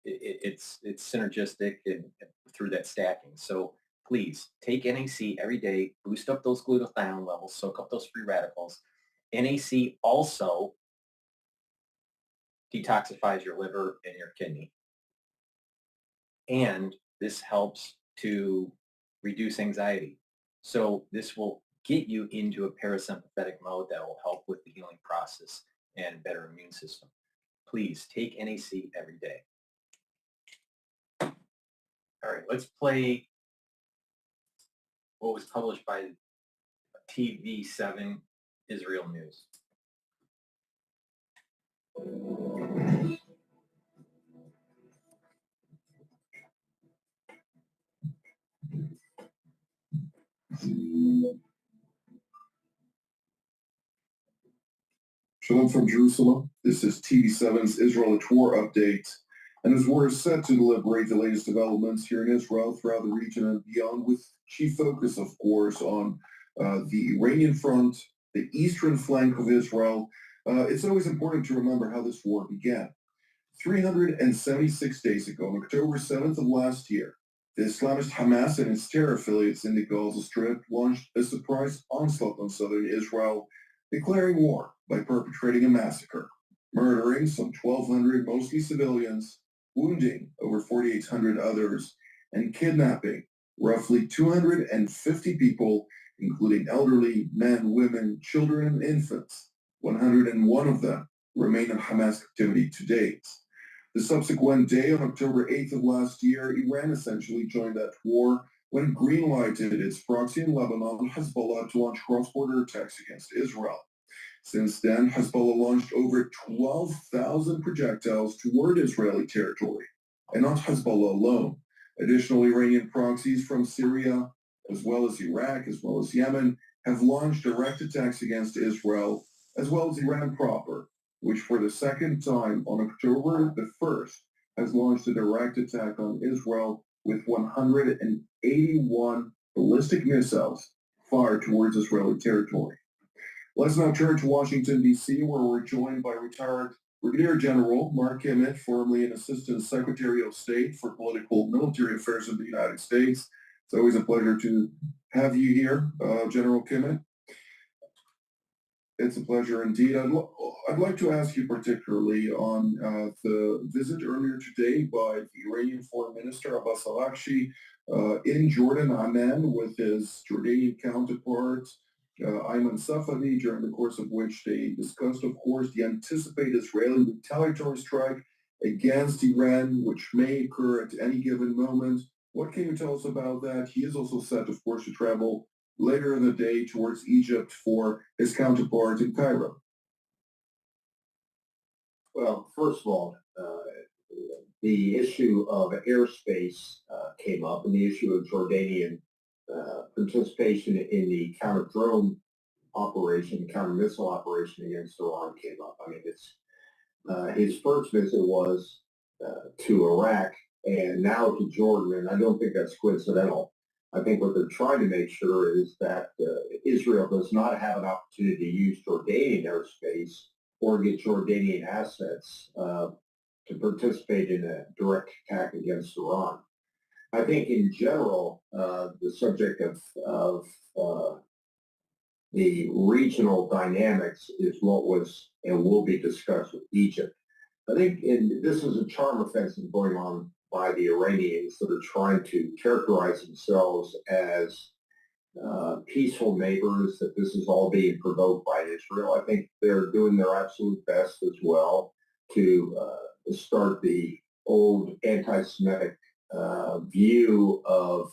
it's synergistic and through that stacking. So please take NAC every day, boost up those glutathione levels, soak up those free radicals. NAC also detoxifies your liver and your kidney. And this helps to reduce anxiety. So this will get you into a parasympathetic mode that will help with the healing process and better immune system. Please take NAC every day. All right, let's play what was published by TV7 Israel News. Shalom from Jerusalem. This is TV7's Israel Ep4 update. And as we're set to deliberate the latest developments here in Israel, throughout the region and beyond, with chief focus, of course, on the Iranian front, the eastern flank of Israel, it's always important to remember how this war began. 376 days ago, on October 7th of last year, the Islamist Hamas and its terror affiliates in the Gaza Strip launched a surprise onslaught on southern Israel, declaring war by perpetrating a massacre, murdering some 1,200 mostly civilians, wounding over 4,800 others, and kidnapping roughly 250 people, including elderly, men, women, children, and infants. 101 of them remain in Hamas captivity to date. The subsequent day, on October 8th of last year, Iran essentially joined that war when it green-lighted its proxy in Lebanon, Hezbollah, to launch cross-border attacks against Israel. Since then, Hezbollah launched over 12,000 projectiles toward Israeli territory, and not Hezbollah alone. Additional Iranian proxies from Syria, as well as Iraq, as well as Yemen, have launched direct attacks against Israel, as well as Iran proper, which for the second time on October the 1st has launched a direct attack on Israel with 181 ballistic missiles fired towards Israeli territory. Let's now turn to Washington, D.C., where we're joined by retired Brigadier General Mark Emmett, formerly an Assistant Secretary of State for Political Military Affairs in the United States. It's always a pleasure to have you here, General Emmett. It's a pleasure indeed. I'd like to ask you particularly on the visit earlier today by the Iranian Foreign Minister Abbas Araghchi in Jordan, Amman, with his Jordanian counterpart, Ayman Safadi, during the course of which they discussed, of course, the anticipated Israeli retaliatory strike against Iran, which may occur at any given moment. What can you tell us about that? He is also set, of course, to travel later in the day towards Egypt for his counterpart in Cairo. Well, first of all, the issue of airspace came up, and the issue of Jordanian participation in the counter-drone operation, counter-missile operation against Iran came up. I mean, his first visit was to Iraq, and now to Jordan, and I don't think that's coincidental. I think what they're trying to make sure is that Israel does not have an opportunity to use Jordanian airspace or get Jordanian assets to participate in a direct attack against Iran. I think in general, the subject of the regional dynamics is what was and will be discussed with Egypt. I think this is a charm offensive going on by the Iranians that are trying to characterize themselves as peaceful neighbors, that this is all being provoked by Israel. I think they're doing their absolute best as well to start the old anti-Semitic view of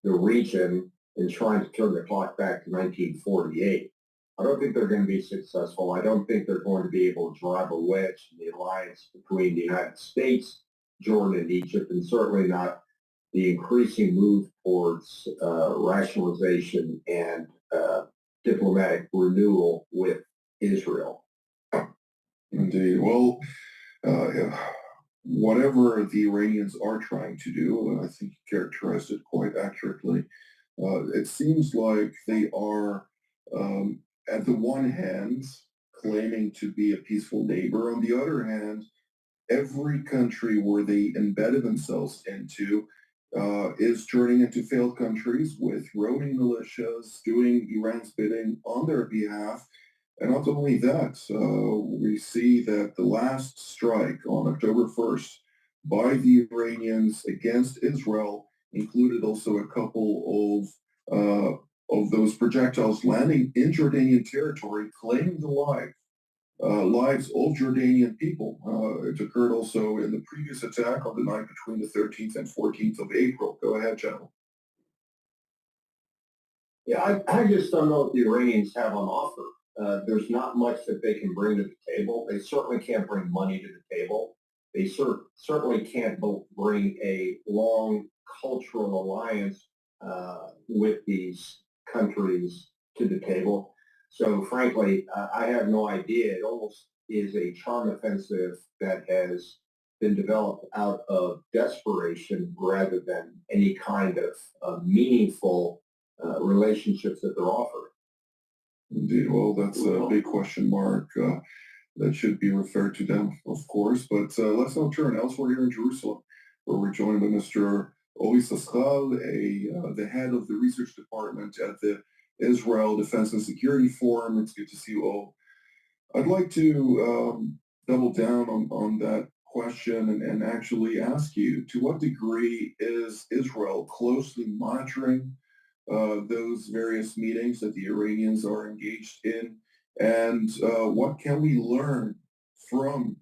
the region and trying to turn the clock back to 1948. I don't think they're going to be successful. I don't think they're going to be able to drive a wedge in the alliance between the United States, Jordan, and Egypt, and certainly not the increasing move towards rationalization and diplomatic renewal with Israel. Indeed. Well, whatever the Iranians are trying to do, and I think you characterized it quite accurately, it seems like they are, at the one hand, claiming to be a peaceful neighbor. On the other hand, every country where they embedded themselves into is turning into failed countries with roaming militias doing Iran's bidding on their behalf. And not only that, we see that the last strike on October 1st by the Iranians against Israel included also a couple of those projectiles landing in Jordanian territory, claiming the lives of Jordanian people. It occurred also in the previous attack on the night between the 13th and 14th of April. Go ahead, General. Yeah, I just don't know what the Iranians have on offer. There's not much that they can bring to the table. They certainly can't bring money to the table. They certainly can't bring a long cultural alliance with these countries to the table. So frankly, I have no idea. It almost is a charm offensive that has been developed out of desperation rather than any kind of meaningful relationships that they're offering. Indeed. Well, that's a big question mark. That should be referred to them, of course. But let's now turn elsewhere here in Jerusalem, where we're joined by Mr. Oli Saschal, the head of the research department at the Israel Defense and Security Forum. It's good to see you all. I'd like to double down on that question and actually ask you, to what degree is Israel closely monitoring those various meetings that the Iranians are engaged in, and what can we learn from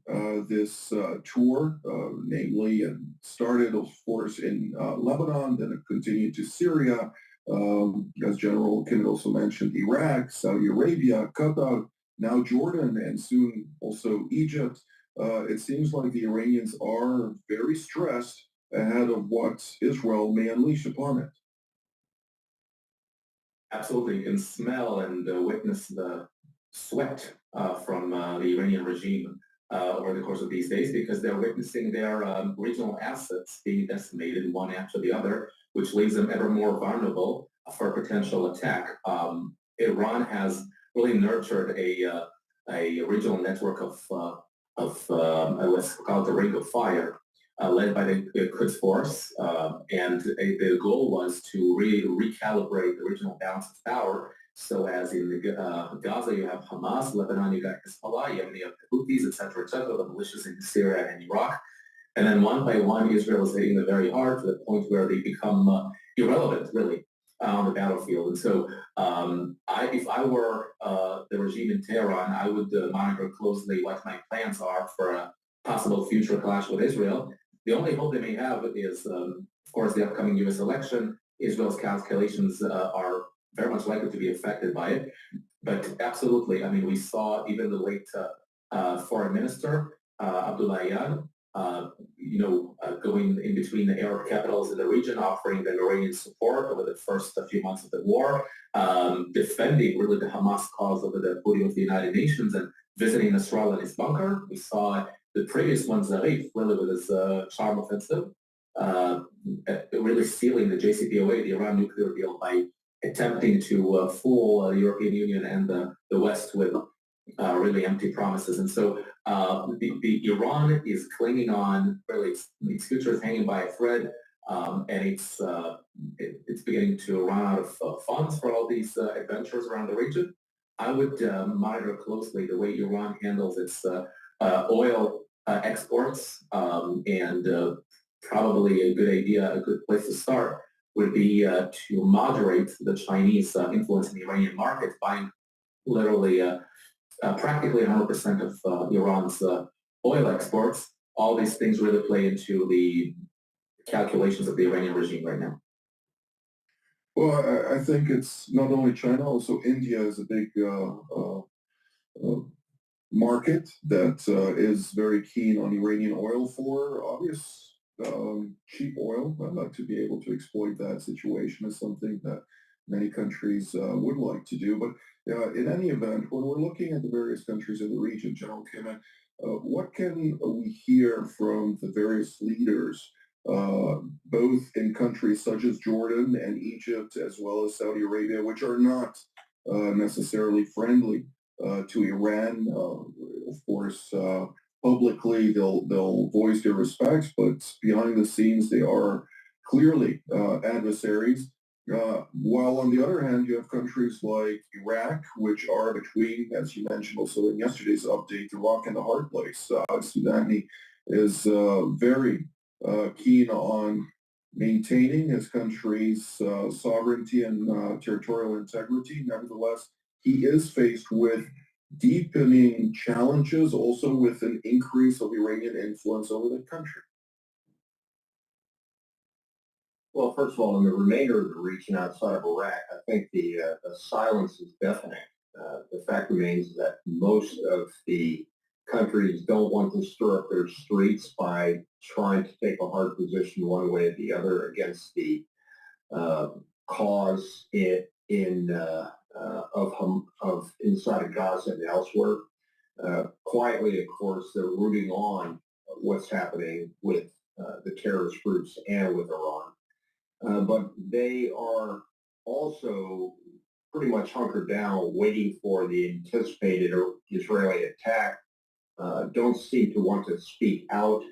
this tour, namely, and started, of course, in Lebanon, then it continued to Syria, as General Kim also mentioned, Iraq, Saudi Arabia, Qatar, now Jordan, and soon also Egypt. It seems like the Iranians are very stressed ahead of what Israel may unleash upon it. Absolutely. You can smell and witness the sweat from the Iranian regime over the course of these days because they're witnessing their regional assets being decimated one after the other, which leaves them ever more vulnerable for a potential attack. Iran has really nurtured a regional network of what's called the Ring of Fire, led by the Quds Force, and the goal was to really recalibrate the regional balance of power. So as in Gaza, you have Hamas, Lebanon, you got Hezbollah, you have the Houthis, etc., the militias in Syria and Iraq. And then one by one, Israel is hitting them very hard to the point where they become irrelevant, really, on the battlefield. And so if I were the regime in Tehran, I would monitor closely what my plans are for a possible future clash with Israel. The only hope they may have is, of course, the upcoming U.S. election. Israel's calculations are very much likely to be affected by it. But absolutely, I mean, we saw even the late foreign minister, Abdullahian, going in between the Arab capitals in the region, offering the Iranian support over the first few months of the war, defending really the Hamas cause over the podium of the United Nations and visiting Nasrallah in his bunker. We saw the previous one, Zarif, really with his charm offensive, really sealing the JCPOA, the Iran nuclear deal, by attempting to fool the European Union and the West with really empty promises. And so the Iran is clinging on, really, its future is hanging by a thread, and it's beginning to run out of funds for all these adventures around the region. I would monitor closely the way Iran handles its oil exports, and probably a good place to start would be to moderate the Chinese influence in the Iranian market, buying literally practically 100% of Iran's oil exports. All these things really play into the calculations of the Iranian regime right now. Well, I think it's not only China, also India is a big market that is very keen on Iranian oil for obvious cheap oil. I'd like to be able to exploit that situation as something that many countries would like to do. But in any event, when we're looking at the various countries in the region, General Kim, what can we hear from the various leaders, both in countries such as Jordan and Egypt, as well as Saudi Arabia, which are not necessarily friendly to Iran? Of course, publicly they'll voice their respects, but behind the scenes they are clearly adversaries. While on the other hand, you have countries like Iraq, which are between, as you mentioned also in yesterday's update, the rock and the hard place. Sudani is very keen on maintaining his country's sovereignty and territorial integrity. Nevertheless, he is faced with deepening challenges, also with an increase of Iranian influence over the country. Well, first of all, in the remainder of the region outside of Iraq, I think the silence is deafening. The fact remains that most of the countries don't want to stir up their streets by trying to take a hard position one way or the other against the cause of inside of Gaza and elsewhere. Quietly, of course, they're rooting on what's happening with the terrorist groups and with Iran. But they are also pretty much hunkered down, waiting for the anticipated Israeli attack. Don't seem to want to speak out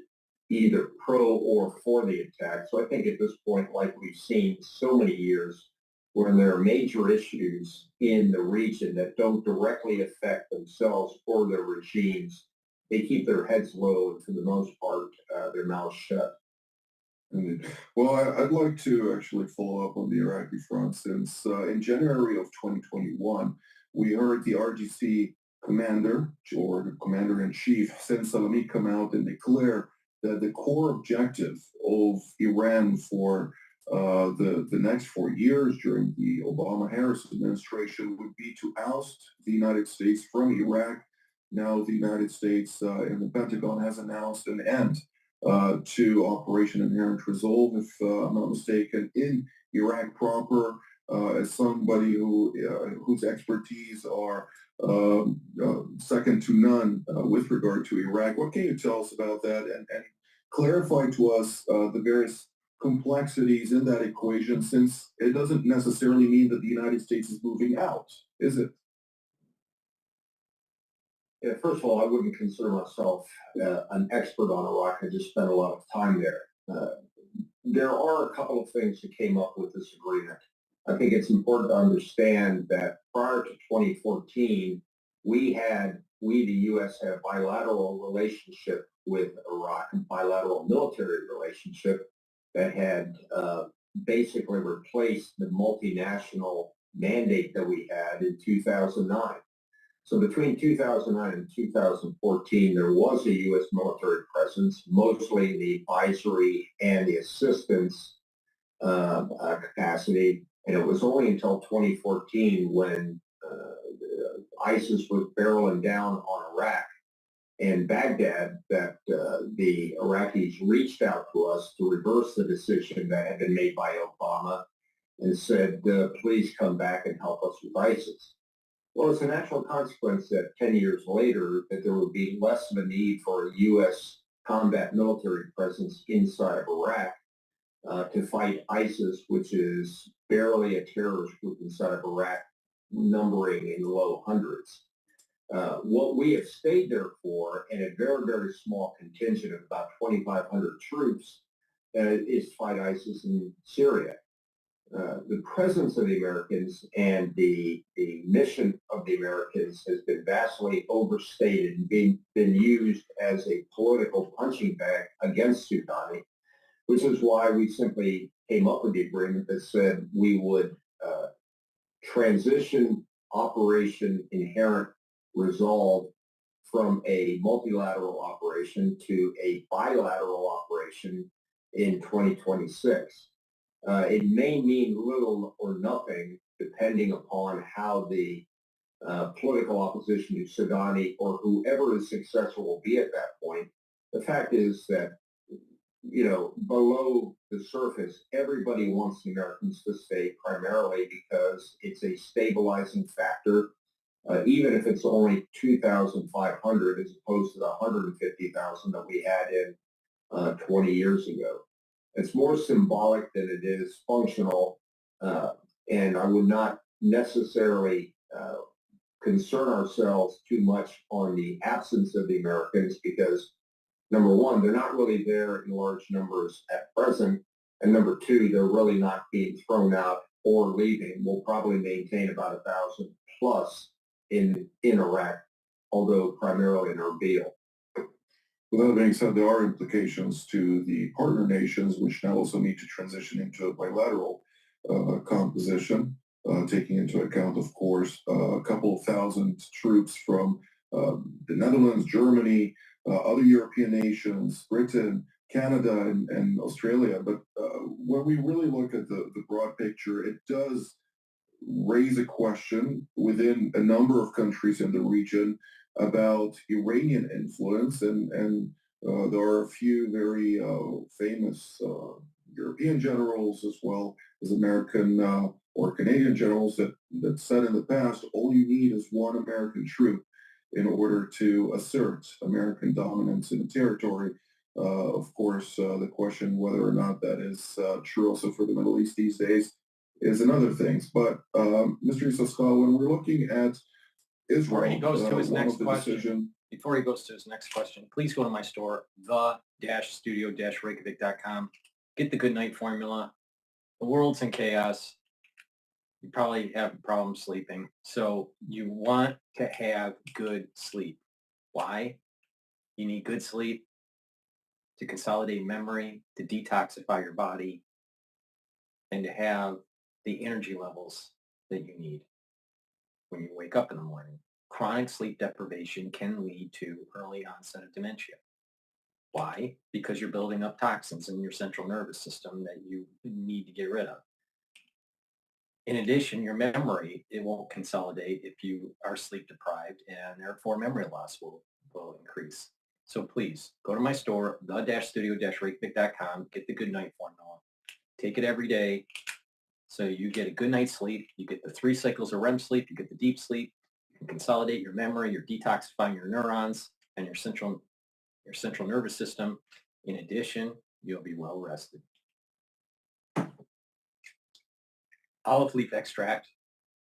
either pro or for the attack. So I think at this point, like we've seen so many years, when there are major issues in the region that don't directly affect themselves or their regimes, they keep their heads low and for the most part, their mouths shut. Well, I'd like to actually follow up on the Iraqi front, since in January of 2021, we heard the RGC commander or the commander-in-chief, Hussein Salami, come out and declare that the core objective of Iran for the next 4 years during the Obama-Harris administration would be to oust the United States from Iraq. Now the United States and the Pentagon has announced an end to Operation Inherent Resolve, if I'm not mistaken, in Iraq proper. As somebody whose expertise are second to none with regard to Iraq, what can you tell us about that and clarify to us the various complexities in that equation, since it doesn't necessarily mean that the United States is moving out, is it? Yeah, first of all, I wouldn't consider myself an expert on Iraq. I just spent a lot of time there. There are a couple of things that came up with this agreement. I think it's important to understand that prior to 2014, we, the U.S., had a bilateral relationship with Iraq, a bilateral military relationship that had basically replaced the multinational mandate that we had in 2009. So between 2009 and 2014, there was a U.S. military presence, mostly the advisory and the assistance capacity. And it was only until 2014 when ISIS was barreling down on Iraq and Baghdad that the Iraqis reached out to us to reverse the decision that had been made by Obama and said, please come back and help us with ISIS. Well, it's a natural consequence that 10 years later that there would be less of a need for a U.S. combat military presence inside of Iraq to fight ISIS, which is barely a terrorist group inside of Iraq, numbering in the low hundreds. What we have stayed there for, and a very, very small contingent of about 2,500 troops, is to fight ISIS in Syria. The presence of the Americans and the mission of the Americans has been vastly overstated and been used as a political punching bag against Sudan, which is why we simply came up with the agreement that said we would transition Operation Inherent Resolve from a multilateral operation to a bilateral operation in 2026. It may mean little or nothing depending upon how the political opposition to Sudani or whoever is successful will be at that point. The fact is that, you know, below the surface, everybody wants the Americans to stay primarily because it's a stabilizing factor, even if it's only 2,500 as opposed to the 150,000 that we had in 20 years ago. It's more symbolic than it is functional, and I would not necessarily concern ourselves too much on the absence of the Americans because, number one, they're not really there in large numbers at present, and number two, they're really not being thrown out or leaving. We'll probably maintain about 1,000 plus in Iraq, although primarily in Erbil. With that being said, there are implications to the partner nations, which now also need to transition into a bilateral composition, taking into account, of course, a couple of thousand troops from the Netherlands, Germany, other European nations, Britain, Canada, and Australia. But when we really look at the broad picture, it does raise a question within a number of countries in the region about Iranian influence, and there are a few very famous European generals as well as American or Canadian generals that said in the past, all you need is one American troop in order to assert American dominance in the territory. Of course, the question whether or not that is true also for the Middle East these days is another thing. But Mr. Isaskal, when we're looking at Israel, Before he goes to his next question, please go to my store, the-studio-reykjavik.com. Get the good night formula. The world's in chaos. You probably have problems sleeping. So you want to have good sleep. Why? You need good sleep to consolidate memory, to detoxify your body, and to have the energy levels that you need when you wake up in the morning. chronic sleep deprivation can lead to early onset of dementia. Why? Because you're building up toxins in your central nervous system that you need to get rid of. In addition, your memory, it won't consolidate if you are sleep deprived, and therefore memory loss will increase. So please go to my store, the-studio-reykjavik.com, get the good night formula. Take it every day so you get a good night's sleep. You get the 3 cycles of REM sleep. You get the deep sleep. You can consolidate your memory. You're detoxifying your neurons and your central nervous system. In addition, you'll be well rested. Olive leaf extract.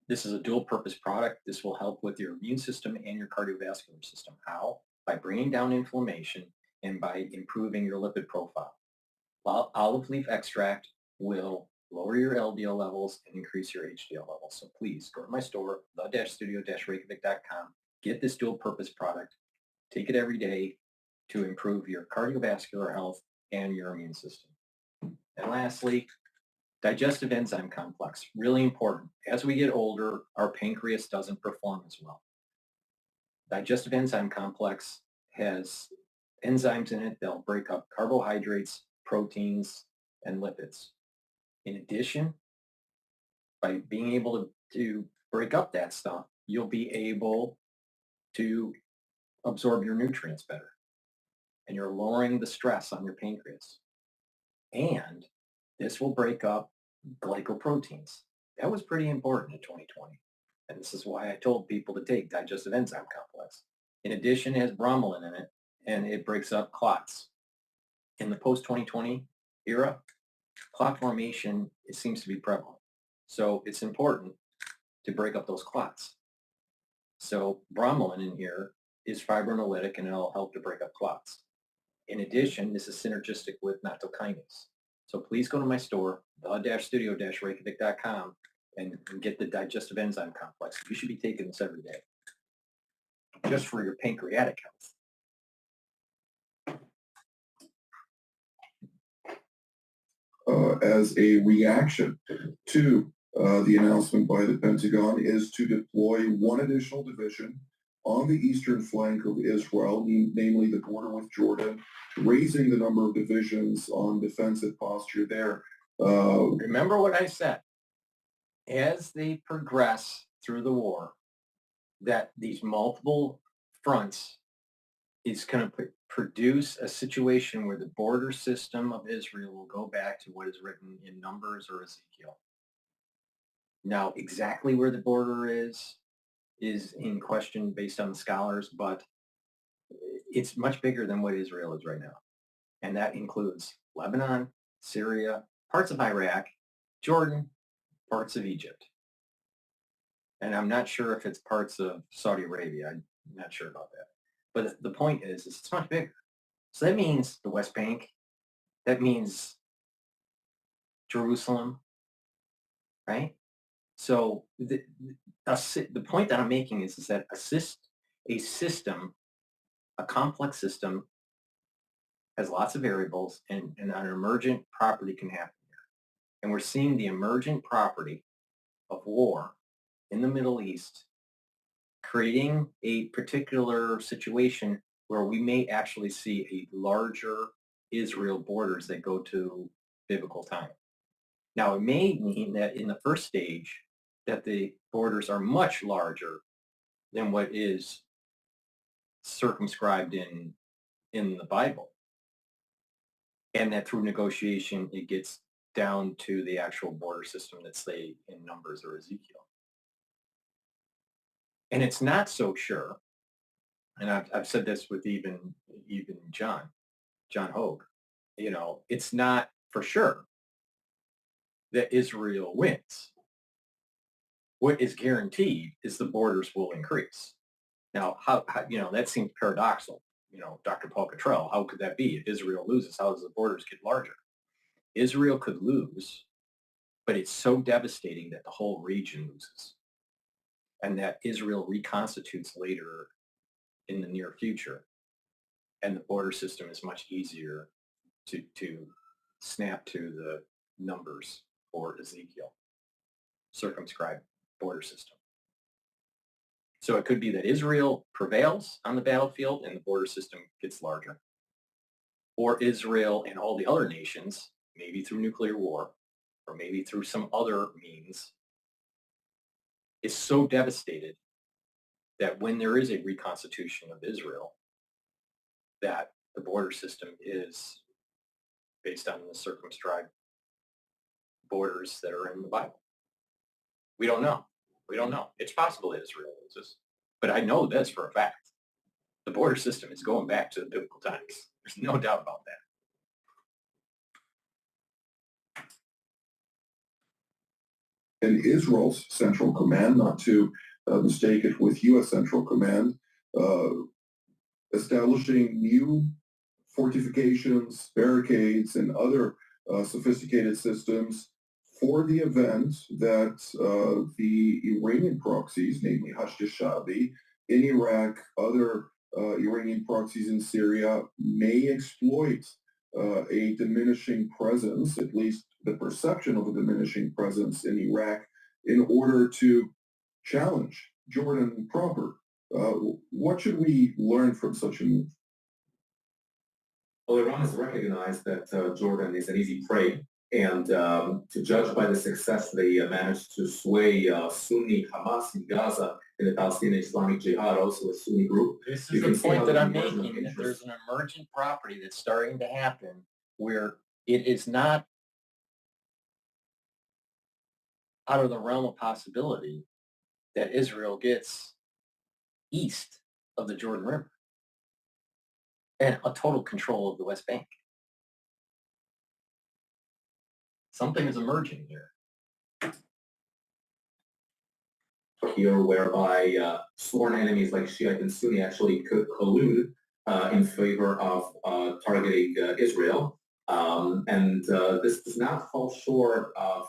This is a dual purpose product. This will help with your immune system and your cardiovascular system. How? By bringing down inflammation and by improving your lipid profile. Olive leaf extract will lower your LDL levels and increase your HDL levels. So please go to my store, the-studio-reykjavik.com. Get this dual purpose product. Take it every day to improve your cardiovascular health and your immune system. And lastly, digestive enzyme complex, really important. As we get older, our pancreas doesn't perform as well. Digestive enzyme complex has enzymes in it that'll break up carbohydrates, proteins, and lipids. In addition, by being able to break up that stuff, you'll be able to absorb your nutrients better. And you're lowering the stress on your pancreas. And this will break up glycoproteins. That was pretty important in 2020. And this is why I told people to take digestive enzyme complex. In addition, it has bromelain in it, and it breaks up clots. In the post-2020 era, clot formation, it seems to be prevalent. So it's important to break up those clots. So bromelain in here is fibrinolytic, and it'll help to break up clots. In addition, this is synergistic with nattokinase. So please go to my store, the-studio-reykjavik.com, and get the digestive enzyme complex. You should be taking this every day, just for your pancreatic health. As a reaction to the announcement by the Pentagon is to deploy one additional division on the eastern flank of Israel, namely the border with Jordan, raising the number of divisions on defensive posture there. Remember what I said. As they progress through the war, that these multiple fronts is going to produce a situation where the border system of Israel will go back to what is written in Numbers or Ezekiel. Now, exactly where the border is in question based on the scholars, but it's much bigger than what Israel is right now. And that includes Lebanon, Syria, parts of Iraq, Jordan, parts of Egypt. And I'm not sure if it's parts of Saudi Arabia. I'm not sure about that. But the point is it's much bigger. So that means the West Bank. That means Jerusalem, right? So the point that I'm making is that a complex system has lots of variables, and an emergent property can happen here. And we're seeing the emergent property of war in the Middle East creating a particular situation where we may actually see a larger Israel borders that go to biblical time. Now, it may mean that in the first stage that the borders are much larger than what is circumscribed in the Bible. And that through negotiation, it gets down to the actual border system that's, say, in Numbers or Ezekiel. And it's not so sure, and I've said this with even John Hogue, it's not for sure that Israel wins. What is guaranteed is the borders will increase. Now, how that seems paradoxical. Dr. Paul Cottrell, how could that be? If Israel loses, how does the borders get larger? Israel could lose, but it's so devastating that the whole region loses, and that Israel reconstitutes later in the near future, and the border system is much easier to snap to the Numbers or Ezekiel circumscribed border system. So it could be that Israel prevails on the battlefield and the border system gets larger. Or Israel and all the other nations, maybe through nuclear war, or maybe through some other means, is so devastated that when there is a reconstitution of Israel, that the border system is based on the circumscribed borders that are in the Bible. We don't know. We don't know. It's possible that Israel loses. But I know this for a fact. The border system is going back to the biblical times. There's no doubt about that. And Israel's Central Command, not to mistake it with U.S. Central Command, establishing new fortifications, barricades, and other sophisticated systems for the event that the Iranian proxies, namely Hashd-e-Shaabi, in Iraq, other Iranian proxies in Syria, may exploit a diminishing presence, at least the perception of a diminishing presence in Iraq, in order to challenge Jordan proper. What should we learn from such a move? Well, Iran has recognized that Jordan is an easy prey, and to judge by the success they managed to sway Sunni Hamas in Gaza and the Palestinian Islamic Jihad, also a Sunni group. This is the point that I'm making, that there's an emergent property that's starting to happen where it is not out of the realm of possibility that Israel gets east of the Jordan River and a total control of the West Bank. Something is emerging here. Here, whereby sworn enemies like Shiite and Sunni actually could collude in favor of targeting Israel. And this does not fall short of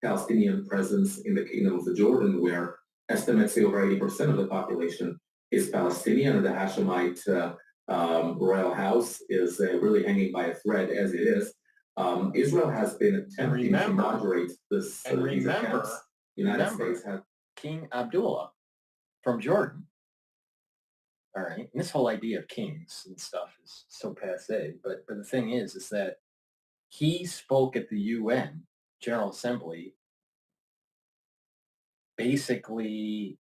Palestinian presence in the Kingdom of the Jordan, where estimates say over 80% of the population is Palestinian, and the Hashemite royal house is really hanging by a thread as it is. Israel has been attempting to moderate this. And remember, United States has King Abdullah from Jordan. All right, and this whole idea of kings and stuff is so passé. But the thing is that he spoke at the UN General Assembly, basically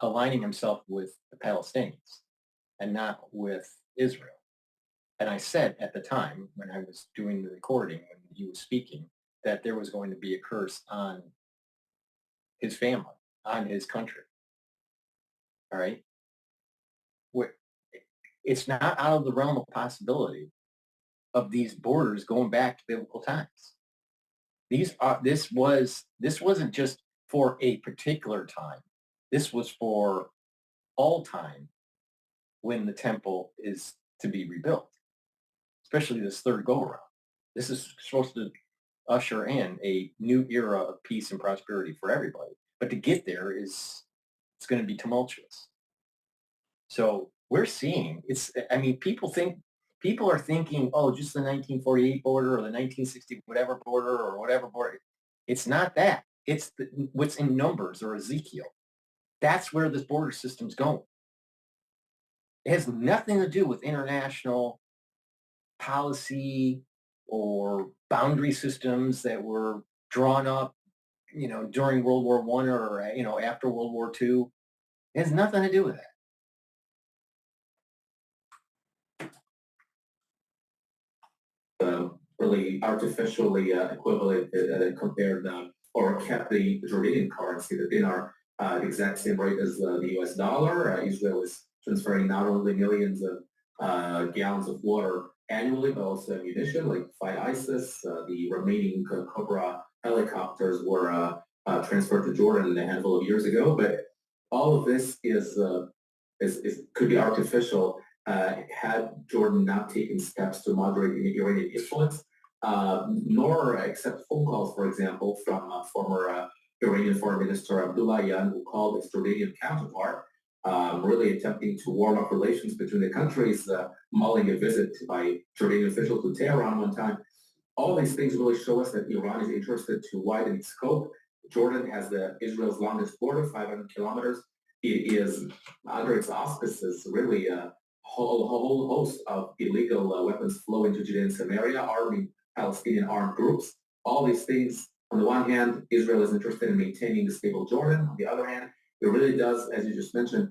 aligning himself with the Palestinians and not with Israel. And I said at the time when I was doing the recording, when he was speaking, that there was going to be a curse on his family, on his country. All right? It's not out of the realm of possibility of these borders going back to biblical times. This wasn't just for a particular time. This was for all time when the temple is to be rebuilt, especially this third go-around. This is supposed to usher in a new era of peace and prosperity for everybody. But to get there it's going to be tumultuous. So we're seeing, people are thinking, oh, just the 1948 border or the 1960 whatever border or whatever border. It's not that. It's what's in Numbers or Ezekiel. That's where this border system's going. It has nothing to do with international policy or boundary systems that were drawn up, during World War I or, after World War II. It has nothing to do with that. Really artificially equivalent compared or kept the Jordanian currency, the dinar, the exact same rate as the U.S. dollar. Israel is transferring not only millions of gallons of water annually, but also ammunition, like fight ISIS. The remaining Cobra helicopters were transferred to Jordan a handful of years ago. But all of this could be artificial had Jordan not taken steps to moderate the Iranian influence, nor accept phone calls, for example, from former Iranian Foreign Minister Abdullahian, who called his Jordanian counterpart, really attempting to warm up relations between the countries, mulling a visit by Jordanian officials to Tehran one time. All these things really show us that Iran is interested to widen its scope. Jordan has Israel's longest border, 500 kilometers. it is under its auspices really a whole host of illegal weapons flow into Judea and Samaria, arming Palestinian armed groups. All these things, on the one hand, Israel is interested in maintaining a stable Jordan. On the other hand, it really does, as you just mentioned,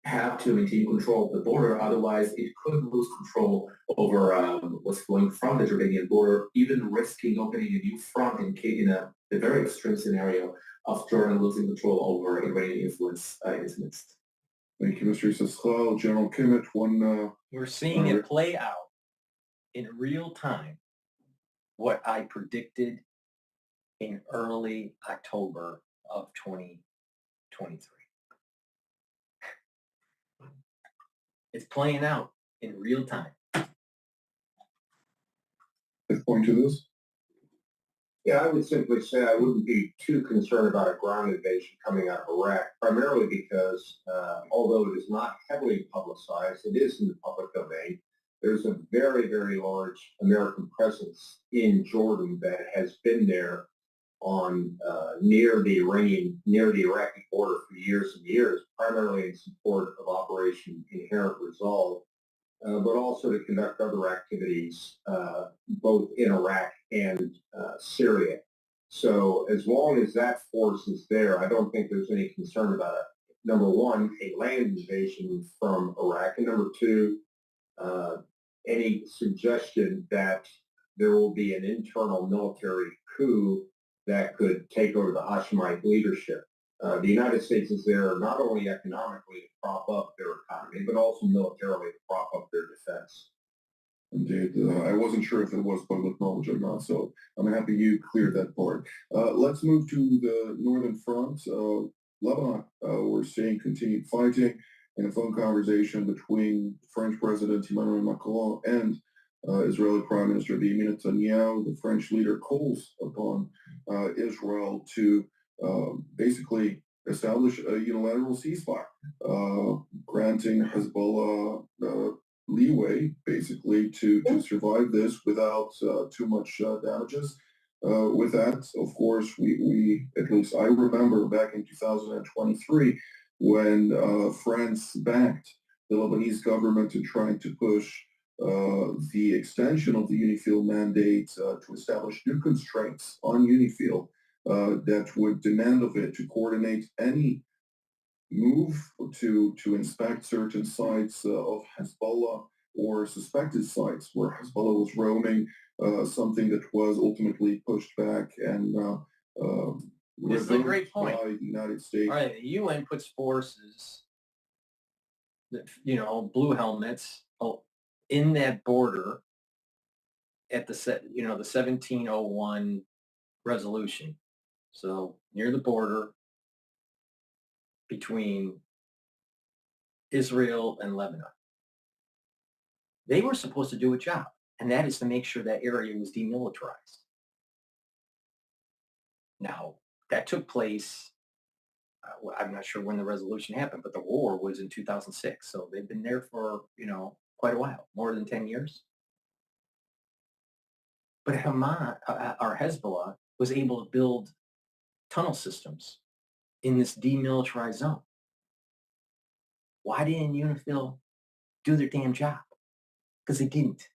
have to maintain control of the border. Otherwise, it could lose control over what's flowing from the Jordanian border, even risking opening a new front in a very extreme scenario of Jordan losing control over Iranian influence in its midst. Thank you, Mr. Cottrell. General Kimmett, We're seeing it play out in real time what I predicted in early October of 2023. It's playing out in real time. Point to this? Yeah, I would simply say I wouldn't be too concerned about a ground invasion coming out of Iraq, primarily because although it is not heavily publicized, it is in the public domain. There's a very, very large American presence in Jordan that has been there on near the Iraqi border for years and years, primarily in support of Operation Inherent Resolve, but also to conduct other activities both in Iraq and Syria. So as long as that force is there, I don't think there's any concern about it. Number one, a land invasion from Iraq, and number two, any suggestion that there will be an internal military coup that could take over the Hashemite leadership. The United States is there not only economically to prop up their economy, but also militarily to prop up their defense. Indeed. I wasn't sure if it was public knowledge or not, so I'm happy you cleared that part. Let's move to the northern front. Lebanon, we're seeing continued fighting in a phone conversation between French President Emmanuel Macron and Israeli Prime Minister Benjamin Netanyahu. The French leader calls upon Israel to basically establish a unilateral ceasefire, granting Hezbollah leeway, basically, to survive this without too much damages. With that, of course, we at least I remember back in 2023 when France backed the Lebanese government in trying to push the extension of the UNIFIL mandate to establish new constraints on UNIFIL that would demand of it to coordinate any move to inspect certain sites of Hezbollah or suspected sites where Hezbollah was roaming, something that was ultimately pushed back and this is a great point. By the United States. All right, the UN puts forces, blue helmets, in that border at the 1701 resolution. So near the border between Israel and Lebanon. They were supposed to do a job, and that is to make sure that area was demilitarized. Now, that took place, I'm not sure when the resolution happened, but the war was in 2006. So they've been there for, quite a while, more than 10 years. But Hamas, or Hezbollah, was able to build tunnel systems in this demilitarized zone. Why didn't UNIFIL do their damn job? Because they didn't.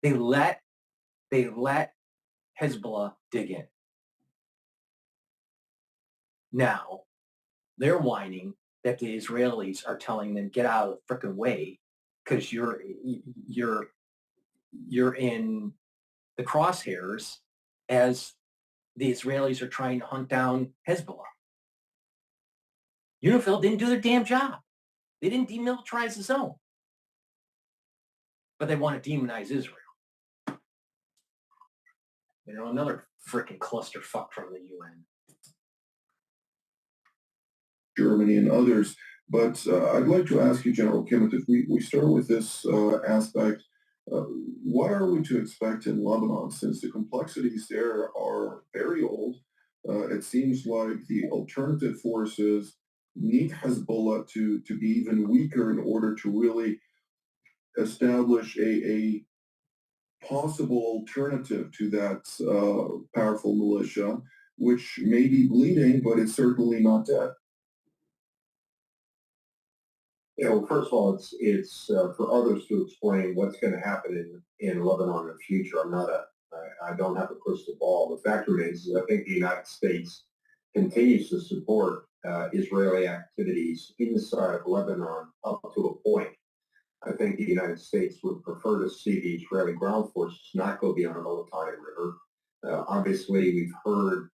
They let Hezbollah dig in. Now, they're whining that the Israelis are telling them, get out of the frickin' way because you're in the crosshairs as the Israelis are trying to hunt down Hezbollah. UNIFIL didn't do their damn job. They didn't demilitarize the zone. But they want to demonize Israel. Another frickin' clusterfuck from the UN. Germany and others. But I'd like to ask you, General Kimmett, if we start with this aspect, what are we to expect in Lebanon since the complexities there are very old? It seems like the alternative forces need Hezbollah to be even weaker in order to really establish a possible alternative to that powerful militia. which may be bleeding, but it's certainly not dead. First of all, it's for others to explain what's going to happen in Lebanon in the future. I don't have a crystal ball. The fact remains is I think the United States continues to support Israeli activities inside of Lebanon up to a point. I think the United States would prefer to see the Israeli ground forces not go beyond the Litani River. Obviously, we've heard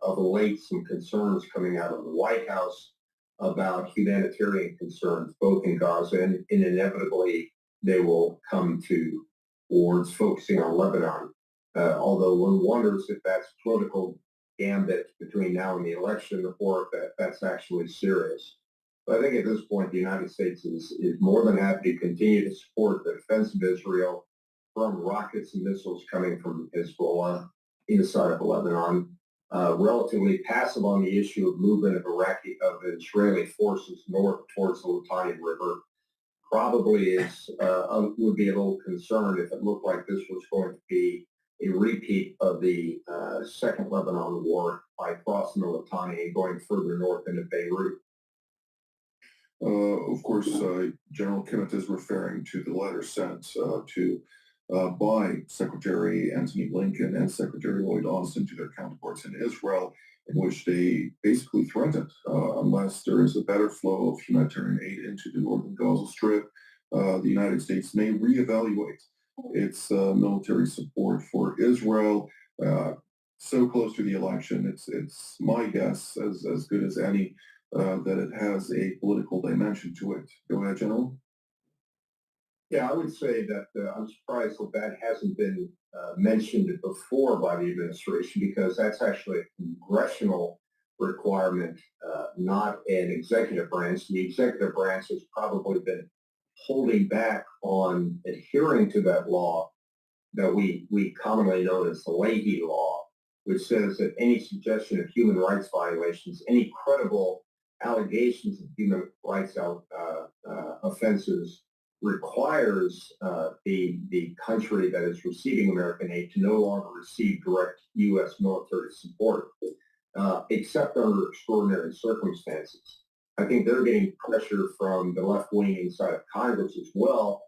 of late some concerns coming out of the White House about humanitarian concerns, both in Gaza and inevitably they will come towards focusing on Lebanon. Although one wonders if that's political gambit between now and the election or if that's actually serious. But I think at this point, the United States is more than happy to continue to support the defense of Israel from rockets and missiles coming from Hezbollah inside of Lebanon. Relatively passive on the issue of movement of Israeli forces north towards the Litani River. Probably would be a little concerned if it looked like this was going to be a repeat of the Second Lebanon War by crossing the Litani and going further north into Beirut. Of course, General Kimmett is referring to the letter sent by Secretary Antony Blinken and Secretary Lloyd Austin to their counterparts in Israel, in which they basically threatened, unless there is a better flow of humanitarian aid into the northern Gaza Strip, the United States may reevaluate its military support for Israel. So close to the election, it's my guess, as good as any, that it has a political dimension to it. Go ahead, General. Yeah, I would say that I'm surprised that hasn't been mentioned before by the administration because that's actually a congressional requirement, not an executive branch. The executive branch has probably been holding back on adhering to that law that we commonly know as the Leahy Law, which says that any suggestion of human rights violations, any credible allegations of human rights offenses requires the country that is receiving American aid to no longer receive direct U.S. military support, except under extraordinary circumstances. I think they're getting pressure from the left wing inside of Congress as well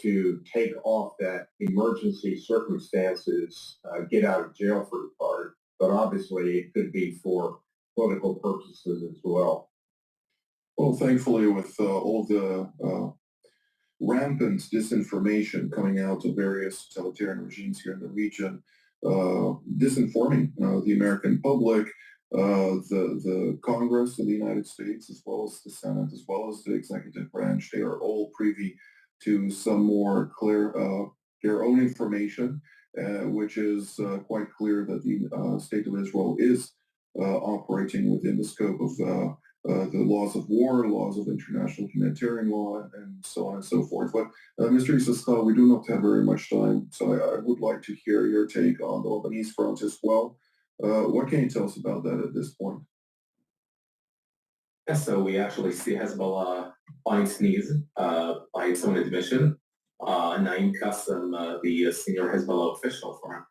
to take off that emergency circumstances, get out of jail free card, but obviously it could be for political purposes as well. Well, thankfully, with all the rampant disinformation coming out of various totalitarian regimes here in the region, disinforming the American public, the Congress of the United States, as well as the Senate, as well as the executive branch, they are all privy to some more clear, their own information, which is quite clear that the State of Israel is operating within the scope of the laws of war, laws of international humanitarian law, and so on and so forth. But Mr. Issachar, we do not have very much time, so I would like to hear your take on the Lebanese front as well. What can you tell us about that at this point? Yeah, so we actually see Hezbollah on its knees by its own admission. Naim Qassem, the senior Hezbollah official for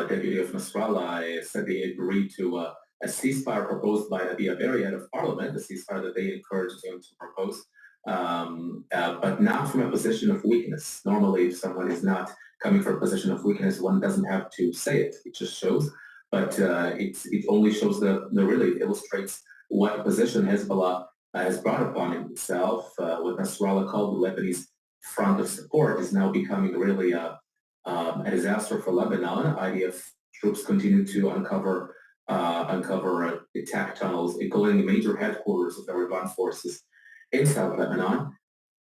deputy of Nasrallah, said they agreed to a ceasefire proposed by the very head of parliament, a ceasefire that they encouraged him to propose, but not from a position of weakness. Normally, if someone is not coming from a position of weakness, one doesn't have to say it. It just shows. But it only shows it illustrates what position Hezbollah has brought upon itself. What Nasrallah called the Lebanese front of support is now becoming really a disaster for Lebanon. IDF troops continue to uncover attack tunnels, including major headquarters of the Iran forces in South Lebanon.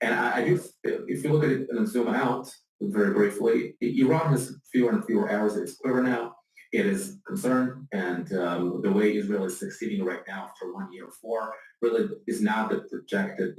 And I do, if you look at it and zoom out very briefly, Iran has fewer and fewer arrows in its quiver now. It is concerned, and the way Israel is succeeding right now after 1 year of war really is not the projected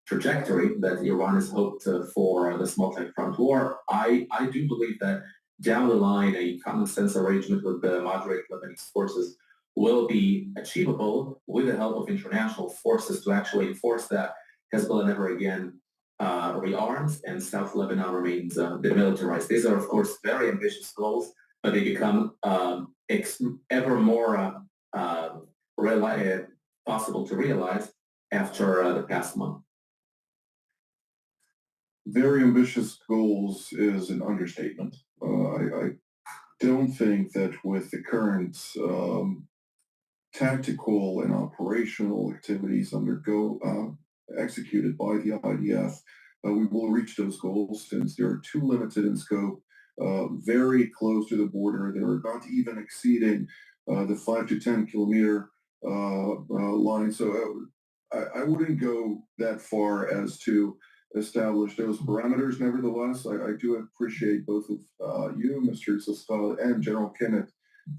trajectory that Iran has hoped for this multi-front war. I do believe that down the line, a common sense arrangement with the moderate Lebanese forces will be achievable with the help of international forces to actually enforce that Hezbollah never again rearms and South Lebanon remains demilitarized. These are, of course, very ambitious goals. but they become ever more possible to realize after the past month. Very ambitious goals is an understatement. I don't think that with the current tactical and operational activities executed by the IDF, we will reach those goals since they are too limited in scope, very close to the border. They're not even exceeding the 5 to 10 kilometer line. So I wouldn't go that far as to establish those parameters. Nevertheless, I do appreciate both of you, Mr. Sostal, and General Kenneth,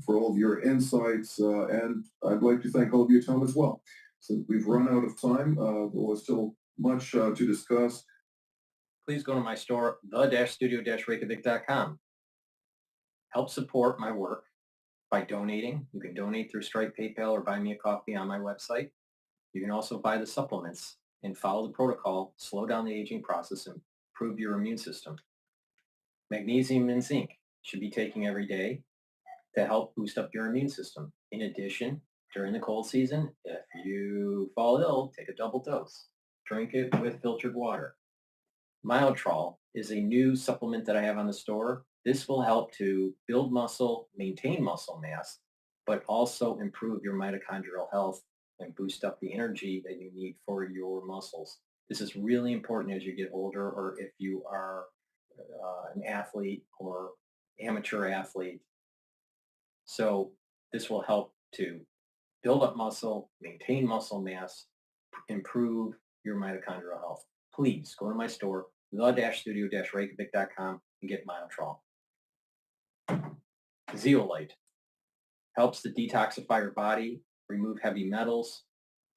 for all of your insights, and I'd like to thank all of you, Tom, as well. So we've run out of time. There was still much to discuss. Please go to my store, the-studio-reykjavik.com. Help support my work by donating. You can donate through Stripe, PayPal, or buy me a coffee on my website. You can also buy the supplements and follow the protocol, slow down the aging process, and improve your immune system. Magnesium and zinc should be taking every day to help boost up your immune system. In addition, during the cold season, if you fall ill, take a double dose. Drink it with filtered water. Myotrol is a new supplement that I have on the store. This will help to build muscle, maintain muscle mass, but also improve your mitochondrial health and boost up the energy that you need for your muscles. This is really important as you get older, or if you are an athlete or amateur athlete. So this will help to build up muscle, maintain muscle mass, improve your mitochondrial health. Please go to my store, the-studio-reykjavik.com, and get Myotrol. Zeolite helps to detoxify your body, remove heavy metals,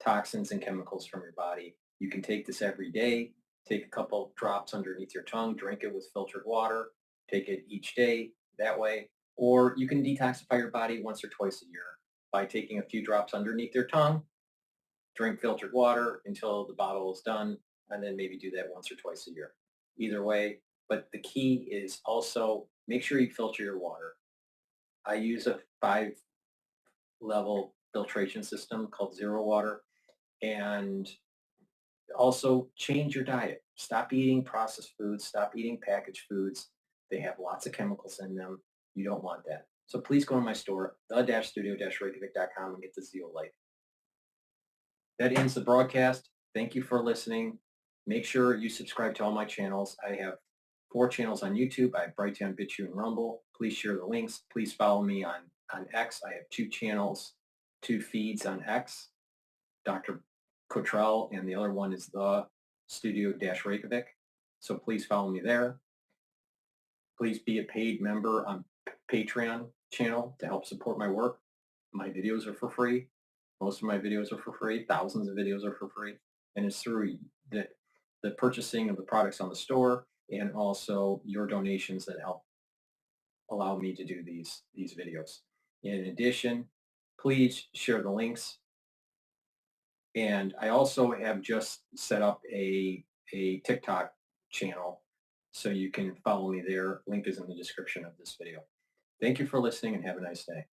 toxins, and chemicals from your body. You can take this every day. Take a couple drops underneath your tongue, drink it with filtered water, take it each day that way. Or you can detoxify your body once or twice a year by taking a few drops underneath your tongue, drink filtered water until the bottle is done, and then maybe do that once or twice a year. Either way, but the key is also make sure you filter your water. I use a 5-level filtration system called Zero Water, and also change your diet. Stop eating processed foods, stop eating packaged foods. They have lots of chemicals in them. You don't want that. So please go to my store, the-studio-reykjavik.com, and get the Zeolite. That ends the broadcast. Thank you for listening. Make sure you subscribe to all my channels. I have 4 channels on YouTube. I have Brighteon, Bitchute, and Rumble. Please share the links. Please follow me on X. I have 2 channels, 2 feeds on X, Dr. Cottrell, and the other one is the Studio-Reykjavik. So please follow me there. Please be a paid member on Patreon channel to help support my work. My videos are for free. Most of my videos are for free. Thousands of videos are for free. And it's through the purchasing of the products on the store and also your donations that help allow me to do these videos. In addition, please share the links. And I also have just set up a TikTok channel, so you can follow me there. Link is in the description of this video. Thank you for listening and have a nice day.